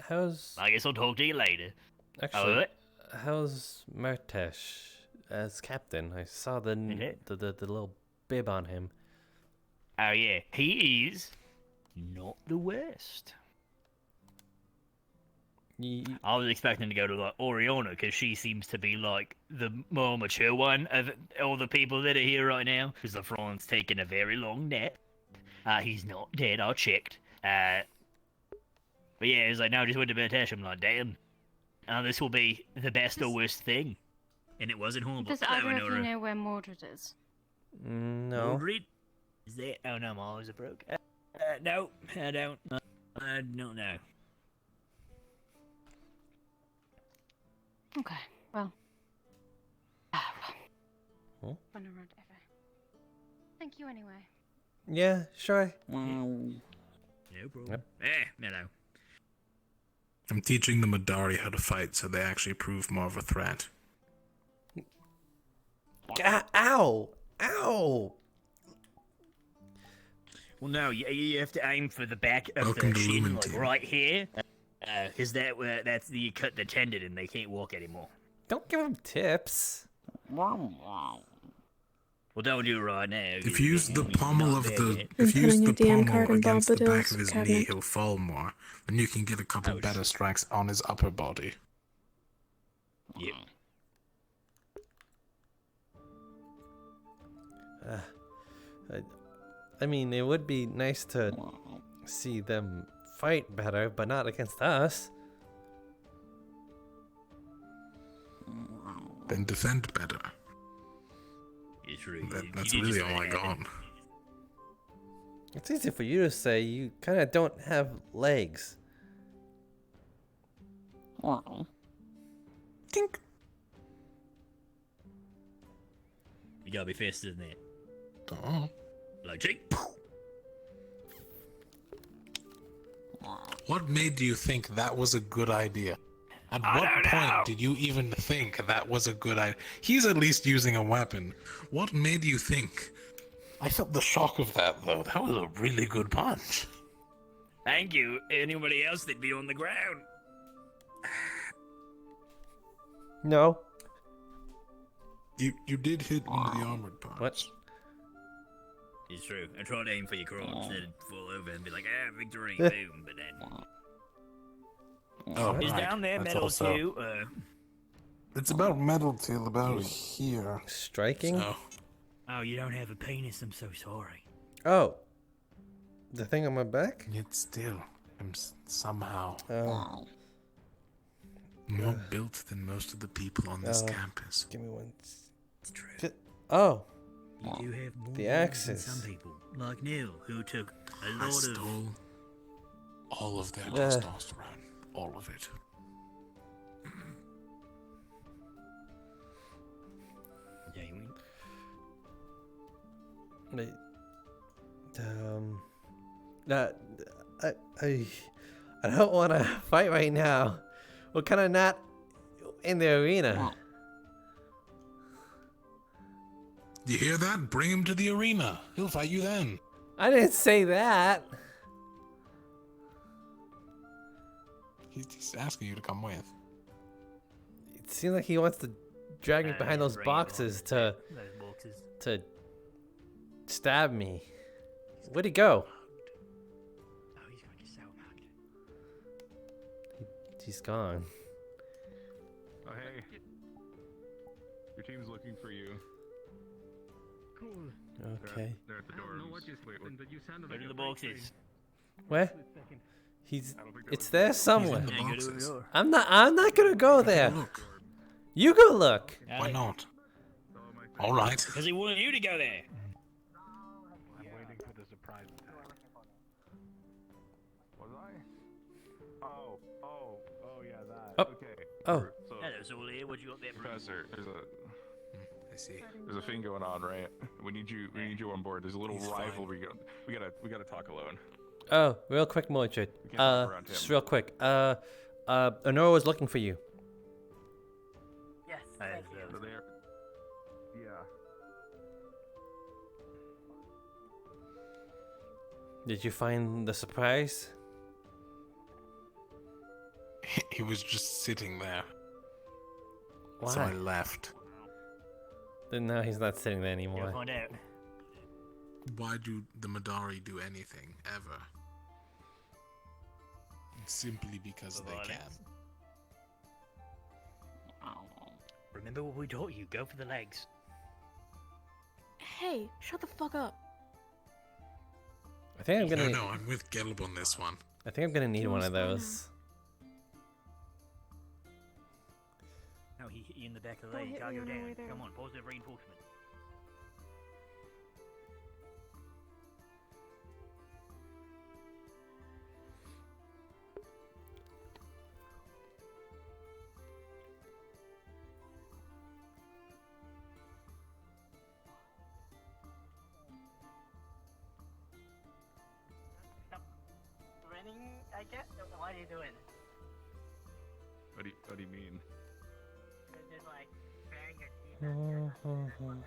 How's... I guess I'll talk to you later. Actually, Alright. how's Martesh as captain? I saw the little bib on him. Oh yeah, he is not the worst. I was expecting to go to like Oriana because she seems to be like the more mature one of all the people that are here right now. Because the Fran's taking a very long nap. He's not dead. I checked. But yeah, it's like, no, I just went to Martesh. I'm like, damn. This will be the best or worst thing. And it wasn't horrible. Does either of you know where Mordred is? No. Mordred? Is that? Oh no, my eyes are broke. No, I don't. I don't know. Okay, well. Huh? Run around ever. Thank you anyway. Yeah, sure. No problem. Yep. No. I'm teaching the Madari how to fight, so they actually prove more of a threat. Ow! Ow! Well, no, you have to aim for the back of Welcome the to shin, Lumen like Team. right here. Because that's you cut the tendon and they can't walk anymore. Don't give him tips. Well, don't do it right now. If you use the pommel of the I'm putting a DM card in against the back Bombadil's of his cabinet. knee, he'll fall more. Then you can get a couple better strikes on his upper body. Yep. I mean, it would be nice to see them fight better, but not against us. Then defend better. It's really, That's really all I got. It's easy for you to say. You kind of don't have legs. Tink. You gotta be faster than that. Oh. Like, cheek. What made you think that was a good idea? At what point did you even think that was a good idea? He's at least using a weapon. What made you think? I felt the shock of that, though. That was a really good punch. Thank you. Anybody else that'd be on the ground? No. You did hit one of the armored parts. What? It's true. I tried to aim for your crotch, then it'd fall over and be like, victory, boom, but then... Oh, Is right. down there That's metal also- too? It's about metal till about here. Striking? So. Oh, you don't have a penis? I'm so sorry. Oh. The thing on my back? Yet still, I'm somehow Oh. more built than most of the people on this campus. Give me one. It's true. Oh. You do have more The balls axes. than some people, like Neil, who took a I lot stole all of their Uh. testosterone. All of it. Wait. I don't want to fight right now. We're kind of not in the arena. You hear that? Bring him to the arena. He'll fight you then. I didn't say that. He's asking you to come with. It seems like he wants to drag me behind those boxes to stab me. Where'd he go? He's gone. Oh, hey. Your team's looking for you. Cool. Okay. They're at the door. I don't know what just happened, but you sounded like to a the great boxes. Where? It's there somewhere. He's in the boxes. I'm not gonna go there. You go look. Why not? All right. Because he wanted you to go there. I'm waiting for the surprise attack. Was I? Oh, yeah, that. Oh. Okay. Oh. So, Hello, Solia. What you got there, Professor, there's a. I see. There's a thing going on, right? We need you on board. There's a little rivalry going. We gotta talk alone. Oh, real quick, Mordred. We can't talk around him. Just real quick. Honora was looking for you. Yes. So there. Yeah. Did you find the surprise? He was just sitting there. Why? So I left. Then now he's not sitting there anymore. You'll find out. Why do the Madari do anything, ever? Simply because they can. Remember what we taught you. Go for the legs. Hey, shut the fuck up. I think I'm gonna. No, I'm with Gelb on this one. I think I'm gonna need one of those. No, he hit you in the back of the Don't leg. You hit can't me go on the down. way there. Come on, positive reinforcement. Running, I guess? What are you doing? What do you mean? You're just like baring your teeth at me.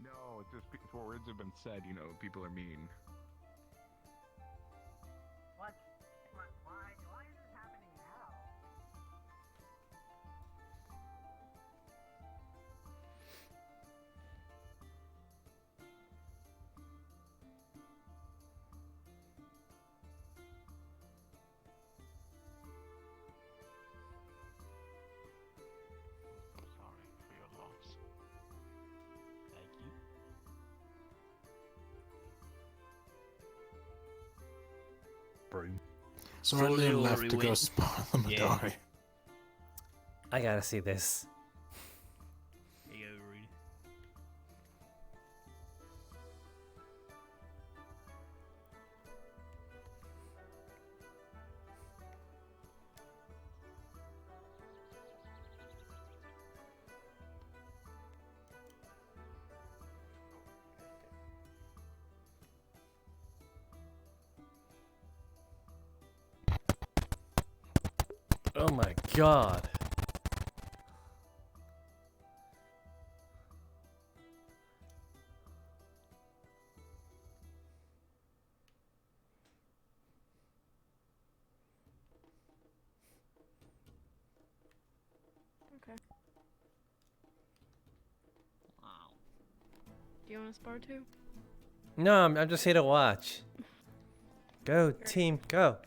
No, it's just before words have been said, you know, people are mean. What? Why is this happening now? Sorry for your loss. Thank you. Broom. So Liam left to go spot the Madari. I gotta see this. Here you go, Rudy. Oh my god. Okay. Wow. Do you want to spar too? No, I'm just here to watch. Go team, go.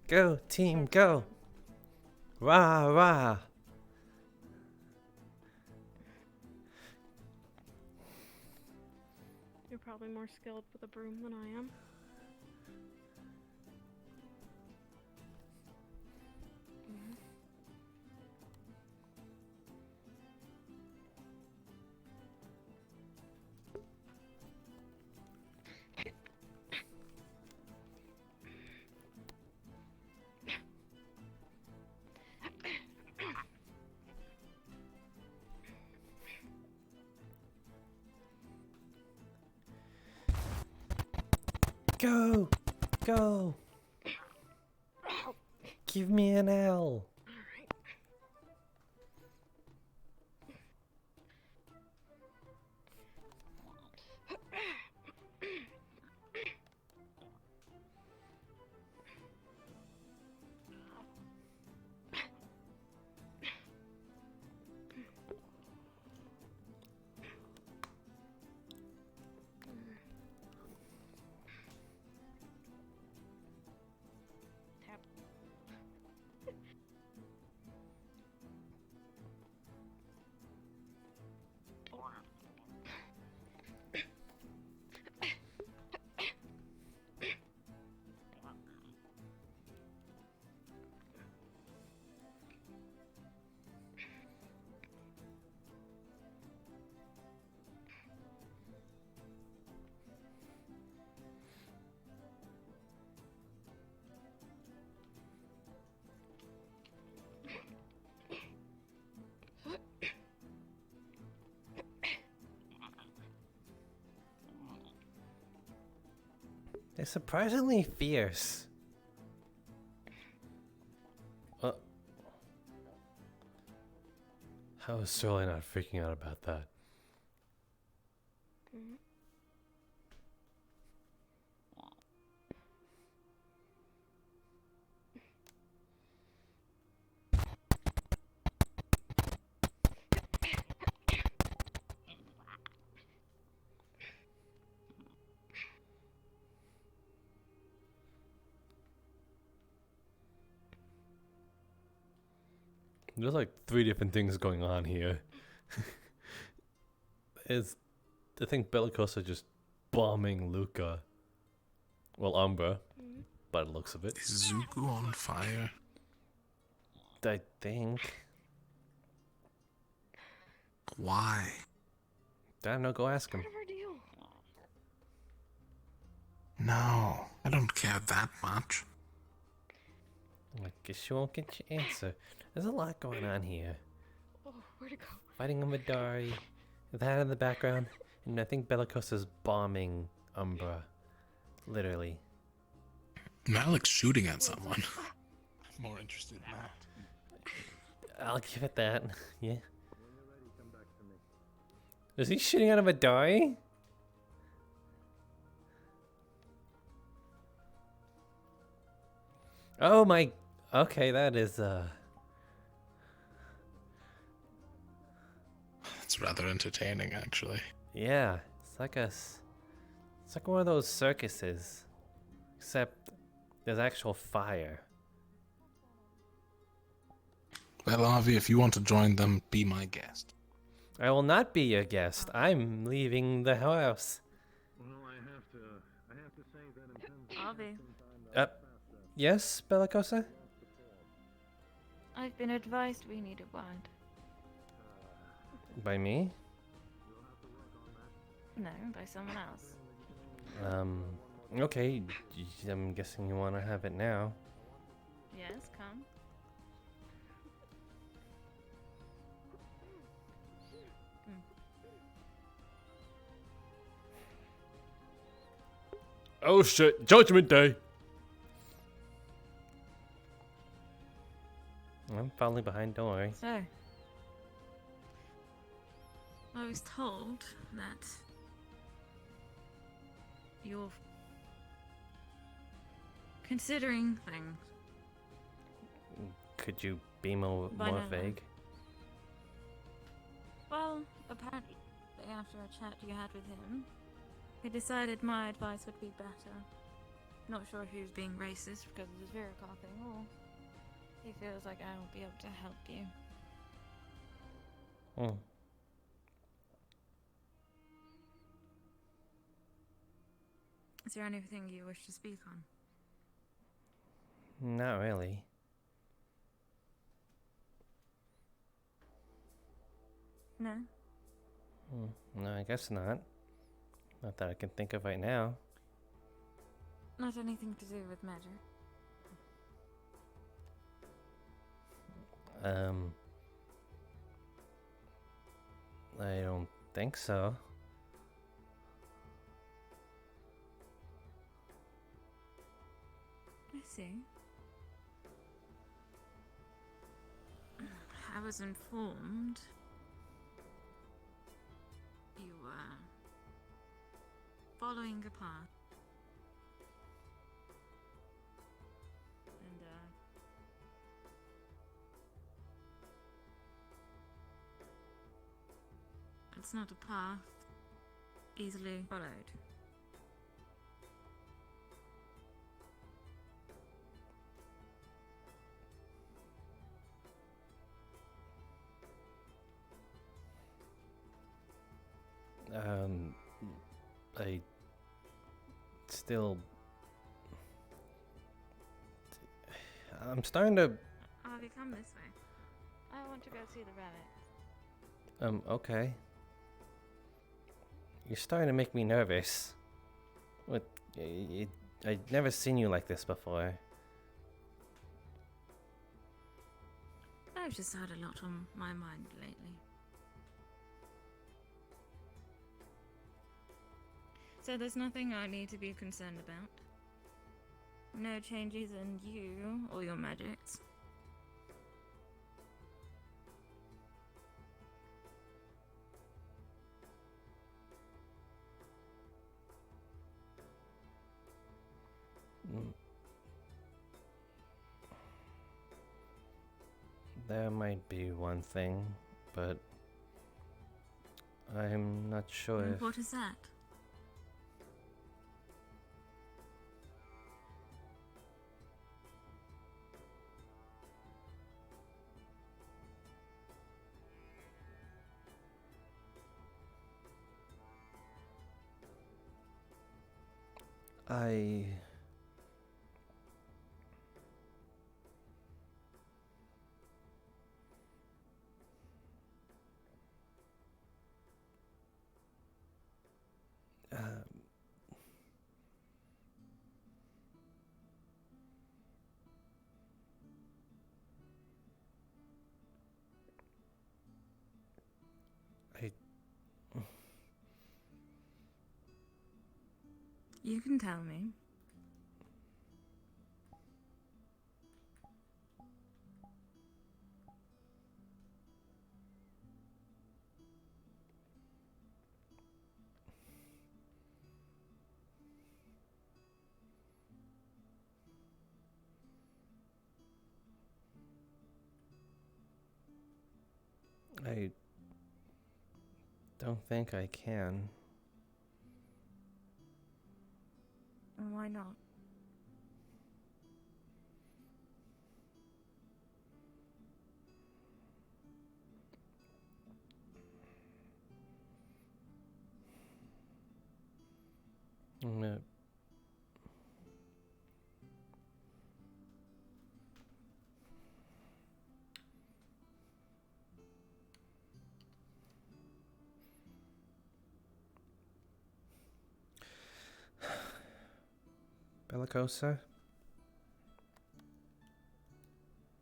Go team, go. Rah, rah. You're probably more skilled with a broom than I am. Go, go. Give me an L. They're surprisingly fierce. I was certainly not freaking out about that. There's like 3 different things going on here. I think Bellicosa just bombing Luca. Well, Umbra, by the looks of it. Is Zuko on fire? I think. Why? I don't know, go ask him. No, I don't care that much. I guess you won't get your answer. There's a lot going on here. Oh, where'd it go? Fighting a Madari, that in the background, and I think Bellicosa's bombing Umbra. Literally. Malik's shooting at someone. I'm more interested in that. I'll give it that. Yeah. Is he shooting at a Madari? Oh my... Okay, that is, It's rather entertaining, actually. Yeah, it's like one of those circuses. Except there's actual fire. Well, Avi, if you want to join them, be my guest. I will not be your guest. I'm leaving the house. Well, I have to say that in terms Avi, Yes, Bellicosa? I've been advised we need a wand. By me? No, by someone else. Okay, I'm guessing you want to have it now. Yes, come. Oh shit, Judgment Day! I'm falling behind, don't worry. So, I was told that you're considering things. Could you be more vague? Well, apparently, after a chat you had with him, he decided my advice would be better. Not sure if he was being racist because of his Viracor thing, or he feels like I won't be able to help you. Oh. Is there anything you wish to speak on? Not really. No? No, I guess not. Not that I can think of right now. Not anything to do with magic? I don't think so. I see. I was informed you were following a path. And, it's not a path easily followed. I still... I'm starting to... Avi, come this way. I want to go see the rabbit. Okay. You're starting to make me nervous. What? I've never seen you like this before. I've just had a lot on my mind lately. So there's nothing I need to be concerned about. No changes in you or your magics. There might be one thing, but I'm not sure if... What is that? I... You can tell me. I don't think I can. Why not? Bellicosa?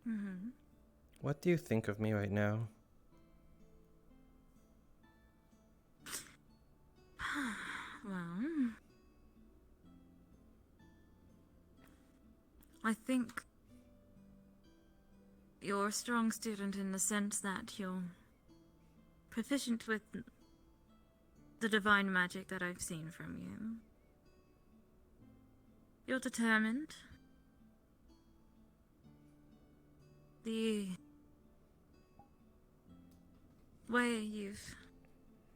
Mm-hmm. What do you think of me right now? Well, I think you're a strong student in the sense that you're proficient with the divine magic that I've seen from you. You're determined. The way you've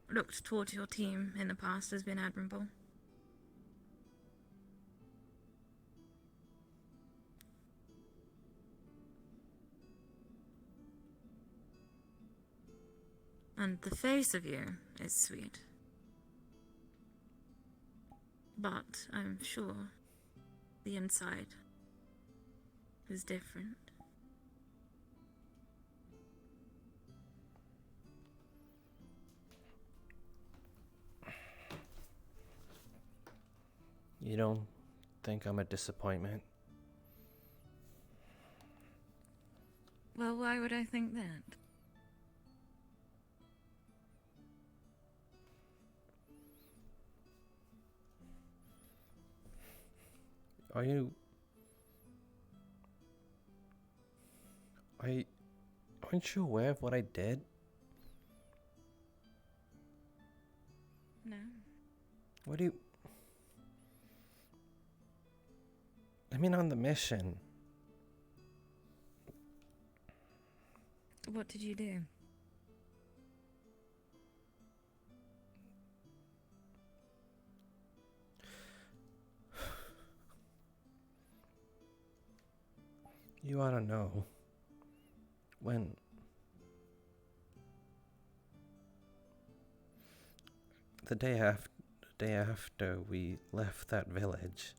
looked towards your team in the past has been admirable. And the face of you is sweet. But I'm sure the inside is different. You don't think I'm a disappointment? Well, why would I think that? Aren't you aware of what I did? No. What do you... I mean, on the mission. What did you do? You ought to know. When... The day after we left that village...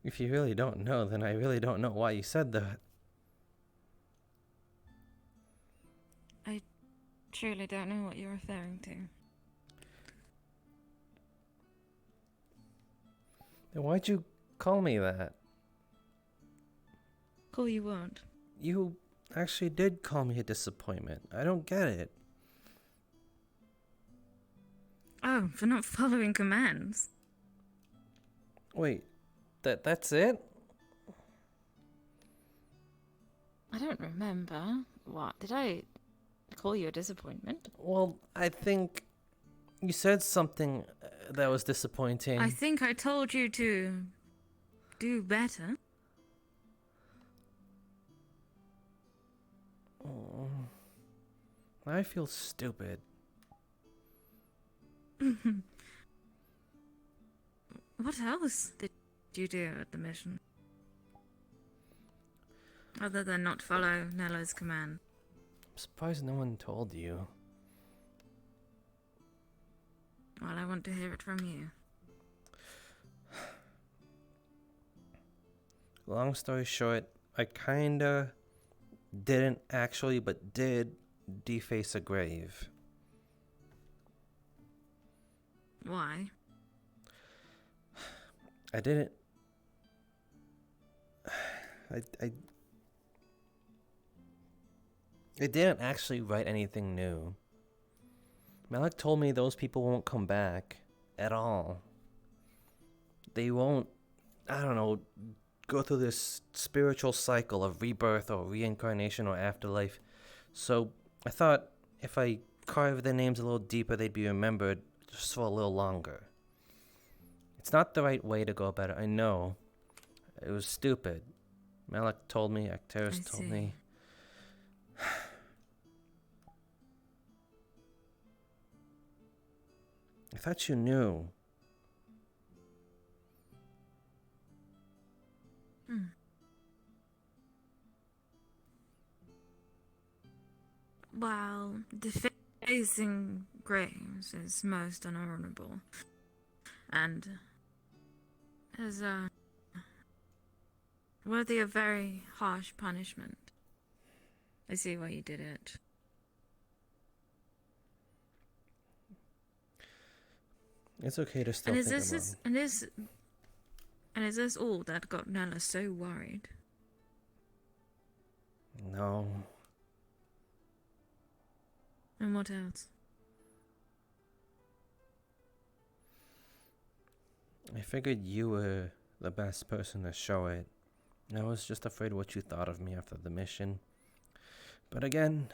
If you really don't know, then I really don't know why you said that. I truly don't know what you're referring to. Then why'd you call me that? Call you what? You actually did call me a disappointment. I don't get it. Oh, for not following commands. Wait, that's it? I don't remember. What? Did I call you a disappointment? Well, I think you said something that was disappointing. I think I told you to do better. Oh, I feel stupid. What else did you do at the mission? Other than not follow Nella's command. I'm surprised no one told you. Well, I want to hear it from you. Long story short, I kinda didn't actually, but did deface a grave. Why? I didn't. I didn't actually write anything new. Malik told me those people won't come back at all. They won't, I don't know, go through this spiritual cycle of rebirth or reincarnation or afterlife. So I thought if I carved their names a little deeper, they'd be remembered just for a little longer. It's not the right way to go about it, I know. It was stupid. Malik told me, Acteris told me. I thought you knew. Well, defacing graves is most unhonorable. And is worthy of very harsh punishment. I see why you did it. It's okay to still And is think this I'm wrong. is this all that got Nella so worried? No. And what else? I figured you were the best person to show it. I was just afraid what you thought of me after the mission. But again,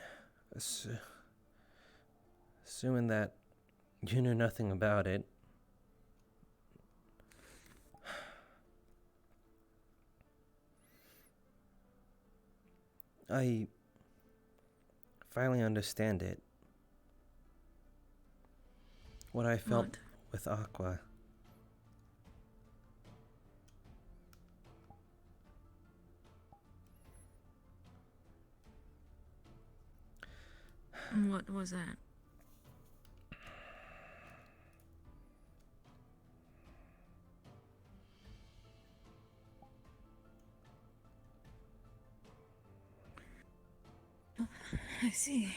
assuming that you knew nothing about it, I finally understand it. What I felt with Aqua. And what was that? I see.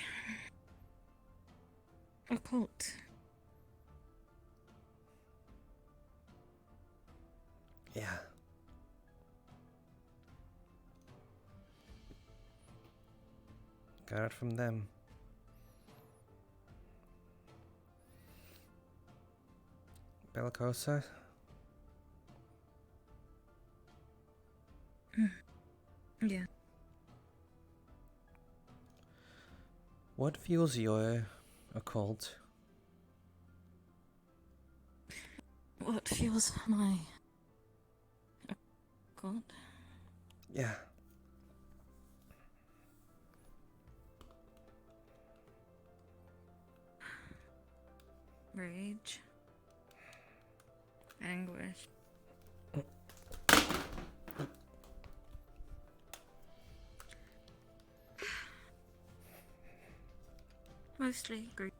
A cult. Yeah. Got it from them. Bellicosa? Yeah. What fuels your occult? What fuels my occult? Yeah. Rage. Anguish. Mostly greed.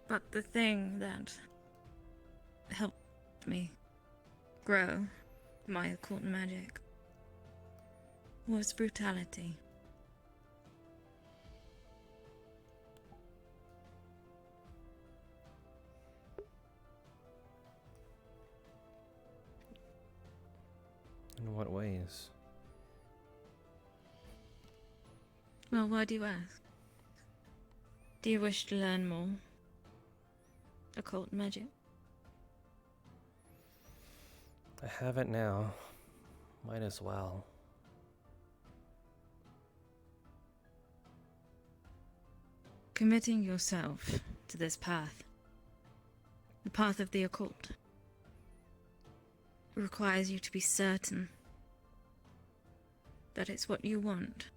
But the thing that helped me grow my occult magic was brutality. In what ways? Well, why do you ask? Do you wish to learn more? Occult magic? I have it now. Might as well. Committing yourself to this path, the path of the occult, requires you to be certain that it's what you want.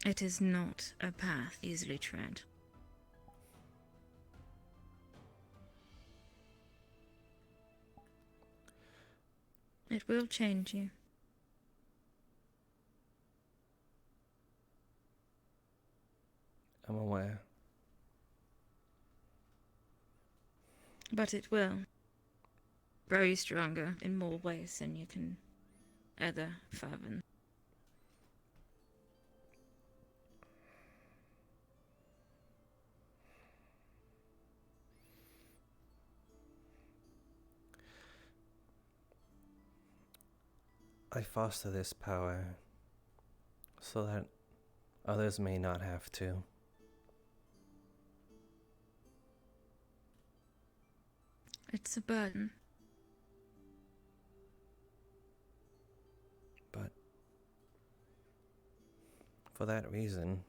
It is not a path easily tread. It will change you. I'm aware. But it will grow you stronger in more ways than you can ever fathom. I foster this power so that others may not have to. It's a burden. But for that reason,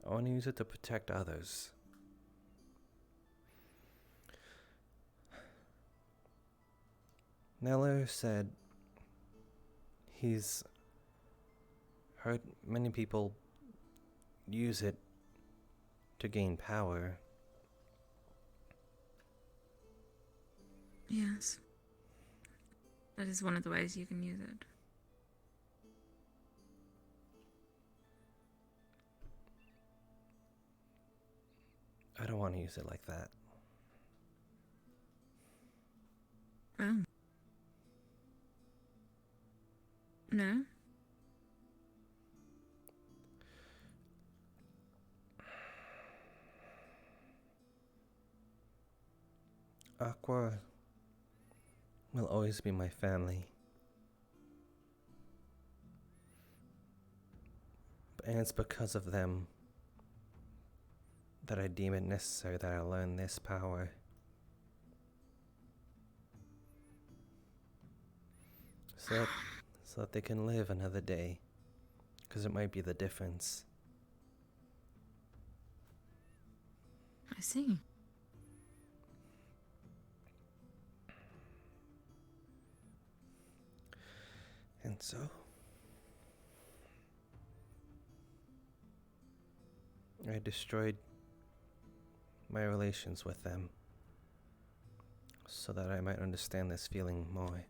I want to use it to protect others. Neller said he's heard many people use it to gain power. Yes. That is one of the ways you can use it. I don't want to use it like that. Oh. No? Aqua will always be my family. And it's because of them that I deem it necessary that I learn this power. So that they can live another day. Because it might be the difference. I see. And so, I destroyed my relations with them so that I might understand this feeling more.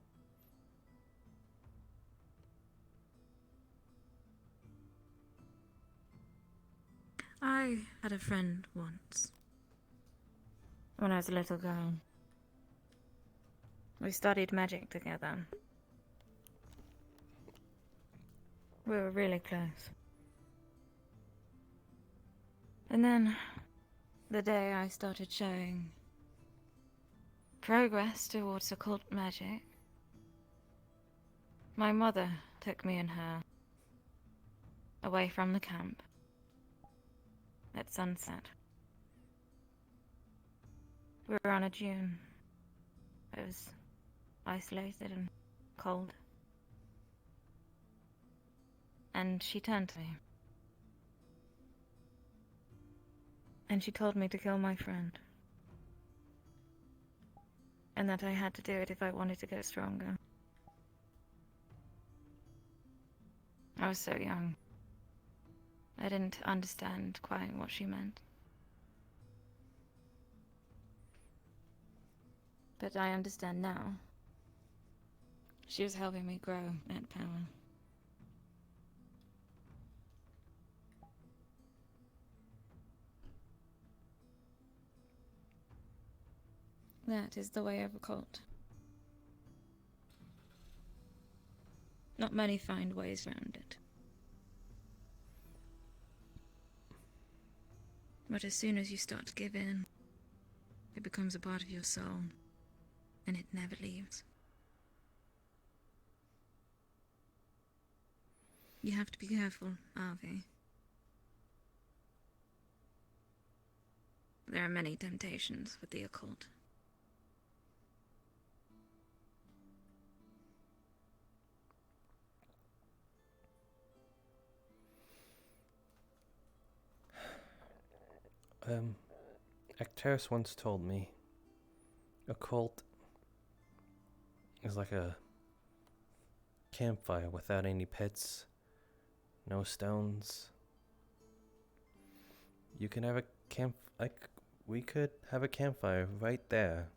I had a friend once, when I was a little girl. We studied magic together. We were really close. And then, the day I started showing progress towards occult magic, my mother took me and her away from the camp at sunset. We were on a dune. It was isolated and cold. And she turned to me. And she told me to kill my friend. And that I had to do it if I wanted to get stronger. I was so young. I didn't understand quite what she meant. But I understand now. She was helping me grow that power. That is the way of a cult. Not many find ways around it. But as soon as you start to give in, it becomes a part of your soul, and and it never leaves. You have to be careful, Avi. There are many temptations with the occult. Acteris once told me a cult is like a campfire without any pits, no stones. You can have a we could have a campfire right there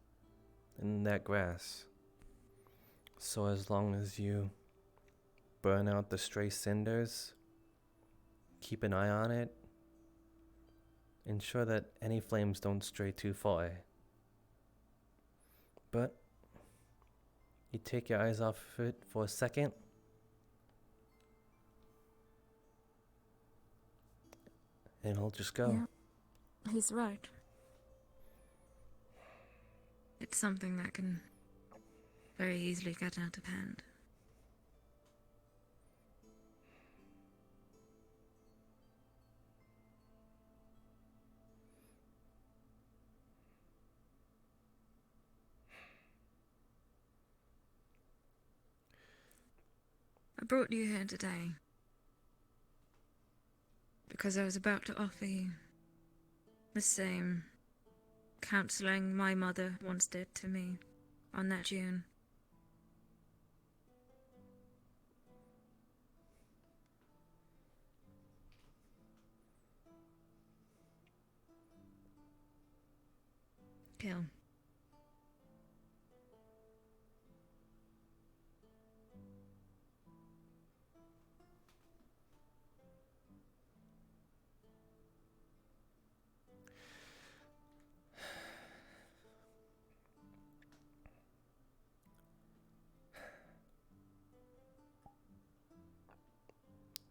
in that grass. So as long as you burn out the stray cinders, keep an eye on it, ensure that any flames don't stray too far. But you take your eyes off of it for a second, and it'll just go. Yeah, he's right. It's something that can very easily get out of hand. I brought you here today because I was about to offer you the same counseling my mother once did to me on that June. Kill.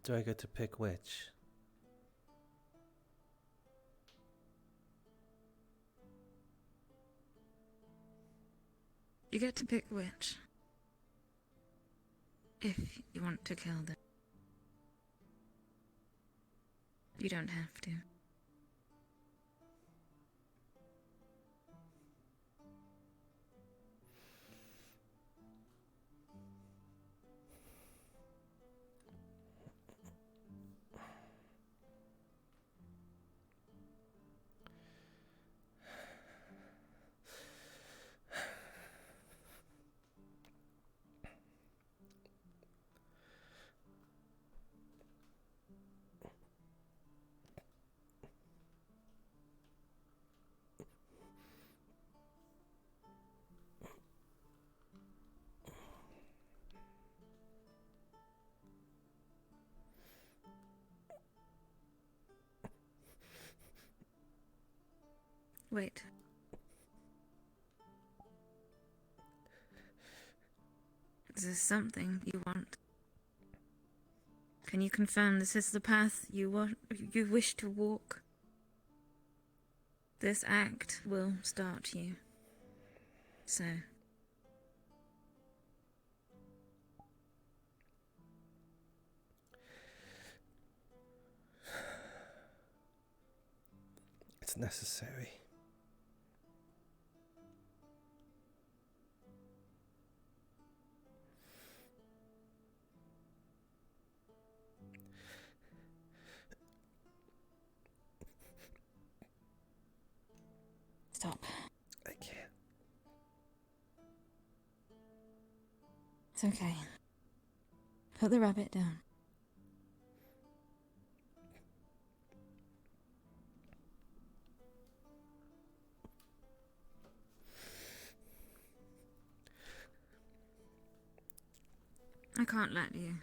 Do I get to pick which? You get to pick which. If you want to kill them. You don't have to. Wait. Is this something you want? Can you confirm this is the path you wish to walk? This act will start you. So. It's necessary. Stop. I can't. It's okay. Put the rabbit down. I can't let you.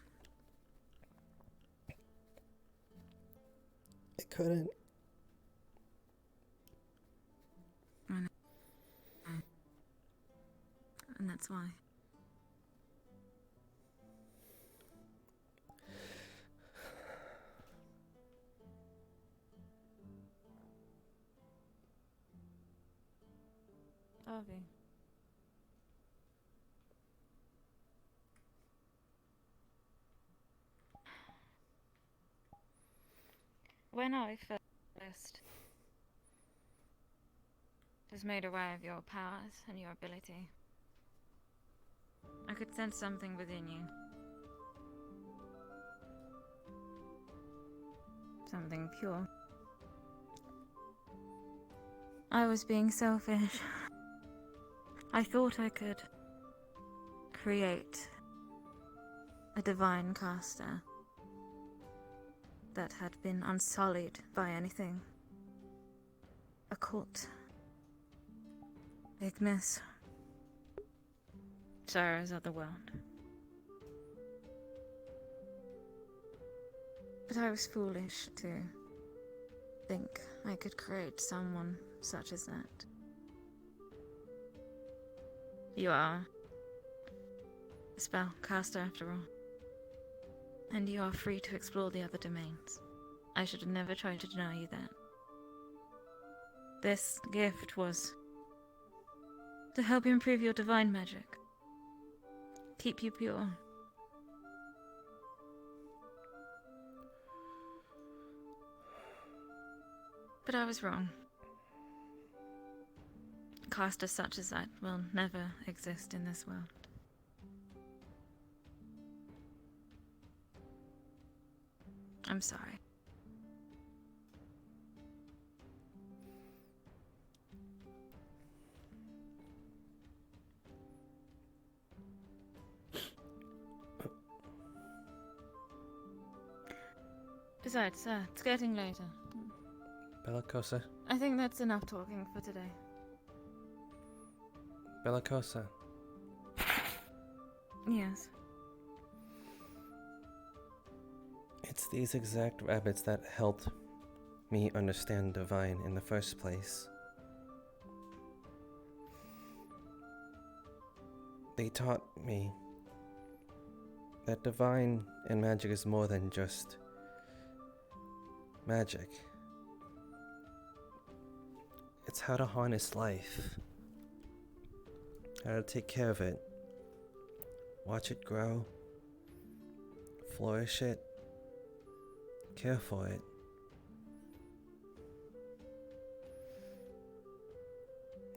I couldn't. I know. And that's why. Avi. When I first was made aware of your powers and your ability, I could sense something within you. Something pure. I was being selfish. I thought I could create a divine caster that had been unsullied by anything. Occult. Ignis. Sorrows of the world. But I was foolish to think I could create someone such as that. You are a spellcaster after all. And you are free to explore the other domains. I should have never tried to deny you that. This gift was to help you improve your divine magic. Keep you pure. But I was wrong. Casters such as that will never exist in this world. I'm sorry. Besides, it's getting later. Bellicosa. I think that's enough talking for today. Bellicosa. Yes. It's these exact rabbits that helped me understand divine in the first place. They taught me that divine and magic is more than just magic. It's how to harness life, how to take care of it, watch it grow, flourish it, care for it.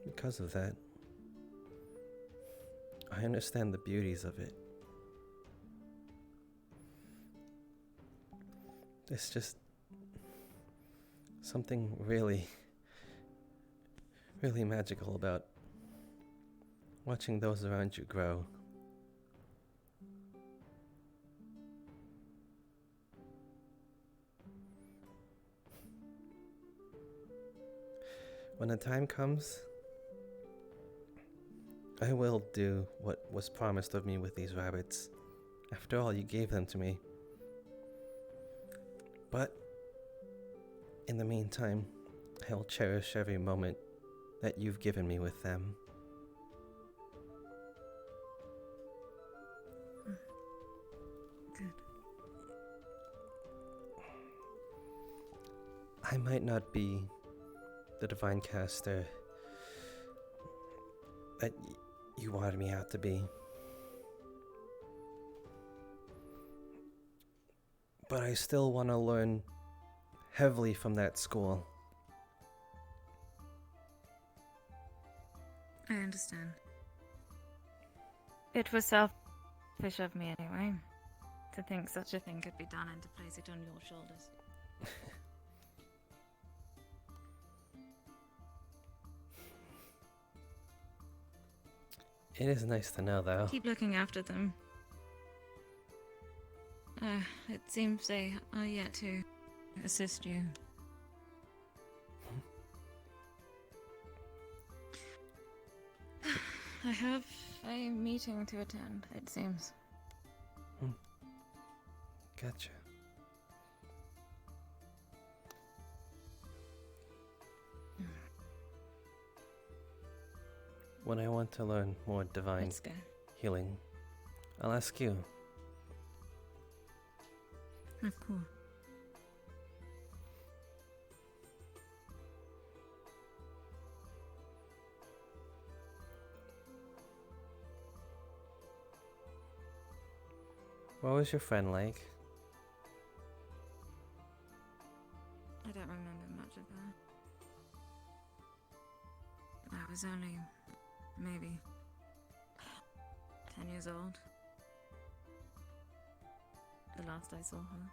Because of that, I understand the beauties of it. There's just something really magical about watching those around you grow. When the time comes, I will do what was promised of me with these rabbits. After all, you gave them to me. But in the meantime, I will cherish every moment that you've given me with them. Good. I might not be the divine caster that you wanted me out to be, but I still want to learn heavily from that school. I understand. It was selfish of me anyway, to think such a thing could be done and to place it on your shoulders. It is nice to know, though. Keep looking after them. It seems they are yet to assist you. I have a meeting to attend, it seems. Gotcha. When I want to learn more divine Let's go. healing, I'll ask you. Of course. What was your friend like? was only maybe 10 years old. The last I saw her.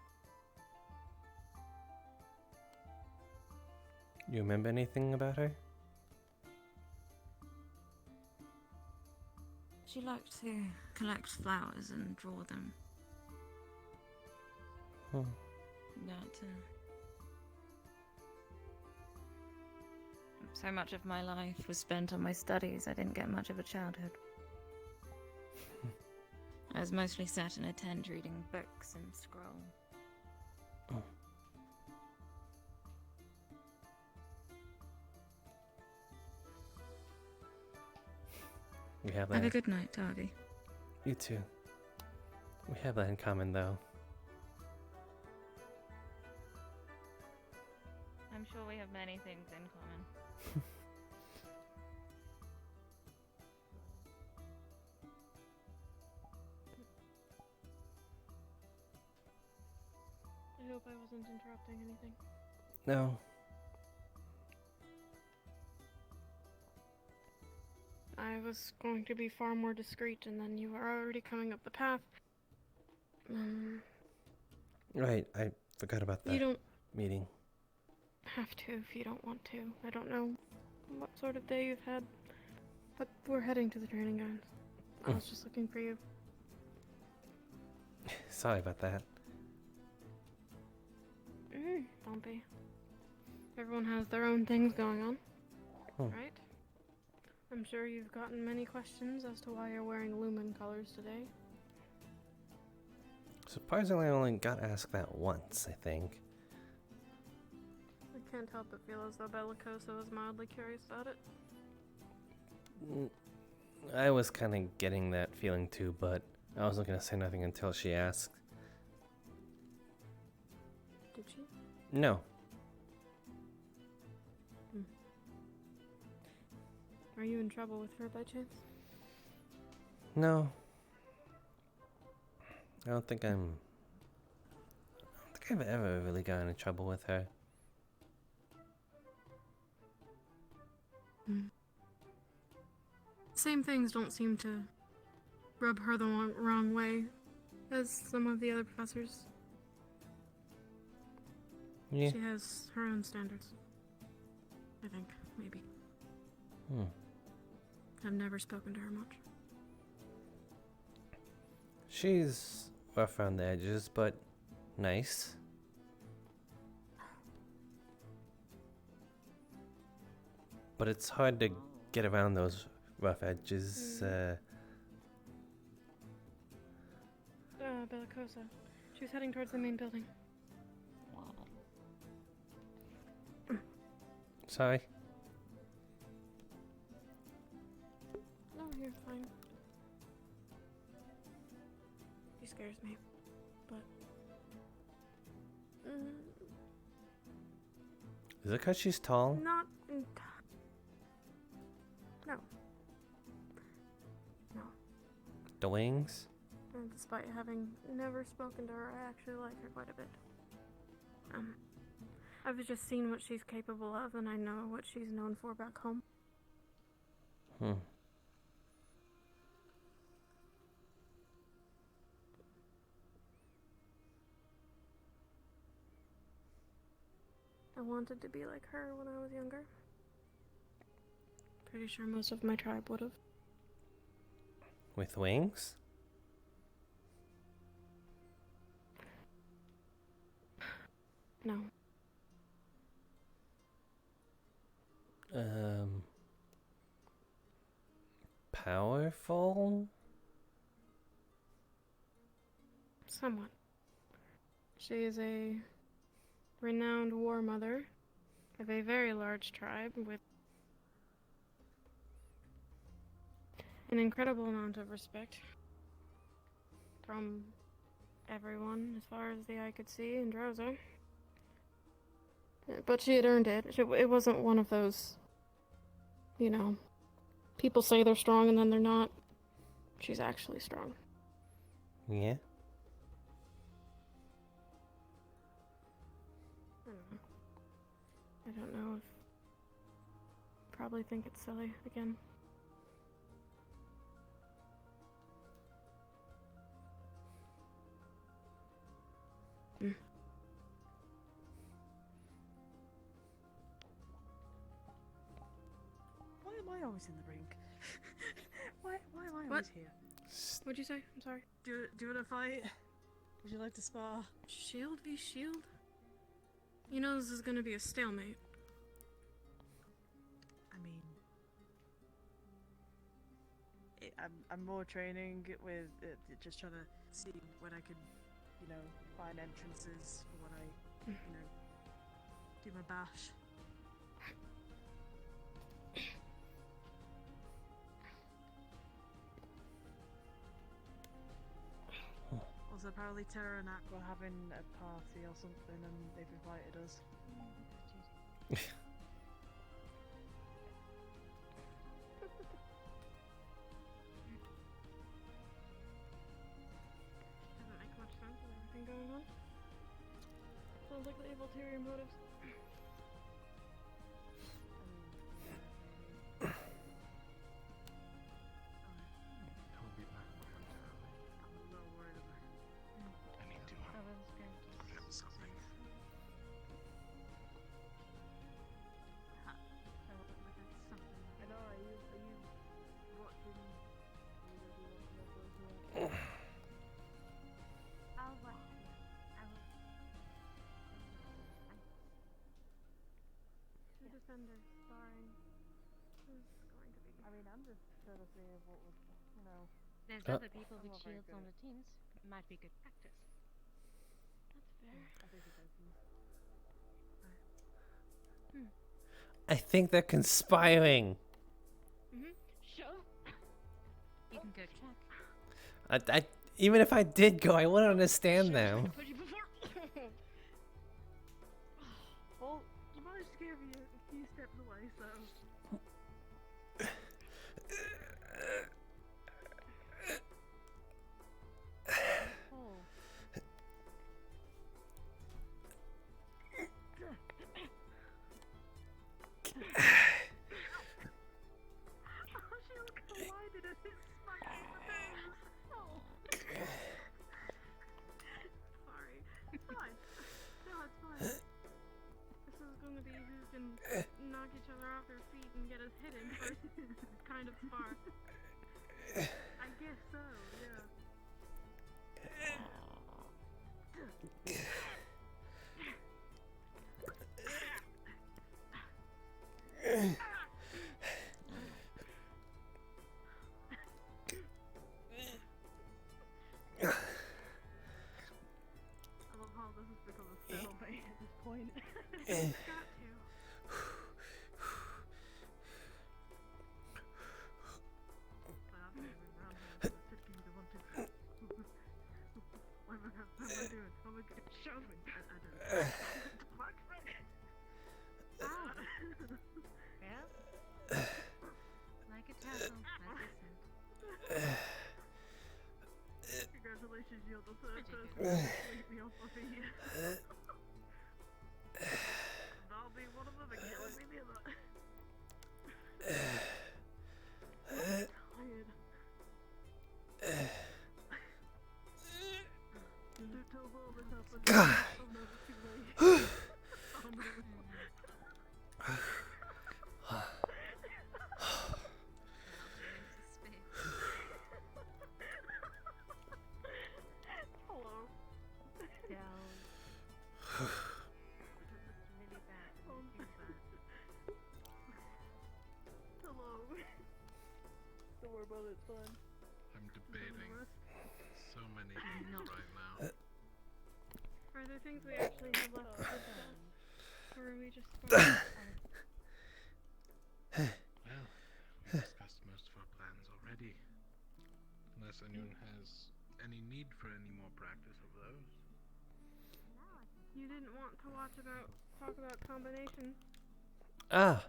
You remember anything about her? She liked to collect flowers and draw them. That, so much of my life was spent on my studies, I didn't get much of a childhood. I was mostly sat in a tent reading books and scroll. We have that. Have a good night, Darby. You too. We have that in common, though. I'm sure we have many things in common. I hope I wasn't interrupting anything. No. I was going to be far more discreet, and then you were already coming up the path. Right, I forgot about that You don't meeting. have to if you don't want to. I don't know what sort of day you've had, but we're heading to the training grounds. I was just looking for you. Sorry about that. Don't be. Everyone has their own things going on, right? I'm sure you've gotten many questions as to why you're wearing lumen colors today. Surprisingly, I only got asked that once, I think. I can't help but feel as though Bellicoso was mildly curious about it. I was kind of getting that feeling too, but I wasn't going to say nothing until she asked. Did she? No. Are you in trouble with her by chance? No. I don't think I've ever really gotten in trouble with her. Same things don't seem to rub her the wrong way as some of the other professors. Yeah. She has her own standards. I think, maybe. I've never spoken to her much. She's rough around the edges, but nice. But it's hard to get around those rough edges. Bellicosa. She was heading towards the main building. Sorry. No, you're fine. She scares me, but... Is it because she's tall? Not... No. No. The wings? And despite having never spoken to her, I actually like her quite a bit. I've just seen what she's capable of, and I know what she's known for back home. I wanted to be like her when I was younger. Pretty sure most of my tribe would have. With wings? No. Powerful? Somewhat. She is a renowned war mother of a very large tribe with an incredible amount of respect from everyone as far as the eye could see in Drozo. But she had earned it. It wasn't one of those, you know, people say they're strong and then they're not. She's actually strong. Yeah? I don't know if probably think it's silly again. Why am I always in the ring? why am I What? always here? What'd you say? I'm sorry. Do you want to fight? Would you like to spar? Shield v shield? You know this is gonna be a stalemate. I mean, I'm more training with just trying to see when I can, find entrances for when I, do my bash. Also, apparently Terra and Aqua having a party or something, and they've invited us. Doesn't make much sense with everything going on. Sounds like they have ulterior motives. I'll be back momentarily. I'm a little worried about it. I need to grab something. I know, are you watching? I'll watch you. I will. Two defenders sparring. Who's going to be? I mean, I'm just trying to see what would, There's Uh. other people I'm with not very shields good on at the teams. Might be good practice. That's fair. I think it does. I think they're conspiring. Sure. You can go check. Even if I did go, I wouldn't understand them. Well, you managed to give you a few steps away, so. Oh. Sorry. It's fine. No, it's fine. This is gonna be who can knock each other off their feet and get us hitting first kind of spar. I guess so, yeah. I love how this has become a stalemate at this point. It's got to. But I'm moving around here, so it's taking me to 1, 2, 3. What am I doing? Oh my god, show me. I don't know. Fuck. Ah. Yeah? Like a tassel, like a scent. Congratulations, you're the third person to sweep me off my feet. And I'll be one of them and killing me the other. I'm tired. Don't tell Mom this happened. God. Oh no, it's too late. Oh no. Hello. Down. Really bad. Really bad. Hello. Don't worry about it, it's fine. I'm debating so many things right now. Are there things we actually have left to discuss? Or are we just sparring? Well, we discussed most of our plans already. Unless anyone has any need for any more practice of those. You didn't want to talk about combination. Ah.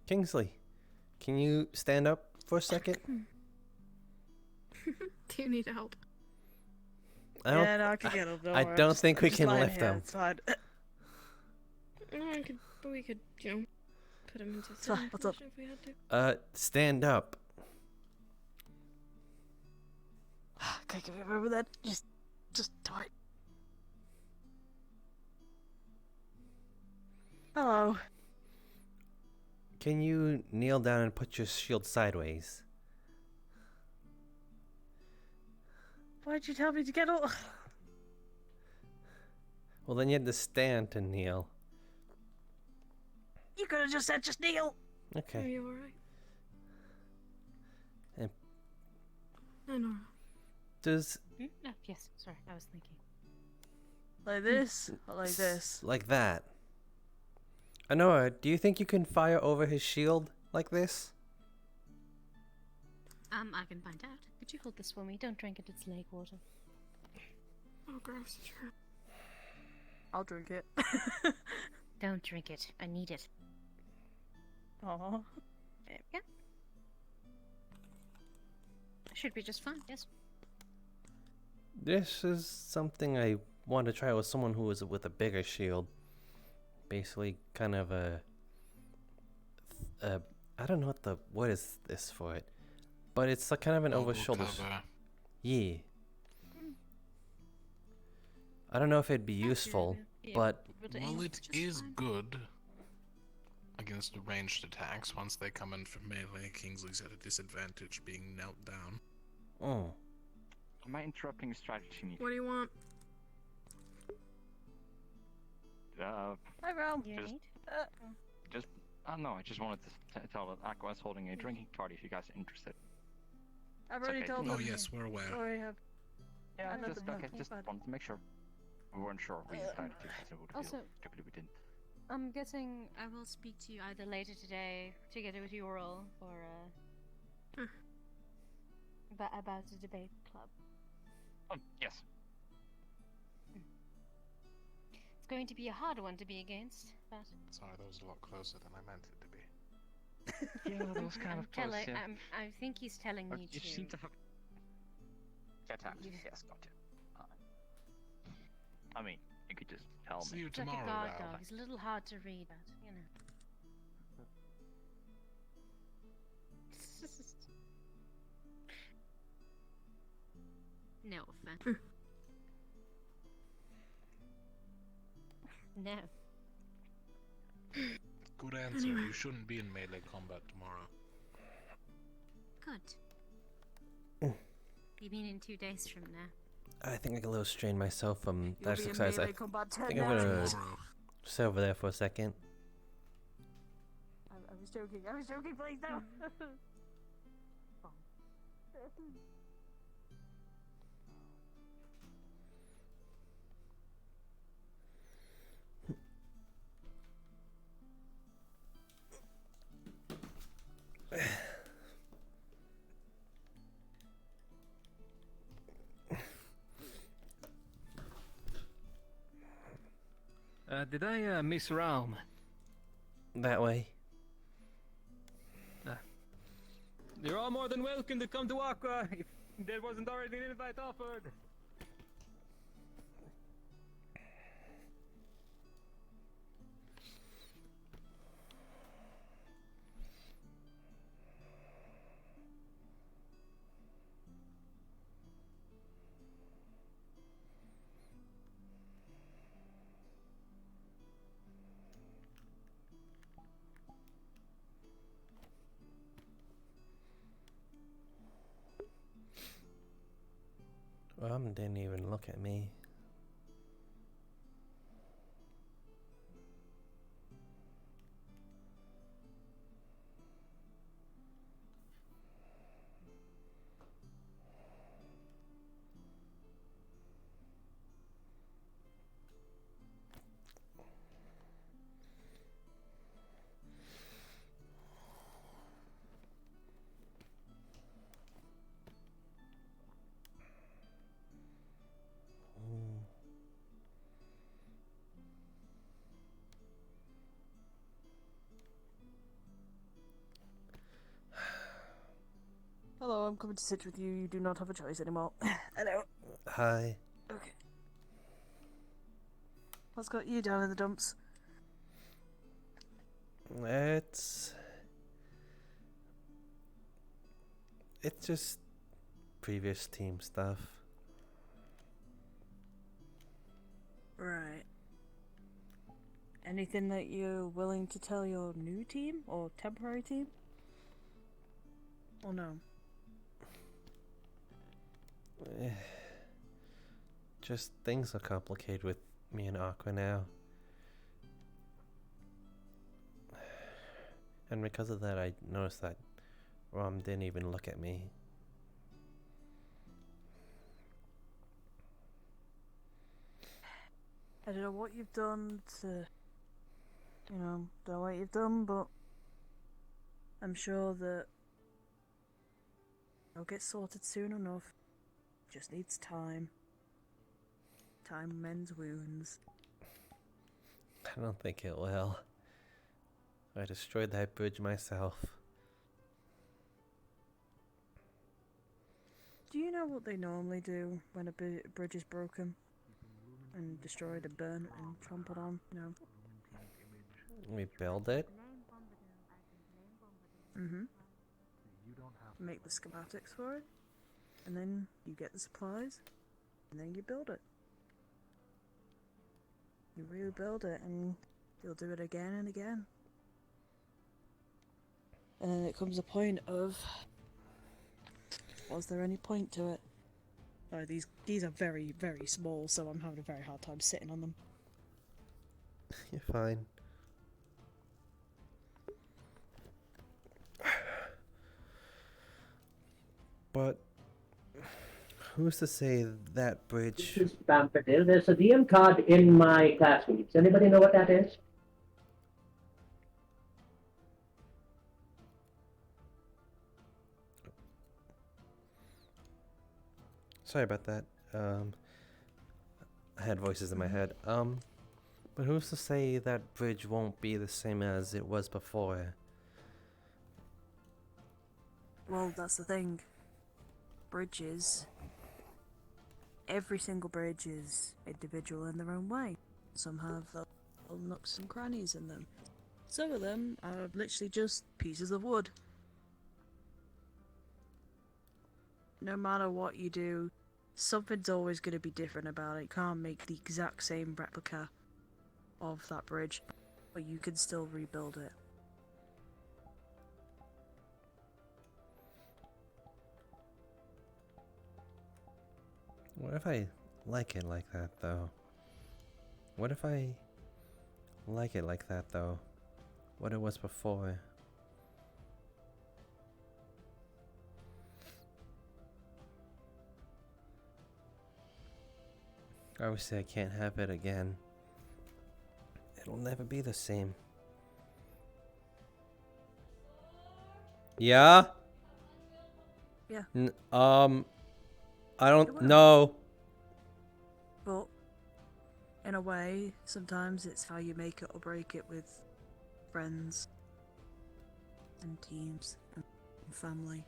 Kingsley, can you stand up for a second? Do you need help? Yeah, no, I can get up. I don't think we can lift them. It's fine. We could, put him into Sorry, sitting what's up? position if we had to. Stand up. Okay, can we remember that? Just do it. Hello. Can you kneel down and put your shield sideways? Why'd you tell me to get all... Well, then you had to stand to kneel. You could have just said just kneel. Okay. Are you alright? And I know. does No, yes, sorry, I was thinking. Like this? Or like this? like that? Honora, do you think you can fire over his shield like this? I can find out. Could you hold this for me? Don't drink it, it's lake water. Oh, gross. Sure. I'll drink it. Don't drink it. I need it. Aww. There we go. Should be just fine, yes. This is something I want to try with someone who is with a bigger shield. Basically, kind of a I don't know what is this for it, but it's like kind of an over shoulder. Yeah. I don't know if it'd be useful, but Well, it is good against ranged attacks. Once they come in from melee, Kingsley's at a disadvantage being knelt down. oh, Am I interrupting a strategy meeting? What do you want? Hi, Ral. No, I just wanted to tell Aqua is holding a drinking party if you guys are interested. I've It's already okay. told Oh them. yes, we're aware. Sorry, Yeah, I know just them, okay. no, Just fine. wanted to make sure. We weren't sure. We decided to, so we Also, stupidly we didn't. I'm guessing I will speak to you either later today, together with you all, or about the debate club. Oh, yes. It's going to be a hard one to be against, but Sorry, that was a lot closer than I meant it to be. Yeah, that was kind of close. Yeah. I think he's telling me You to. seem to have. Get out. Yes, gotcha. I mean, you could just tell See me. you He's like tomorrow, a guard Val. dog. He's a little hard to read, but you know. No offense. No. Good answer. You shouldn't be in melee combat tomorrow. Good. You mean in 2 days from now? I think I got a little strained myself from that be in exercise. melee combat 10 think I'm now. gonna sit over there for a second. I was joking. I was joking, please, no. Did I miss Realm? That way. You're all more than welcome to come to Aqua if there wasn't already an invite offered. Didn't even look at me. Hello, I'm coming to sit with you. You do not have a choice anymore. Hello. Hi. Okay. What's got you down in the dumps? It's just previous team stuff. Right. Anything that you're willing to tell your new team or temporary team? Or no? Just things are complicated with me and Aqua now. And because of that, I noticed that Rom didn't even look at me. I don't know what you've done to, don't know what you've done, but I'm sure that it'll get sorted soon enough. Just needs time. Time mends wounds. I don't think it will. I destroyed that bridge myself. Do you know what they normally do when a bridge is broken? And destroyed and burnt and trampled on, We build it? Make the schematics for it. And then you get the supplies. And then you build it. You rebuild it and you'll do it again and again. And then it comes a point of, was there any point to it? Sorry, these are very, very small, so I'm having a very hard time sitting on them. You're fine. But who's to say that bridge? This is Bamfordale. There's a DM card in my classroom. Does anybody know what that is? Sorry about that. I had voices in my head. But who's to say that bridge won't be the same as it was before? Well, that's the thing. Bridges. Every single bridge is individual in their own way. Some have little nooks and crannies in them. Some of them are literally just pieces of wood. No matter what you do, something's always going to be different about it. You can't make the exact same replica of that bridge, but you can still rebuild it. What if I like it like that, though? What if I like it like that, though? What it was before? Obviously, I can't have it again. It'll never be the same. Yeah? Yeah. I don't know. But, in a way, sometimes it's how you make it or break it with friends and teams and family.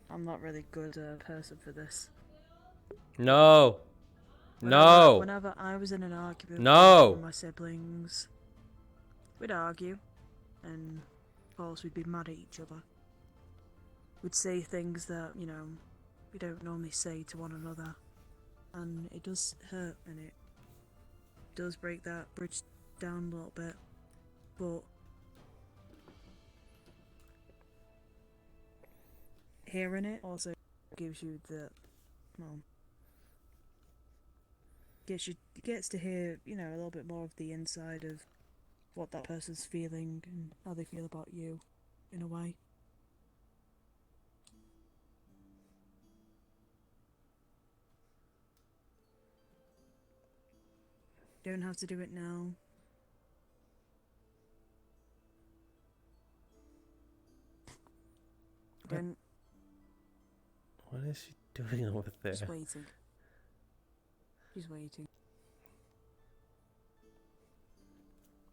I'm not really good person for this. No. No. Whenever I was in an argument No. with my siblings, we'd argue, and of course we'd be mad at each other. We'd say things that, we don't normally say to one another, and it does hurt, and it does break that bridge down a little bit, but hearing it also gives you the, gets to hear, a little bit more of the inside of what that person's feeling and how they feel about you, in a way. Don't have to do it now. Don't. What is she doing over there? Just waiting. She's waiting.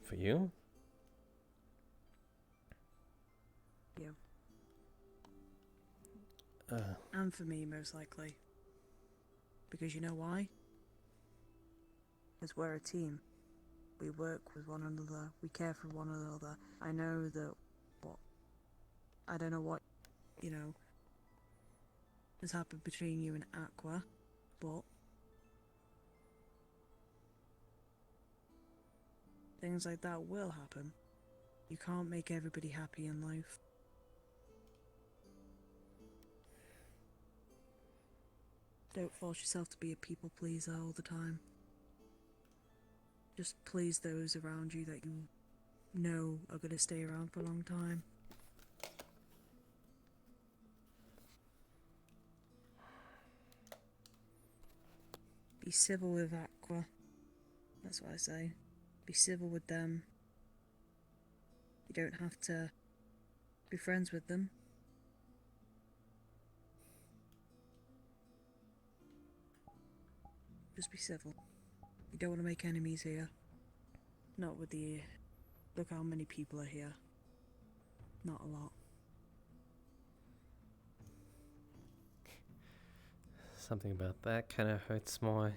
For you? Yeah. And for me, most likely. Because you know why? Because we're a team. We work with one another. We care for one another. I know that I don't know what, has happened between you and Aqua, but things like that will happen. You can't make everybody happy in life. Don't force yourself to be a people pleaser all the time. Just please those around you that you know are going to stay around for a long time. Be civil with Aqua. That's what I say. Be civil with them. You don't have to be friends with them. Just be civil. You don't want to make enemies here. Not with the... Look how many people are here. Not a lot. Something about that kind of hurts my...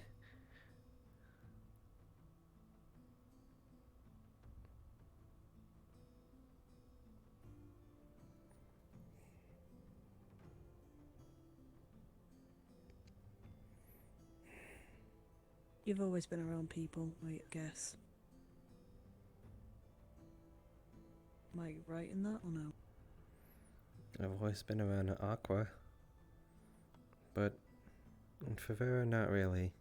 You've always been around people, I guess. Am I right in that or no? I've always been around Aqua. But in Favera, not really.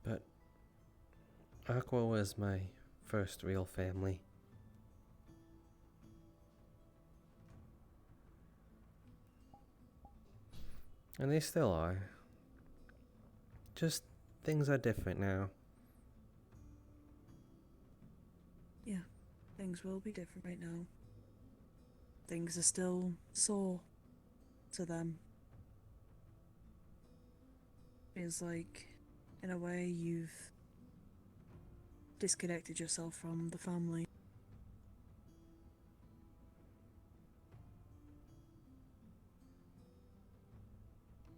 But Aqua was my first real family. And they still are. Just things are different now. Yeah, things will be different right now. Things are still sore to them. Feels like, in a way, you've disconnected yourself from the family.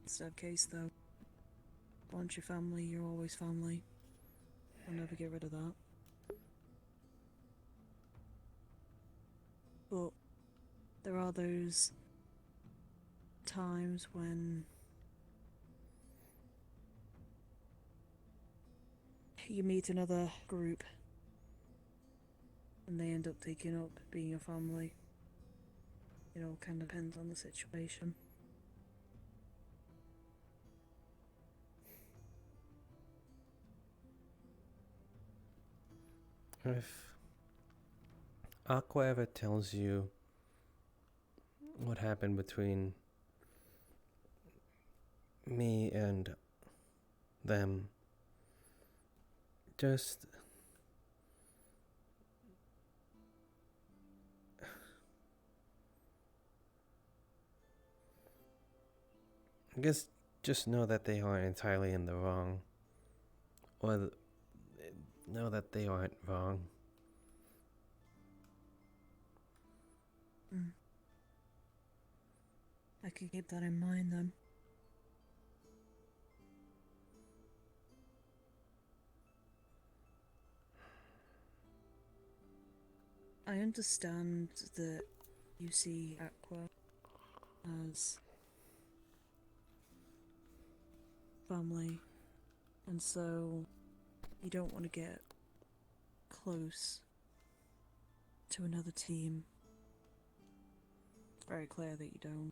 It's no case though. Once you're family, you're always family. I'll never get rid of that. But there are those times when you meet another group and they end up taking up being a family. It all kind of depends on the situation. If Aqua ever tells you what happened between me and them, just I guess just know that they aren't entirely in the wrong, or know that they aren't wrong. I could keep that in mind then. I understand that you see Aqua as family, and so you don't want to get close to another team. It's very clear that you don't.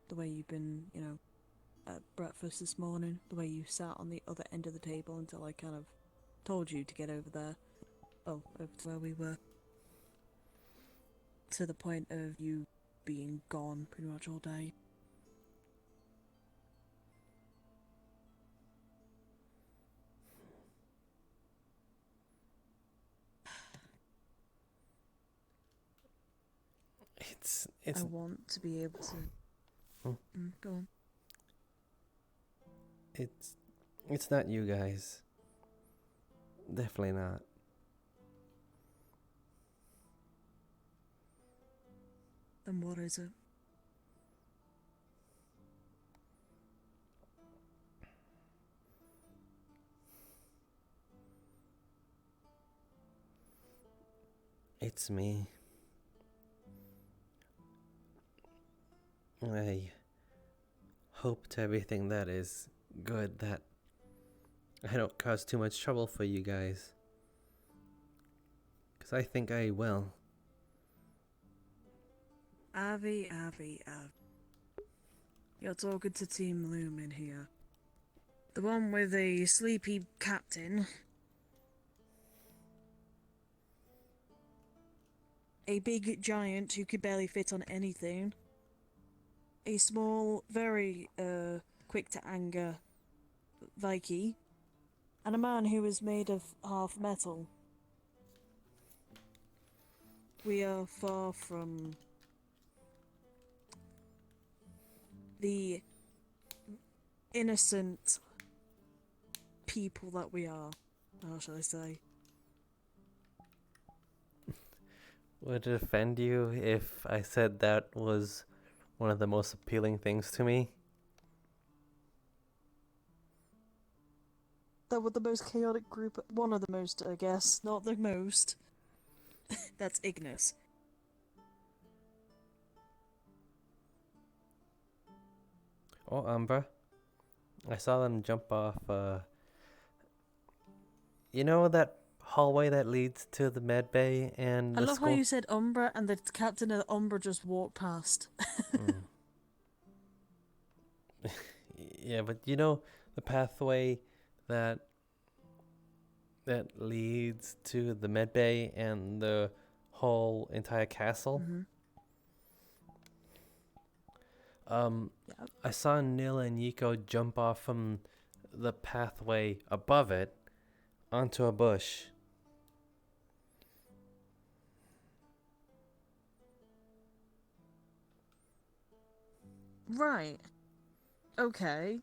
The way you've been, at breakfast this morning, the way you sat on the other end of the table until I kind of told you to get over there. Oh, over to where we were. To the point of you being gone pretty much all day. It's I want to be able to. Go on. It's not you guys. Definitely not. Then what is it? It's me. I hoped everything that is good, that I don't cause too much trouble for you guys. 'Cause I think I will. Avi. You're talking to Team Lumen here. The one with a sleepy captain. A big giant who could barely fit on anything. A small, very quick to anger Viking. And a man who is made of half metal. We are far from the innocent people that we are. How shall I say? Would it offend you if I said that was one of the most appealing things to me? That was the most chaotic group. One of the most, I guess. Not the most. That's Ignis. Oh, Umbra. I saw them jump off, you know that hallway that leads to the med bay and I the love school? how you said Umbra and the captain of Umbra just walked past. Yeah, but you know the pathway that leads to the med bay and the whole entire castle? I saw Nil and Yiko jump off from the pathway above it onto a bush. Right. Okay.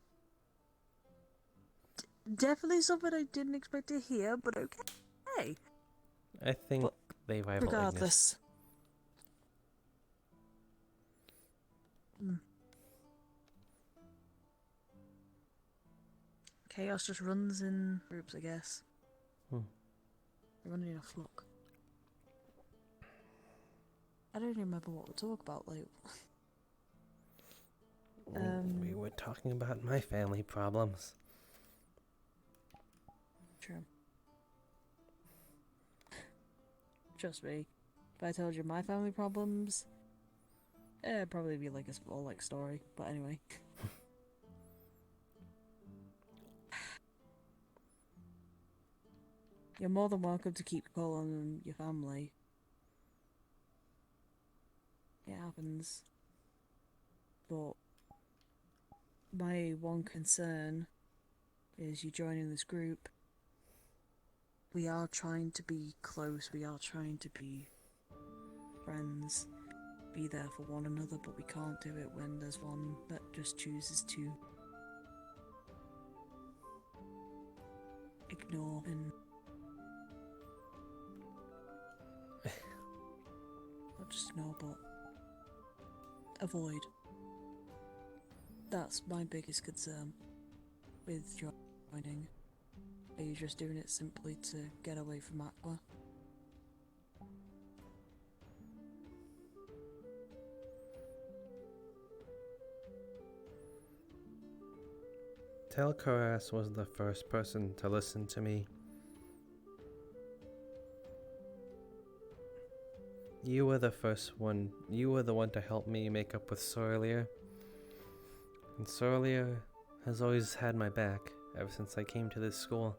Definitely something I didn't expect to hear, but okay. I think they rival Ignis. Regardless. Chaos just runs in groups, I guess. They're running in a flock. I don't even remember what we talk about, like. We were talking about my family problems. True. Trust me, if I told you my family problems, it'd probably be like a small story. But anyway. You're more than welcome to keep calling your family. It happens. But my one concern is you joining this group. We are trying to be close, we are trying to be friends, be there for one another, but we can't do it when there's one that just chooses to ignore and not just ignore, but avoid. That's my biggest concern with joining. Are you just doing it simply to get away from Aqua? Telkoras was the first person to listen to me. You were the first one. You were the one to help me make up with Sorlier. And Sorlier has always had my back ever since I came to this school.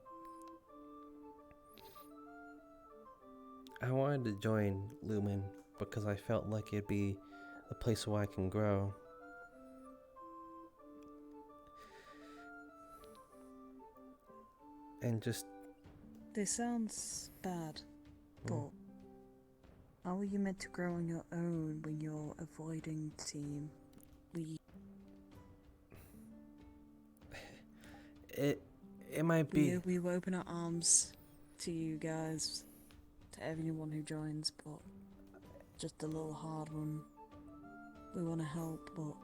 I wanted to join Lumen because I felt like it'd be a place where I can grow. And just... This sounds bad, but How are you meant to grow on your own when you're avoiding the team? It might be. We open our arms to you guys, to everyone who joins, but just a little hard when we want to help, but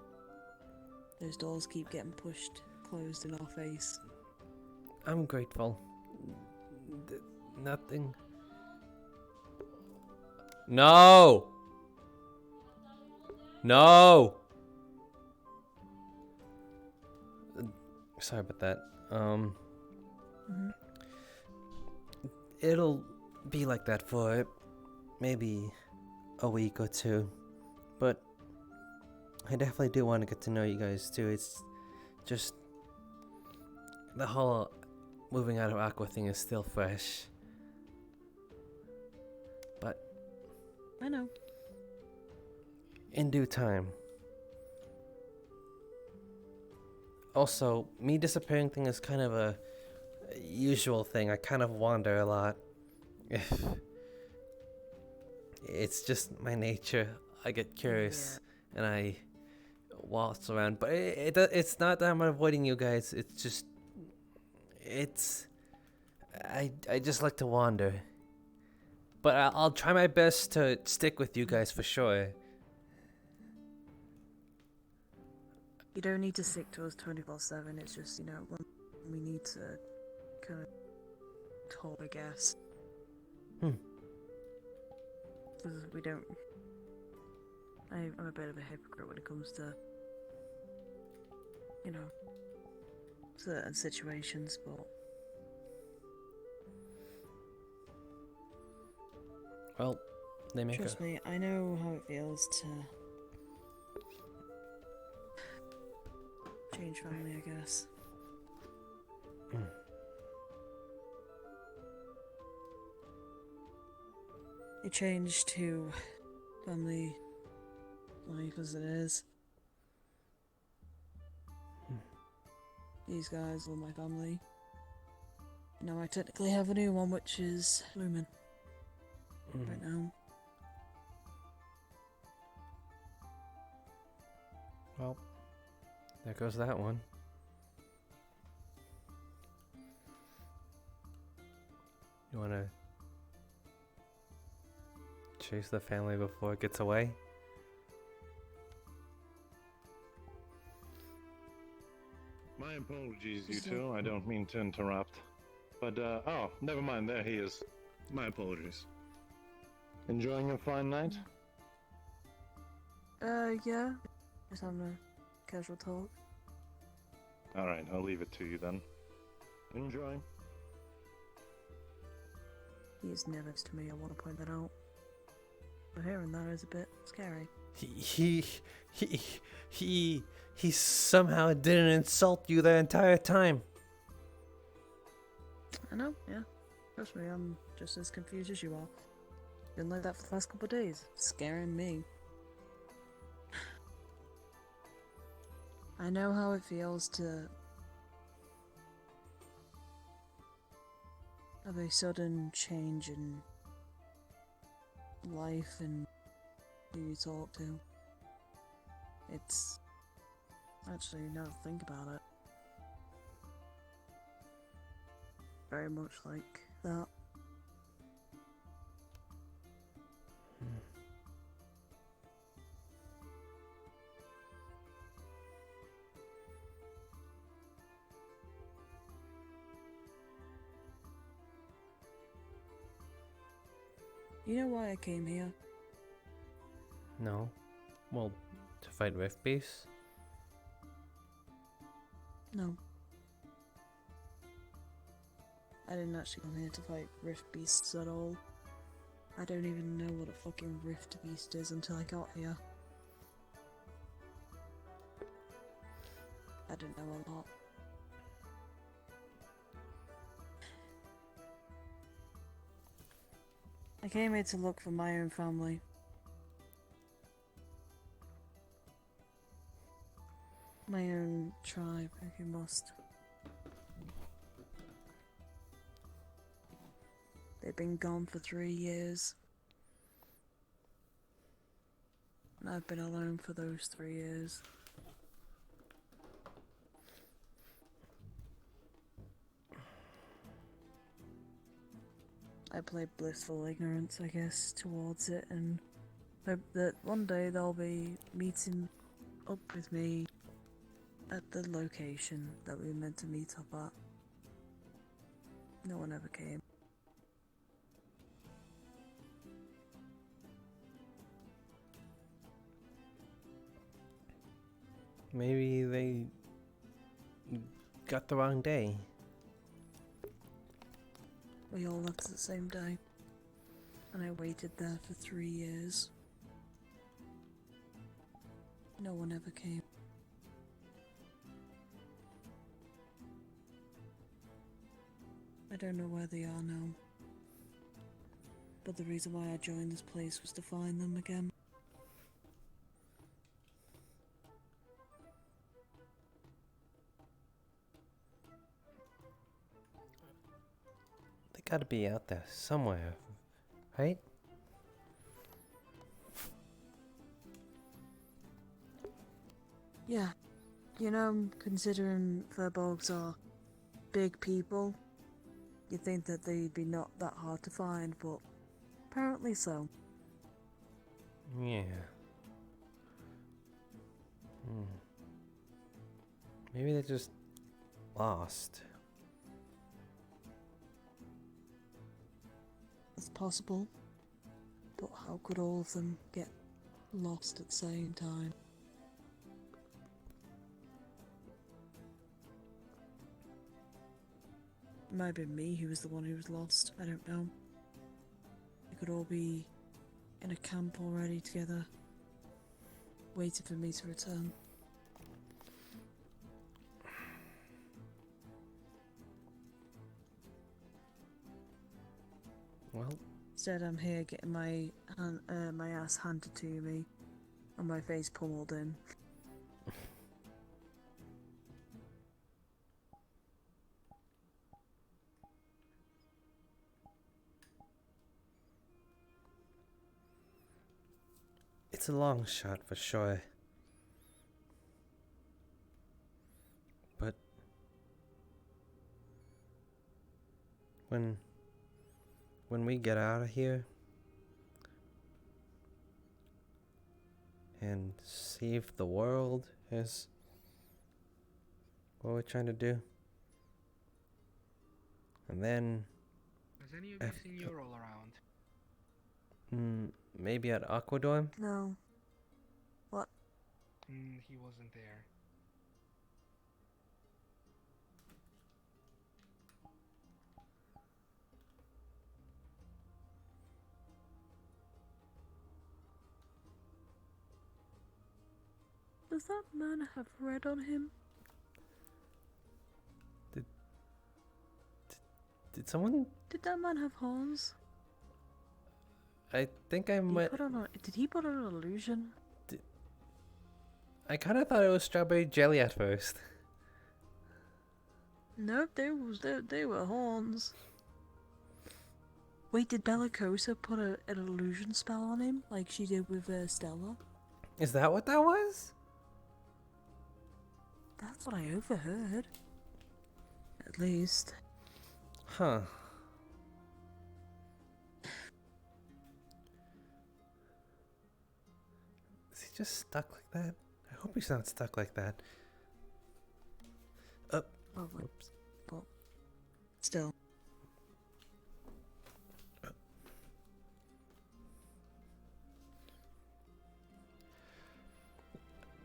those doors keep getting closed in our face. I'm grateful. Nothing. No! No! Sorry about that. It'll be like that for maybe a week or two, but I definitely do want to get to know you guys too. It's just the whole moving out of Aqua thing is still fresh. But I know. In due time. Also, me disappearing thing is kind of a usual thing. I kind of wander a lot. It's just my nature. I get curious and I waltz around. But it's not that I'm avoiding you guys. It's just I just like to wander. But I'll try my best to stick with you guys for sure. You don't need to stick to us 24/7. It's just, you know, when we need to kind of talk, I guess. Because we don't. I'm a bit of a hypocrite when it comes to, you know, certain situations, but. Well, they make Trust me, I know how it feels to change family, I guess. It changed to family life as it is. These guys were my family. Now I technically have a new one, which is Lumen. Right now. Well, there goes that one. You wanna chase the family before it gets away? My apologies, you two. I don't mean to interrupt. But, oh, never mind. There he is. My apologies. Enjoying a fine night? Yeah. Just having a casual talk. Alright, I'll leave it to you then. Enjoy. He is nervous to me, I want to point that out. But hearing that is a bit scary. He somehow didn't insult you the entire time. I know, yeah. Trust me, I'm just as confused as you are. Been like that for the last couple of days. Scaring me. I know how it feels to have a sudden change in life and who you talk to. It's actually, now to think about it, very much like that. You know why I came here? No. Well, to fight Rift Beast? No. I didn't actually come here to fight Rift Beasts at all. I don't even know what a fucking Rift Beast is until I got here. I didn't know a lot. I came here to look for my own family. My own tribe, if you must. They've been gone for 3 years. I've been alone for those 3 years. I play blissful ignorance, I guess, towards it, and hope that one day they'll be meeting up with me at the location that we were meant to meet up at. No one ever came. Maybe they got the wrong day. We all left the same day, and I waited there for 3 years. No one ever came. I don't know where they are now, but the reason why I joined this place was to find them again. They gotta be out there somewhere, right? Yeah, you know, considering furbolgs are big people, you'd think that they'd be not that hard to find, but apparently so. Yeah. Maybe they're just lost. It's possible, but how could all of them get lost at the same time? It might have been me who was the one who was lost, I don't know. We could all be in a camp already together, waiting for me to return. Well, instead I'm here getting my ass handed to me and my face pummeled in. It's a long shot for sure. But when we get out of here and save the world is what we're trying to do. And then Has any of you seen Ural around? maybe at Aquadorm? No. What? He wasn't there. Does that man have red on him? Did someone? Did that man have horns? I think I might. Did he put on an illusion? I kind of thought it was strawberry jelly at first. Nope, they were horns. Wait, did Bellicosa put an illusion spell on him like she did with Stella? Is that what that was? That's what I overheard. At least. Huh. Is he just stuck like that? I hope he's not stuck like that. Whoops. Well, still.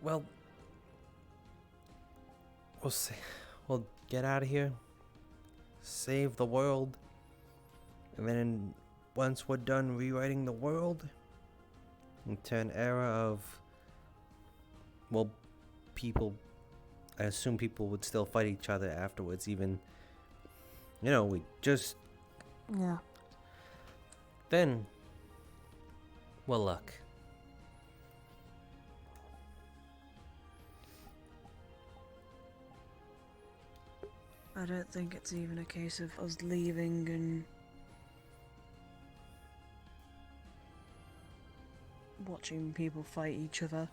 Well, we'll see. We'll get out of here, save the world, and then once we're done rewriting the world, into an era of, well, people, I assume people would still fight each other afterwards, even, you know, we just, yeah. Then, well, luck. I don't think it's even a case of us leaving and watching people fight each other.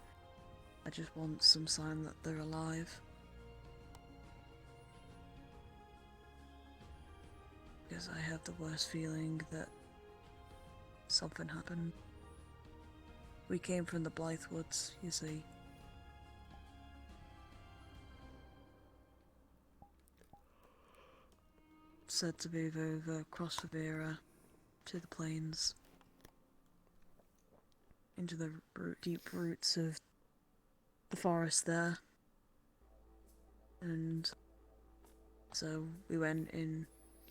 I just want some sign that they're alive. Because I have the worst feeling that something happened. We came from the Blythe Woods, you see. Said to move over across the Vera to the plains. Into the deep roots of the forest there. And so we went in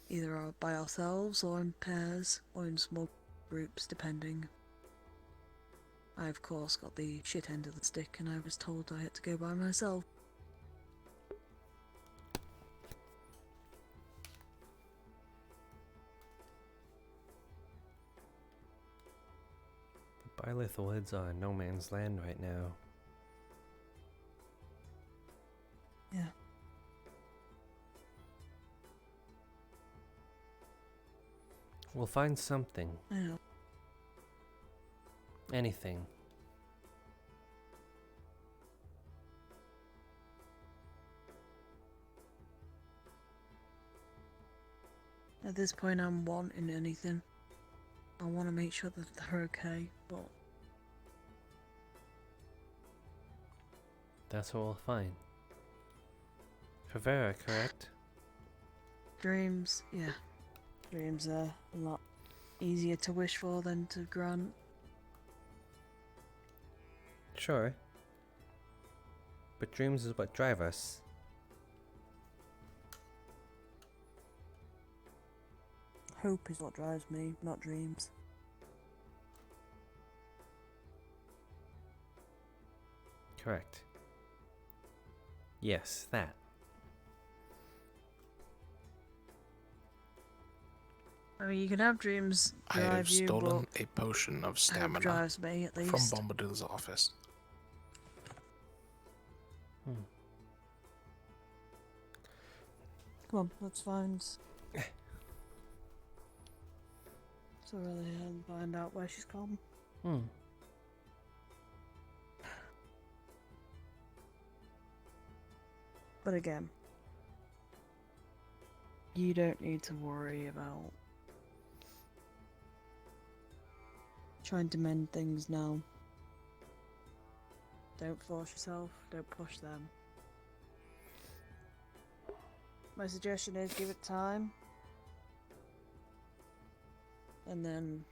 either by ourselves or in pairs or in small groups, depending. I of course got the shit end of the stick and I was told I had to go by myself. The Byleth Woods are no man's land right now. Yeah. We'll find something. I know. Anything. At this point I'm wanting anything. I want to make sure that they're okay, but... That's what we'll find. Favera, correct? Dreams, yeah. Dreams are a lot easier to wish for than to grant. Sure. But dreams is what drive us. Hope is what drives me, not dreams. Correct. Yes, that. I mean, you can have dreams I drive have you, stolen but a potion of hope stamina drives me, at from least. Bombadil's office. Come on, let's find... So really find out where she's gone. But again, you don't need to worry about trying to mend things now. Don't force yourself, don't push them. My suggestion is give it time. And then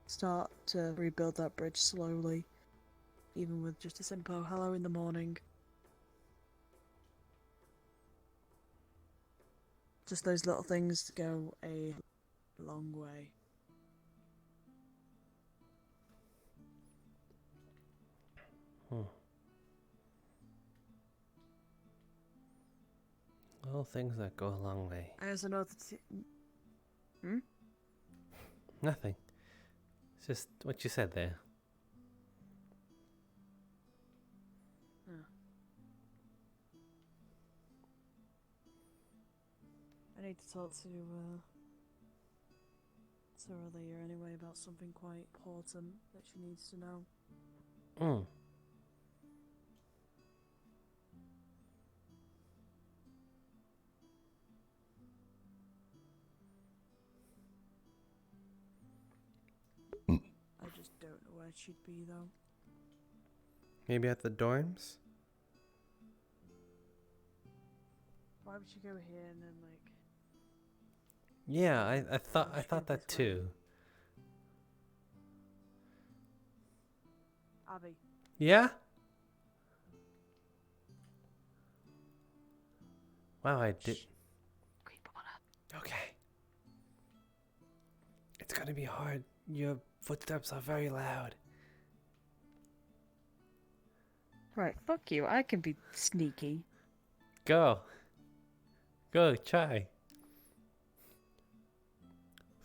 start to rebuild that bridge slowly, even with just a simple hello in the morning. Just those little things go a long way. Little things that go a long way. I also know that... Nothing. It's just what you said there. I need to talk to Aurelia anyway about something quite important that she needs to know. I just don't know where she'd be though. Maybe at the dorms? Why would she go here and then like... Yeah, I thought that too. Abby. Yeah? Wow, I did. Okay. It's gonna be hard. Your footsteps are very loud. Right, fuck you. I can be sneaky. Go. Go, try.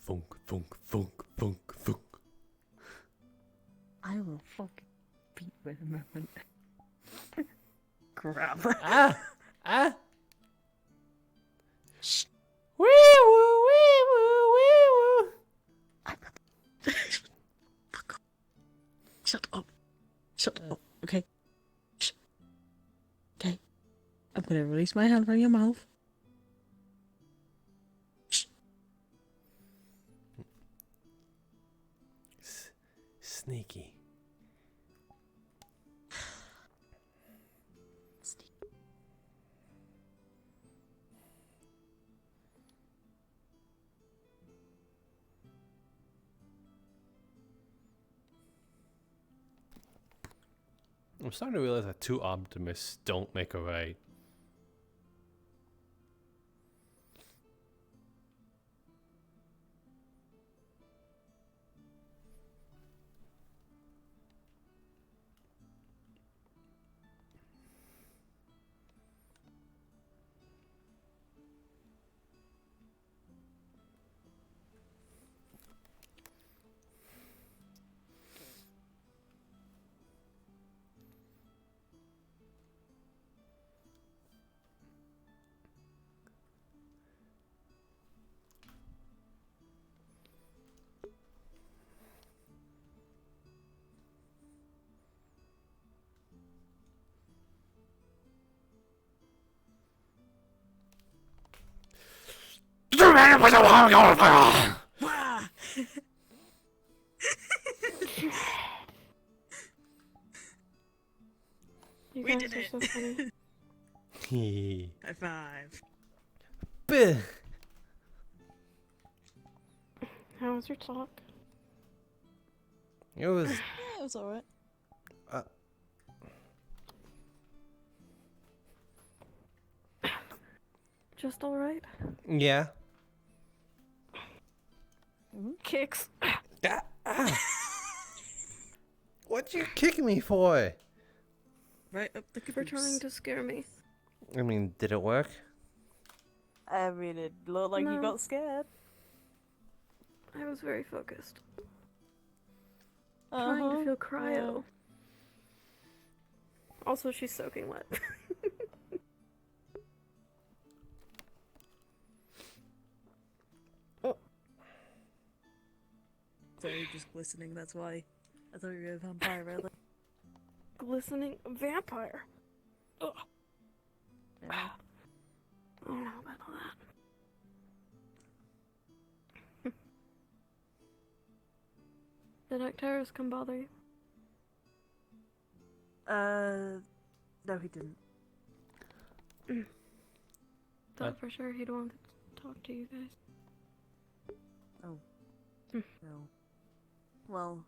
Thunk, thunk, thunk, thunk, thunk. I will fucking beat with a moment. Crap. Ah! Ah! Shh. Wee woo, wee woo, wee woo. Shut up. Shut up. Okay. Shh. Okay. I'm gonna release my hand from your mouth. Shh. Sneaky. I'm starting to realize that two optimists don't make a right. You We guys did are it. so funny. High five. Buh. How was your talk? It was. Yeah, it was alright. Just alright? Yeah. Kicks. What'd you kick me for? Right up the For trying to scare me. I mean, did it work? I mean, it looked like you No. got scared. I was very focused. Trying to feel cryo. Also, she's soaking wet. So you're just glistening, that's why. I thought you were a vampire, really. Glistening vampire. Ugh. Yeah. I don't know about all that. Did Actaris come bother you? No, he didn't. Thought for sure he'd want to talk to you guys. Oh. No. Well,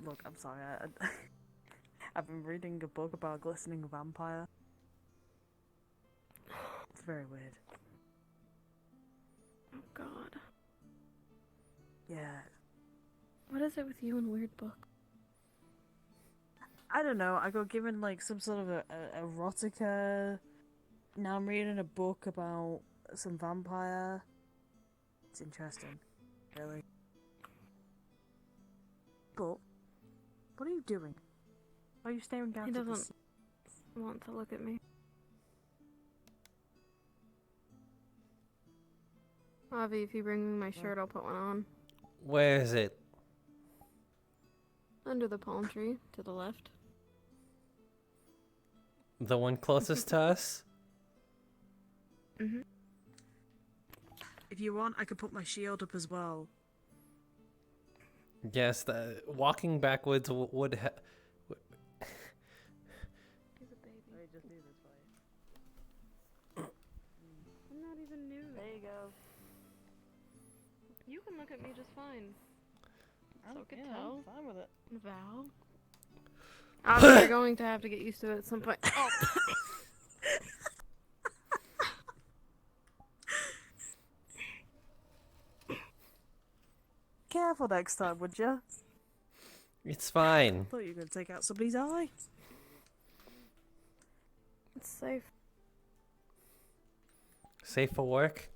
look, I'm sorry. I've been reading a book about a glistening vampire. It's very weird. Oh God. Yeah. What is it with you and weird books? I don't know. I got given like some sort of a erotica. Now I'm reading a book about some vampire. It's interesting, really. But what are you doing? Why are you staring down? He to the doesn't want to look at me. Avi, if you bring me my shirt, I'll put one on. Where is it? Under the palm tree, to the left. The one closest to us? Mm-hmm. If you want, I could put my shield up as well. Yes, the walking backwards would He's a baby. I just need this fight. I'm not even nude. There you go. You can look at me just fine. So I could tell. I'm fine with it. Val. Avi, you're going to have to get used to it at some point. Oh. Careful next time, would you? It's fine. I thought you were going to take out somebody's eye. It's safe. Safe for work?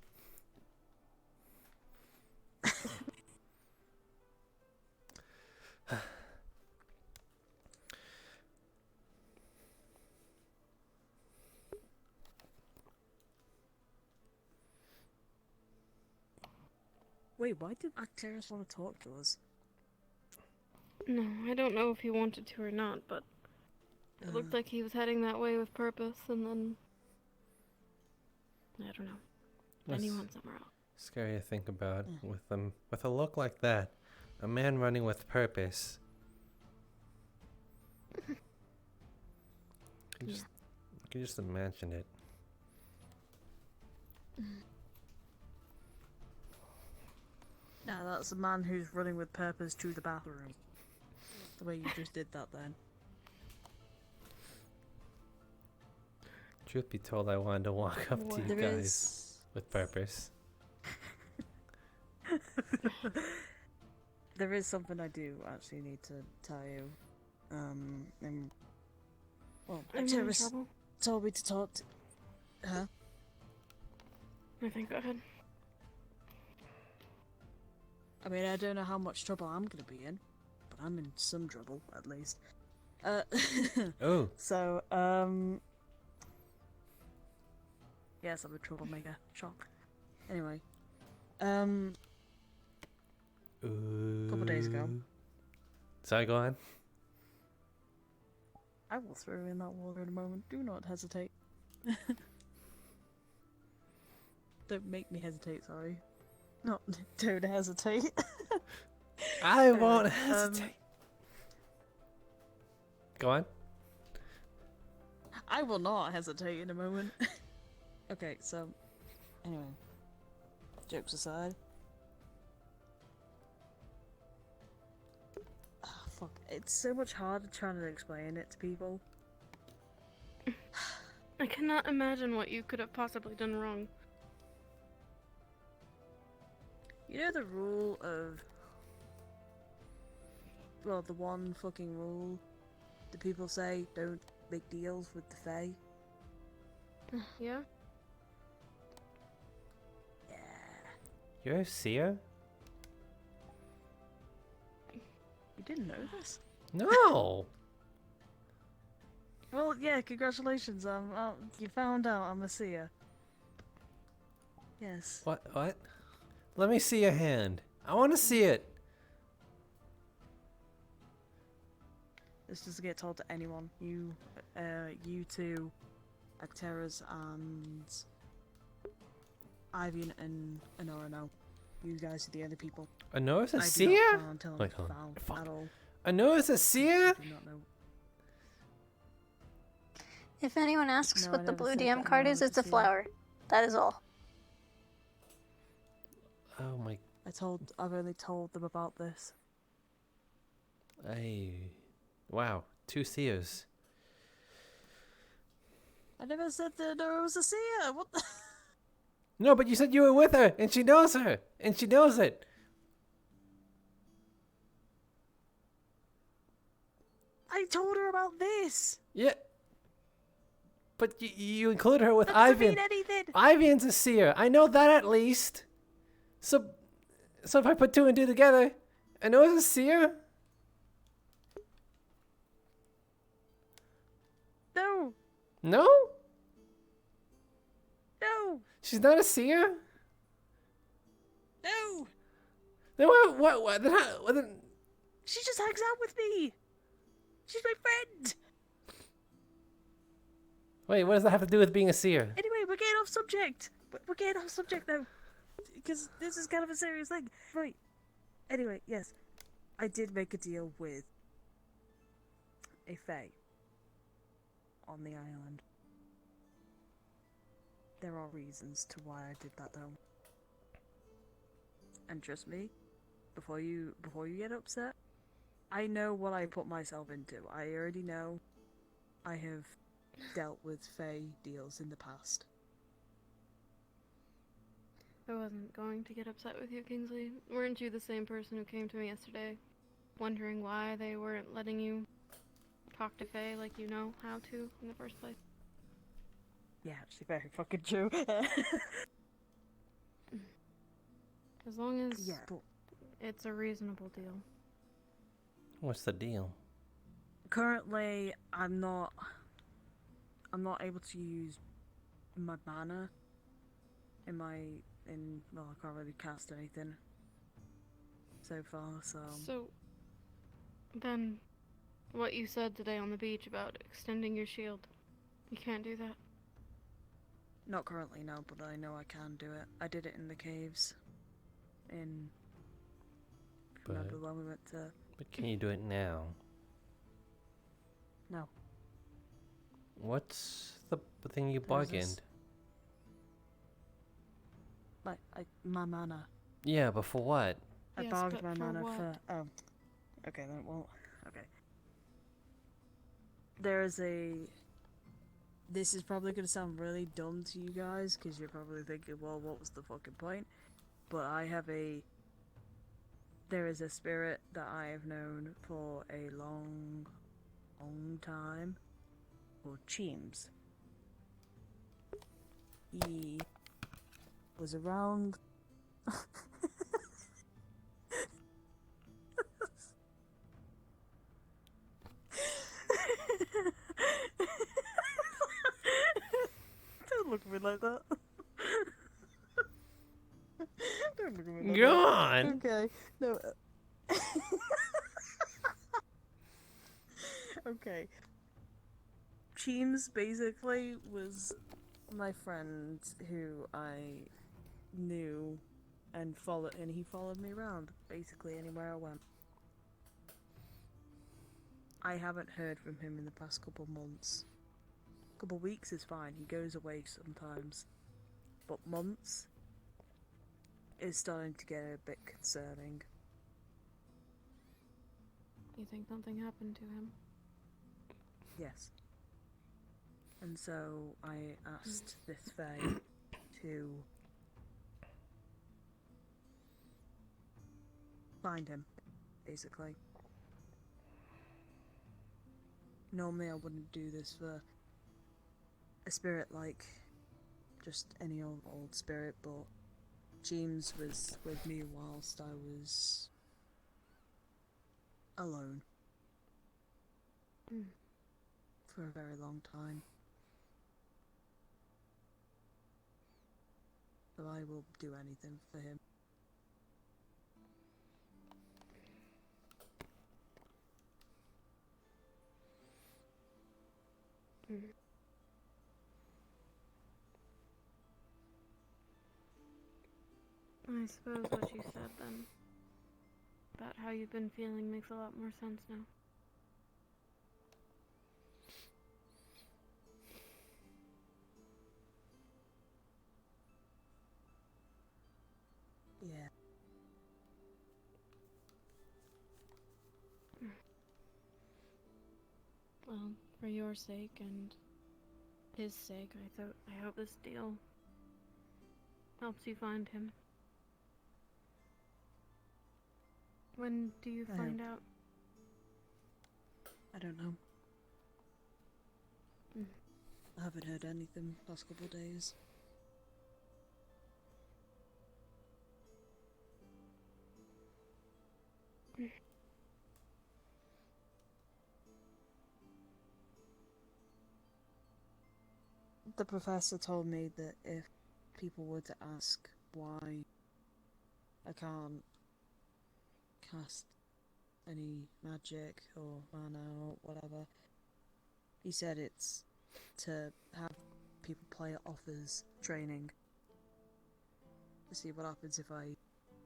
Wait, why did Actaris want to talk to us? No, I don't know if he wanted to or not, but it looked like he was heading that way with purpose, and then I don't know. Then he That's went somewhere else. Scary to think about with a look like that. A man running with purpose. You can just imagine it. Nah, that's a man who's running with purpose to the bathroom. The way you just did that then. Truth be told, I wanted to walk up to you guys with purpose. There is something I do actually need to tell you. Well, Terrace told me to talk to her. I think, go ahead. I mean, I don't know how much trouble I'm gonna be in, but I'm in some trouble, at least. Oh. So, yes, I'm a troublemaker. Shock. Anyway, a couple days ago, Sorry, go on. I will throw in that water in a moment. Do not hesitate. Don't make me hesitate, sorry. No, don't hesitate. I won't hesitate. Go on. I will not hesitate in a moment. Okay, so, anyway. Jokes aside. Oh, fuck. It's so much harder trying to explain it to people. I cannot imagine what you could have possibly done wrong. You know the rule of... Well, the one fucking rule that people say, don't make deals with the Fae? Yeah? You're a seer? You didn't know this? No! Well, yeah, congratulations. You found out I'm a seer. Yes. What? Let me see your hand. I want to see it. This doesn't get told to anyone. You two, Acteras and Ivy and Honora know. You guys are the other people. Honora's a I do seer? not plan on telling Wait, Val hold on. at all. Honora's a seer? I do not know. If anyone asks No, I what the never blue said DM that card no is, one it's a was a seer. flower. That is all. Oh my... I've only told them about this. Wow, 2 seers. I never said that Honora was a seer. What the? No, but you said you were with her, and she knows her, and she knows it. I told her about this. Yeah. But you include her with That doesn't Ivan. mean anything. Ivan's a seer. I know that at least. So if I put 2 and 2 together, I know it's a seer. No. No? No. She's not a seer? No. Then what then, She just hangs out with me. She's my friend. wait, what does that have to do with being a seer? Anyway, we're getting off subject. We're getting off subject now. Because this is kind of a serious thing. Right. Anyway, yes. I did make a deal with a Fae on the island. There are reasons to why I did that though. And trust me, before you get upset, I know what I put myself into. I already know I have dealt with Fae deals in the past. I wasn't going to get upset with you, Kingsley. Weren't you the same person who came to me yesterday, wondering why they weren't letting you talk to Faye like you know how to in the first place? Yeah, actually very fucking true. As long as Yeah, but it's a reasonable deal. What's the deal? currently I'm not able to use my mana well, I can't really cast anything so far, so Then, what you said today on the beach about extending your shield, you can't do that. Not currently, no, but I know I can do it. I did it in the caves. Remember when we went to... But can you do it now? No. What's the thing you There's this- bargained? My mana. Yeah, but for what? I Yes, bargained but my for mana what? for... Oh. Okay, then, well... Okay. There's a... This is probably going to sound really dumb to you guys, because you're probably thinking, well, what was the fucking point? But I have a... There is a spirit that I have known for a long time, called Cheems. He was around... Don't look at me like that. Don't look at me like Go that. on. Okay. No. Okay. Cheems basically was my friend who I knew and he followed me around basically anywhere I went. I haven't heard from him in the past couple months. Couple weeks is fine, he goes away sometimes. But months is starting to get a bit concerning. You think something happened to him? Yes. And so I asked this Fae to find him, basically. Normally I wouldn't do this for a spirit like just any old spirit, but James was with me whilst I was alone. For a very long time. So I will do anything for him. I suppose what you said then, about how you've been feeling, makes a lot more sense now. Yeah. Well, for your sake and his sake, I hope this deal helps you find him. When do you I find hope. out? I don't know. I haven't heard anything the past couple of days. The professor told me that if people were to ask why I can't cast any magic or mana or whatever, he said it's to have people play it off as training. To see what happens if I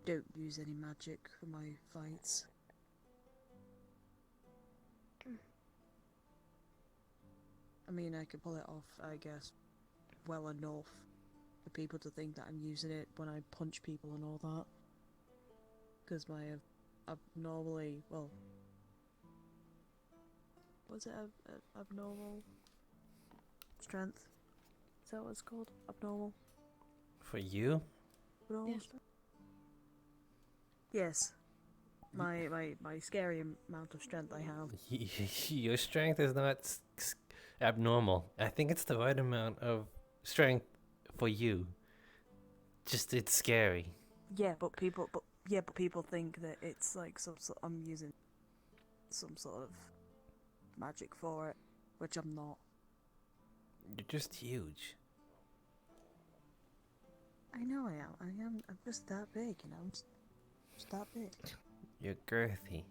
don't use any magic for my fights. I mean, I could pull it off, I guess, well enough for people to think that I'm using it when I punch people and all that. Because my abnormally, well, was it abnormal strength? Is that what it's called? Abnormal? For you? Abnormal strength? Yes. My scary amount of strength I have. Your strength is not abnormal. I think it's the right amount of strength for you. Just it's scary. Yeah, but people think that it's like I'm using some sort of magic for it, which I'm not. You're just huge. I know I am. I'm just that big, you know. I'm just that big. You're girthy.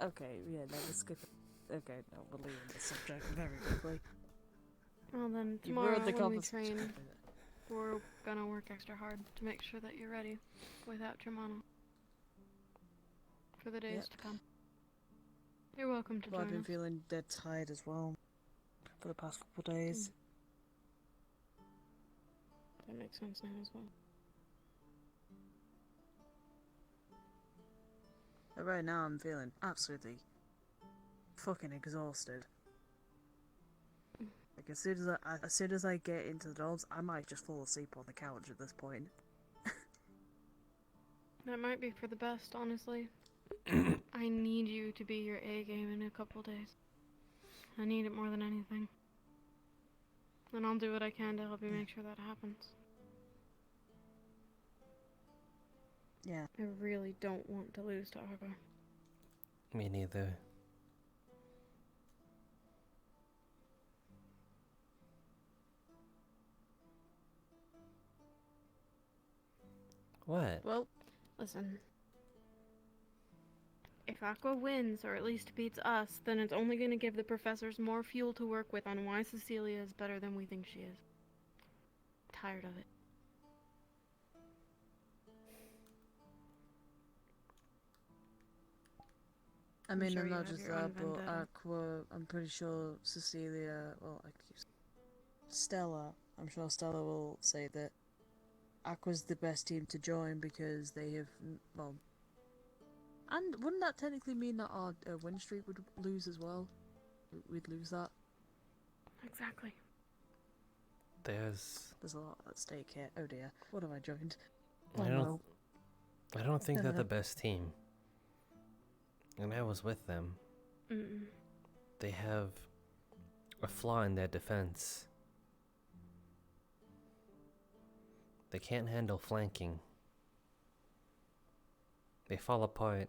Okay, yeah, no, we'll skip it. Okay, no, we're leaving this subject very quickly. Well then, You tomorrow ruined the when we conversation. train, we're gonna work extra hard to make sure that you're ready without your mana for the days Yep. to come. You're welcome to Well, I've join been us. feeling dead tired as well for the past couple of days. That makes sense now as well. But right now, I'm feeling absolutely fucking exhausted. Like as soon as I get into the dorms, I might just fall asleep on the couch at this point. That might be for the best, honestly. I need you to be your A game in a couple days. I need it more than anything. And I'll do what I can to help you make sure that happens. Yeah. I really don't want to lose to Argo. Me neither. What? Well, listen. If Aqua wins, or at least beats us, then it's only going to give the professors more fuel to work with on why Cecilia is better than we think she is. Tired of it. I mean, sure and you not have just your own that, but vendetta. Aqua, I'm pretty sure Cecilia, Stella, I'm sure Stella will say that Aqua's the best team to join because they have, well, and wouldn't that technically mean that our win streak would lose as well? We'd lose that. Exactly. There's a lot at stake here. Oh dear, what have I joined? I Oh don't no. I don't think they're Uh-huh. the best team. And I was with them. Mm-mm. They have a flaw in their defense. They can't handle flanking. They fall apart.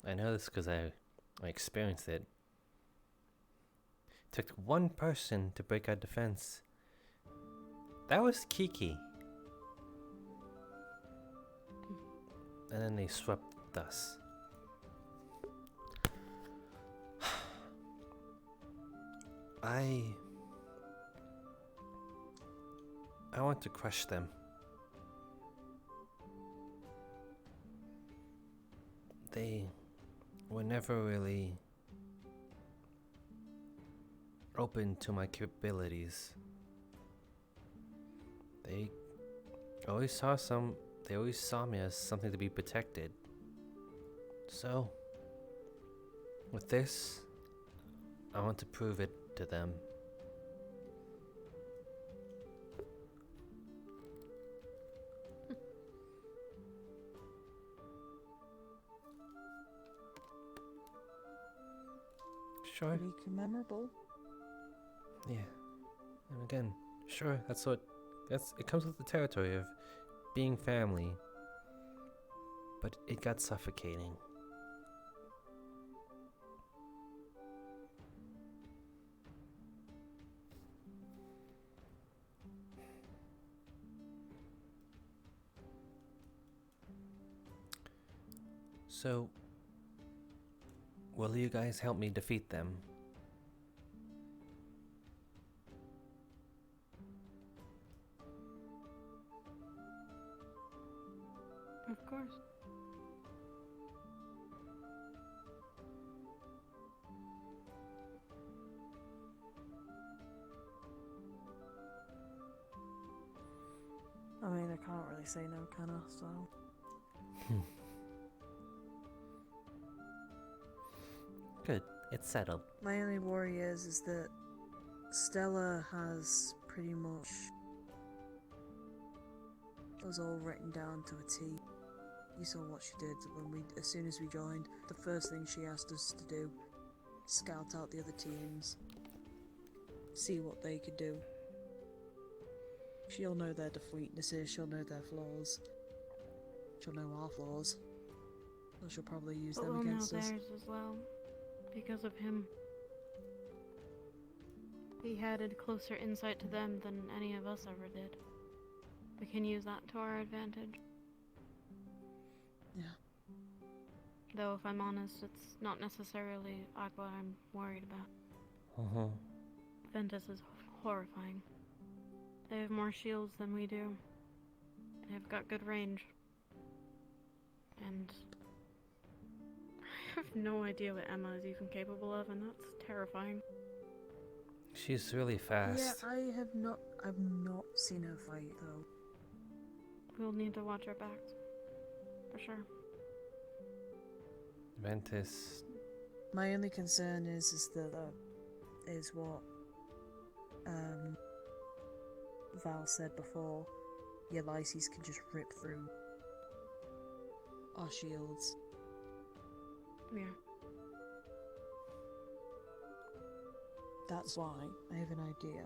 I know this because I experienced it. Took one person to break our defense. That was Kiki. And then they swept us. I want to crush them. They were never really open to my capabilities. They always saw me as something to be protected. So, with this, I want to prove it to them. Sure. Pretty memorable. Yeah. And again, sure, it comes with the territory of being family. But it got suffocating. So, will you guys help me defeat them? Of course. I mean, I can't really say no, can I? So. Good, it's settled. My only worry is that Stella has pretty much us all written down to a T. You saw what she did as soon as we joined. The first thing she asked us to do, scout out the other teams, see what they could do. She'll know their weaknesses, she'll know their flaws, she'll know our flaws. So she'll probably use But them we'll know against us. theirs as well, because of him. He had a closer insight to them than any of us ever did. We can use that to our advantage. Yeah. Though, if I'm honest, it's not necessarily Aqua I'm worried about. Ventus is horrifying. They have more shields than we do. They've got good range. And I have no idea what Emma is even capable of, and that's terrifying. She's really fast. Yeah, I've not seen her fight though. We'll need to watch our backs. For sure. Ventus. My only concern is that is what Val said before. Ulysses can just rip through our shields. Yeah. That's why I have an idea.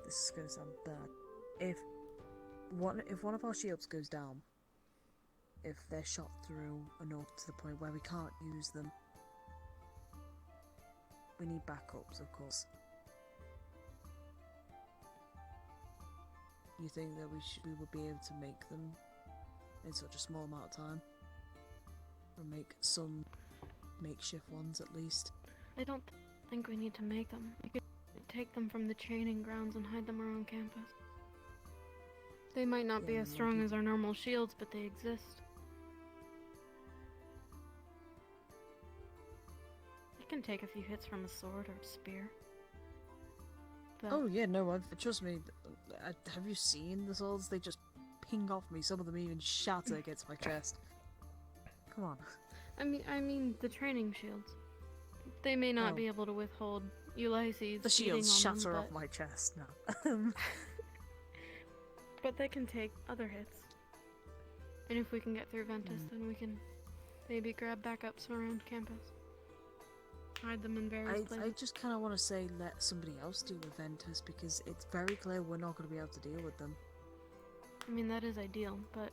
This is gonna sound bad. If one of our shields goes down, if they're shot through enough to the point where we can't use them, we need backups, of course. You think that we would be able to make them in such a small amount of time? Or make some makeshift ones at least? I don't think we need to make them. We could take them from the training grounds and hide them around campus. They might not be as strong as our normal shields, but they exist. They can take a few hits from a sword or a spear. But Oh yeah, no, trust me. Have you seen the swords? They just ping off me. Some of them even shatter against my chest. Come on. I mean the training shields. They may not be able to withhold Ulysses. The shields beating on shatter them, off my chest now. but they can take other hits. And if we can get through Ventus, then we can maybe grab backups around campus. Hide them in various places. I just kind of want to say let somebody else deal with Ventus because it's very clear we're not going to be able to deal with them. I mean, that is ideal, but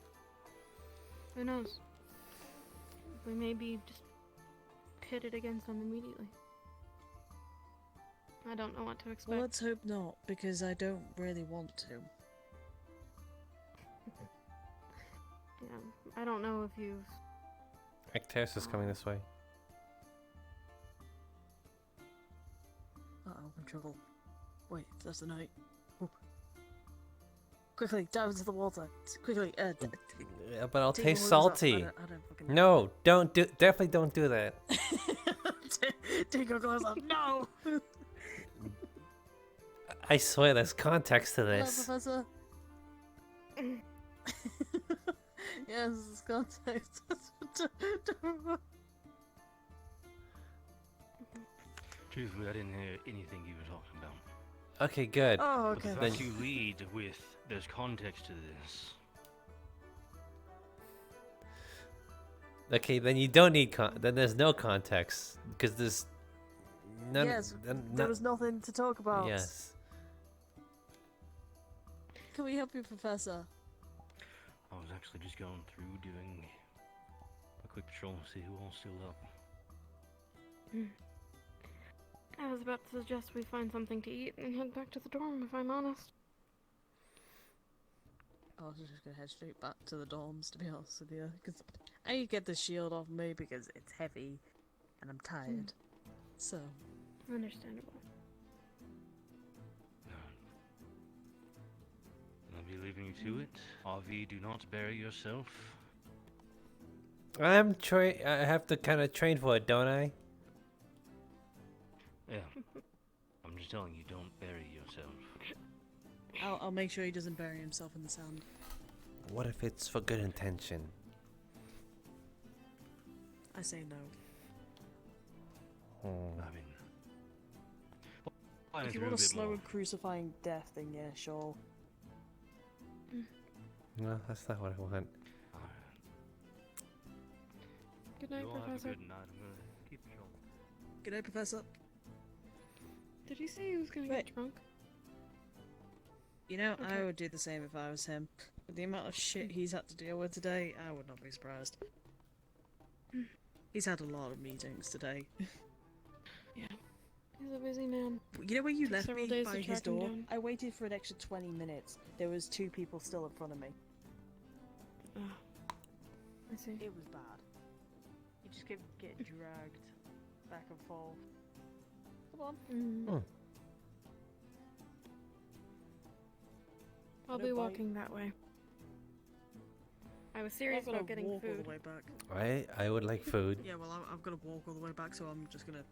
who knows? We may be just pitted against them immediately. I don't know what to expect. Well, let's hope not, because I don't really want to. Yeah, I don't know if you've... Actaris is coming this way. Uh-oh, I'm in trouble. Wait, that's the night. Whoop. Quickly, dive into the water. Quickly, Yeah, but I'll take taste your gloves off. salty. I don't fucking No, definitely don't do that. Take your gloves off. No! I swear there's context to Hello, this. Professor. Yes, it's context. Truthfully, I didn't hear anything you were talking about. Okay, good. Oh, But okay. the fact you lead with there's context to this. Okay, then you don't need then there's no context because there's none. Yes, there was nothing to talk about. Yes. Can we help you, Professor? I was actually just going through doing a quick patrol to see who all's still up. I was about to suggest we find something to eat and head back to the dorm, if I'm honest. I was just gonna head straight back to the dorms, to be honest with you. Because I need to get the shield off me because it's heavy and I'm tired. So. Understandable. I'll be leaving you to it. Avi, do not bury yourself. I have to kind of train for it, don't I? Yeah. I'm just telling you, don't bury yourself. I'll make sure he doesn't bury himself in the sand. What if it's for good intention? I say no. I mean, If you want a slow and crucifying death, then yeah, sure. No, that's not what I want. Good night, you all have a Professor. good night. I'm gonna keep patrol. Good night, Professor. Did he say he was gonna get drunk? You know, Okay. I would do the same if I was him. With the amount of shit he's had to deal with today, I would not be surprised. He's had a lot of meetings today. Yeah. He's a busy man. You know where you Took left several me days by to his track him door? down. I waited for an extra 20 minutes. There was 2 people still in front of me. I see. It was bad. You just kept getting dragged back and forth. Come on. Mm. I'll be walking that way. I was serious I've got about to getting walk food. all the way back. I would like food. Yeah, well, I've got to walk all the way back, so I'm just gonna,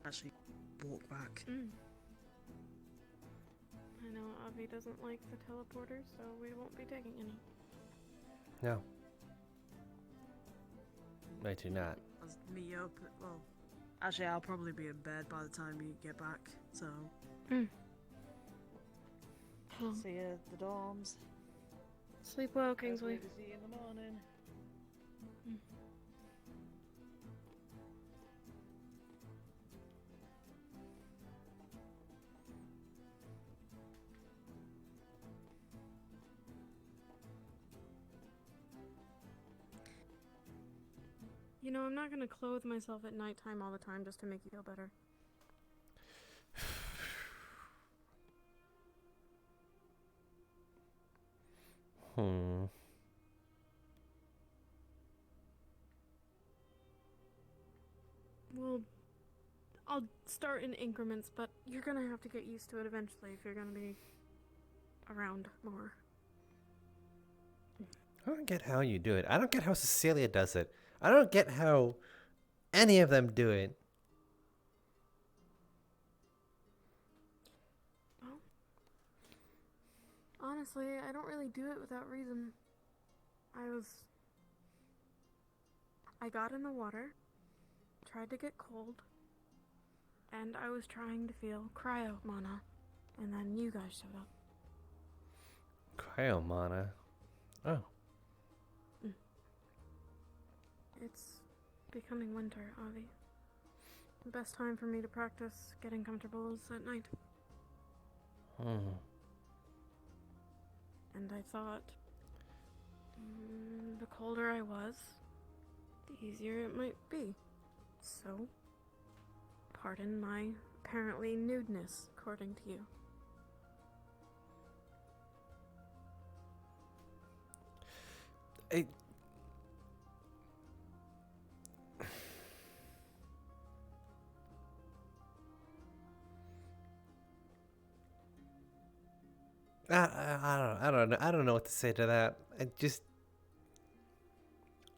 actually walk back. I know Avi doesn't like the teleporter, so we won't be taking any. No. I do not. I'll meet you up. Well, actually, I'll probably be in bed by the time you get back, so. See you at the dorms. Sleep well, Kingsley. Hopefully to see you in the morning. You know, I'm not gonna clothe myself at nighttime all the time just to make you feel better. Well, I'll start in increments, but you're gonna have to get used to it eventually if you're gonna be around more. I don't get how you do it. I don't get how Cecilia does it. I don't get how any of them do it. Well, honestly, I don't really do it without reason. I got in the water, tried to get cold, and I was trying to feel cryo mana, and then you guys showed up. Cryo mana. Oh. It's becoming winter, Avi. The best time for me to practice getting comfortable is at night. And I thought, the colder I was, the easier it might be. So, pardon my apparently nudeness, according to you. I don't know what to say to that.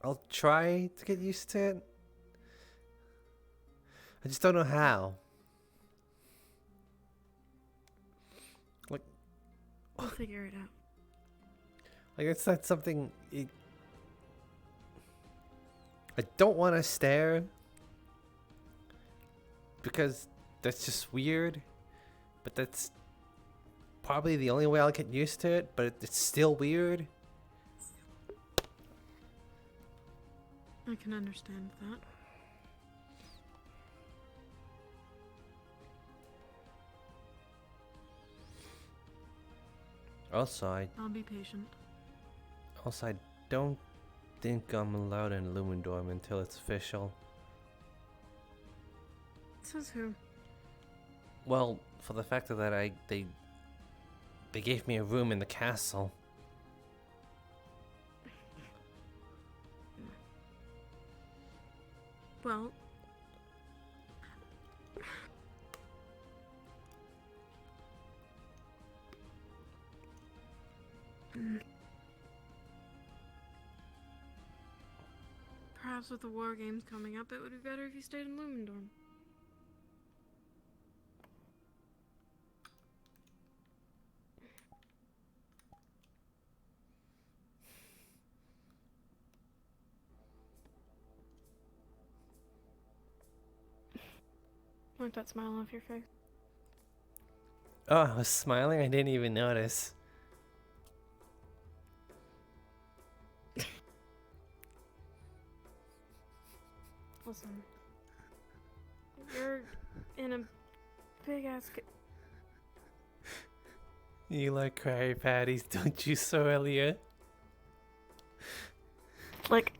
I'll try to get used to it. I just don't know how. Like, We'll figure it out. Like, it's not something. I don't want to stare because that's just weird. But that's probably the only way I'll get used to it. But it's still weird. I can understand that. Also, I'll be patient. I don't think I'm allowed in Lumendorm until it's official. Says who? Well, for the fact that they gave me a room in the castle. Well, perhaps with the war games coming up, it would be better if you stayed in Lumendorm. Wipe that smile off your face. Oh, I was smiling? I didn't even notice. Listen. You're in a big ass. You like Krabby Patties, don't you, Sorelia? Like.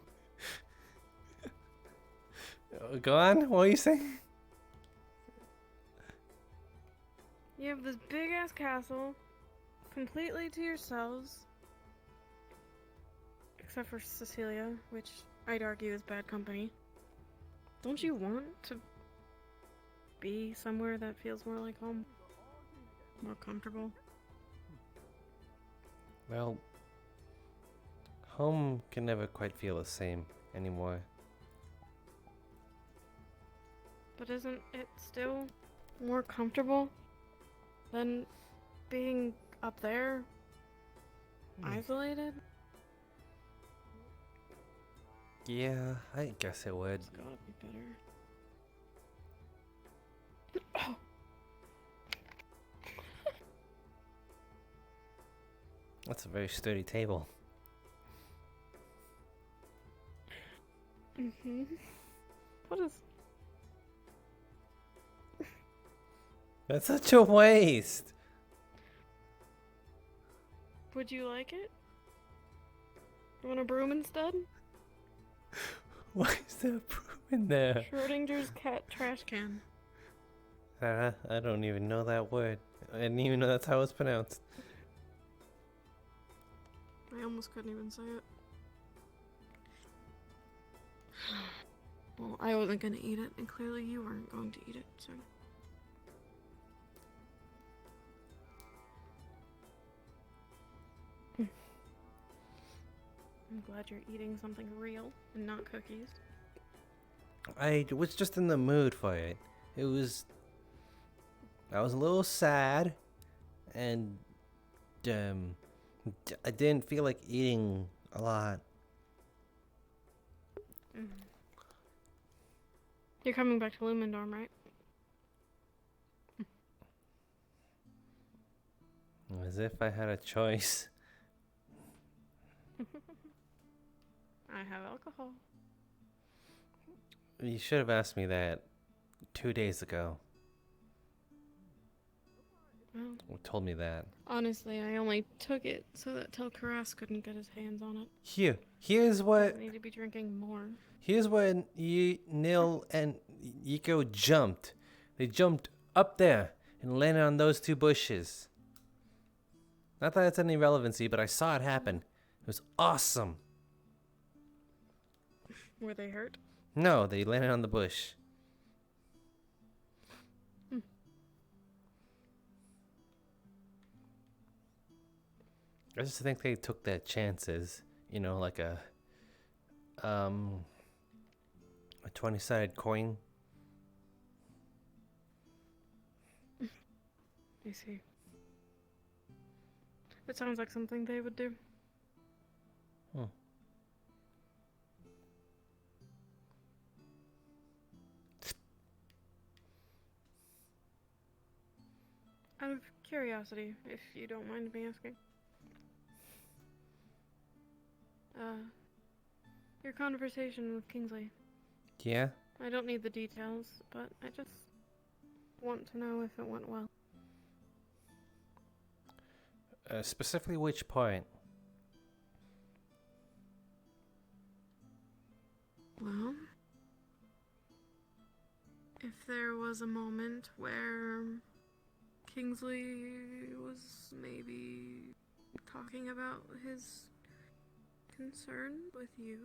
Go on, what are you saying? You have this big ass castle, completely to yourselves. except for Cecilia, which I'd argue is bad company. Don't you want to be somewhere that feels more like home? More comfortable? Well, home can never quite feel the same anymore. But isn't it still more comfortable than being up there, isolated? Yeah, I guess it would. It's gotta be better. That's a very sturdy table. Mm-hmm. What is... That's such a waste! Would you like it? You want a broom instead? Why is there a broom in there? Schrodinger's cat trash can. I don't even know that word. I didn't even know that's how it's pronounced. I almost couldn't even say it. Well, I wasn't gonna eat it, and clearly you weren't going to eat it, so... I'm glad you're eating something real and not cookies. I was just in the mood for it. I was a little sad, and I didn't feel like eating a lot. You're coming back to Lumendorm, right? As if I had a choice. I have alcohol. You should have asked me that 2 days ago. Well, Or told me that. honestly, I only took it so that Telkaras couldn't get his hands on it. Here's what. I need to be drinking more. Here's when Nil and Yiko jumped. They jumped up there and landed on those two bushes. Not that it's any relevancy, but I saw it happen. It was awesome. Were they hurt? No, they landed on the bush. I just think they took their chances. You know, like a 20-sided coin. I see. It sounds like something they would do. Out of curiosity, if you don't mind me asking. Your conversation with Kingsley. Yeah? I don't need the details, but I just want to know if it went well. Specifically which point? Well, if there was a moment where Kingsley was maybe talking about his concern with you.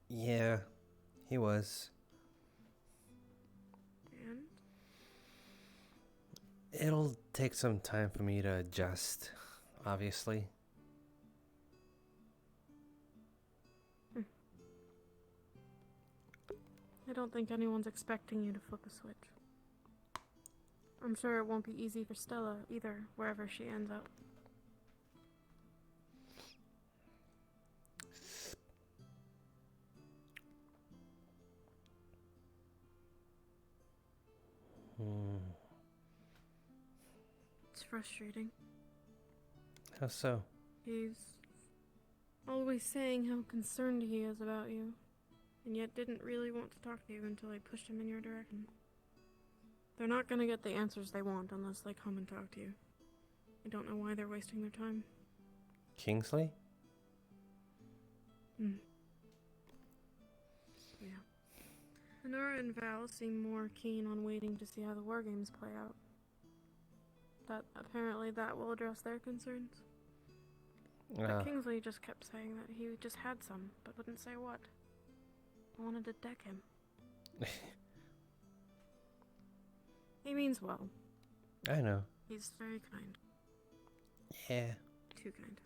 Yeah, he was. And? It'll take some time for me to adjust, obviously. I don't think anyone's expecting you to flip a switch. I'm sure it won't be easy for Stella either, wherever she ends up. It's frustrating. How so? He's always saying how concerned he is about you, and yet didn't really want to talk to you until I pushed him in your direction. They're not gonna get the answers they want unless they come and talk to you. I don't know why they're wasting their time. Kingsley? Yeah. Honora and Val seem more keen on waiting to see how the war games play out. Apparently that will address their concerns. But Kingsley just kept saying that he just had some, but wouldn't say what. I wanted to deck him. He means well. I know. He's very kind. Yeah. Too kind.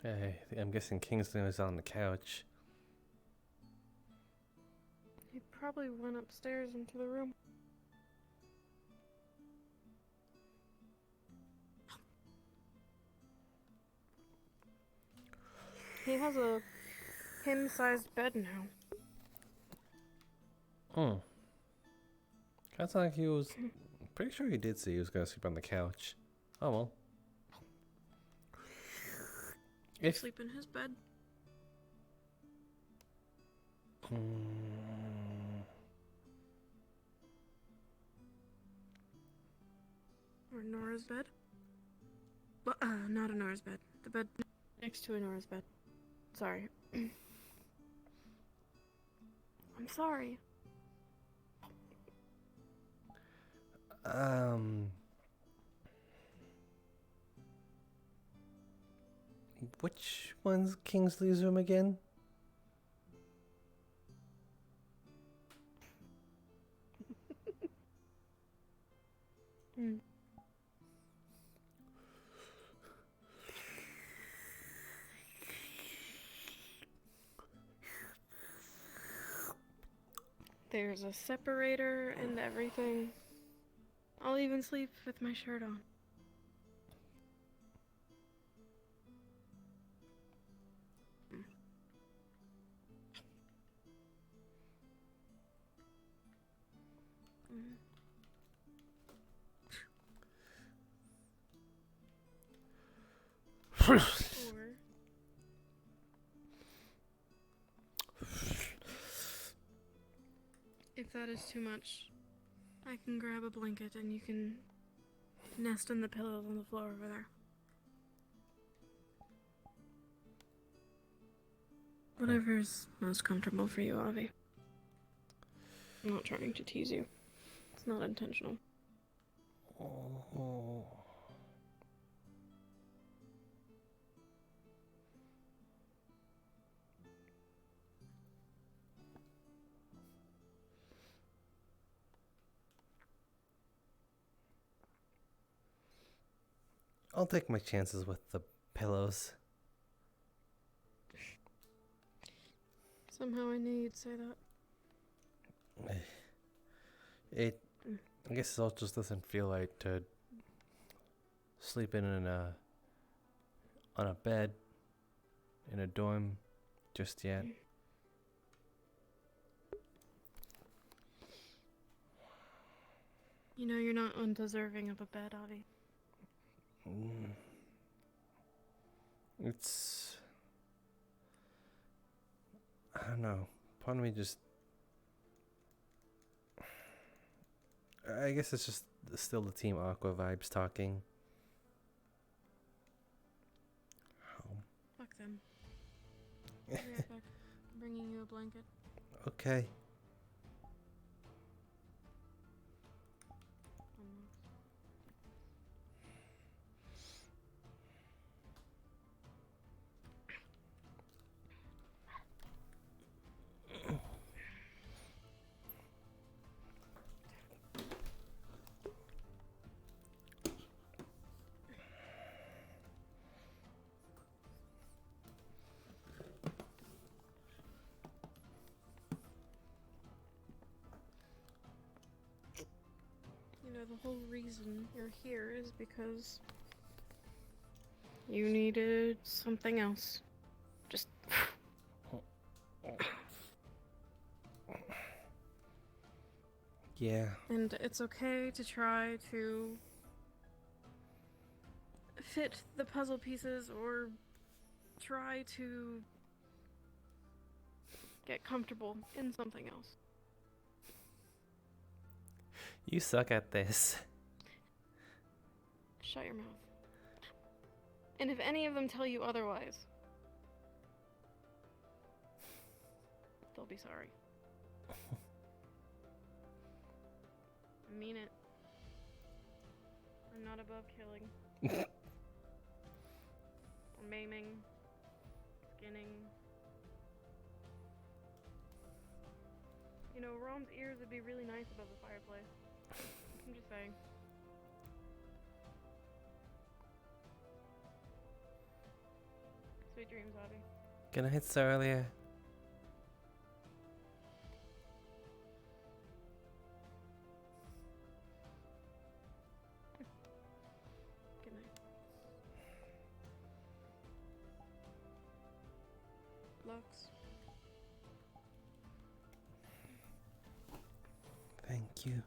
Hey, I'm guessing Kingsley was on the couch. He probably went upstairs into the room. He has a him-sized bed now. Sounds like he was. Pretty sure he did say he was gonna sleep on the couch. Oh well. If Sleep in his bed. Or Nora's bed. Well, not a Nora's bed. The bed next to a Nora's bed. Sorry. I'm sorry. Which one's Kingsley's room again? There's a separator and everything. I'll even sleep with my shirt on. Or if that is too much, I can grab a blanket and you can nest in the pillows on the floor over there. Whatever's most comfortable for you, Avi. I'm not trying to tease you. It's not intentional. I'll take my chances with the pillows. Somehow I knew you'd say that. I guess it all just doesn't feel right to sleep on a bed in a dorm just yet. You know you're not undeserving of a bed, Avi. It's... I don't know. Part of me just... I guess it's just still the Team Aqua vibes talking. Fuck them. I'll be right back. I'm bringing you a blanket. Okay. You know, the whole reason you're here is because you needed something else. Just... Yeah. And it's okay to try to fit the puzzle pieces or try to get comfortable in something else. You suck at this. Shut your mouth. And if any of them tell you otherwise, they'll be sorry. I mean it. I'm not above killing. Or maiming. Skinning. You know, Rom's ears would be really nice above the fireplace. I'm just saying. Sweet dreams, Abby. Good night, Celia. Good night. Lux. Thank you.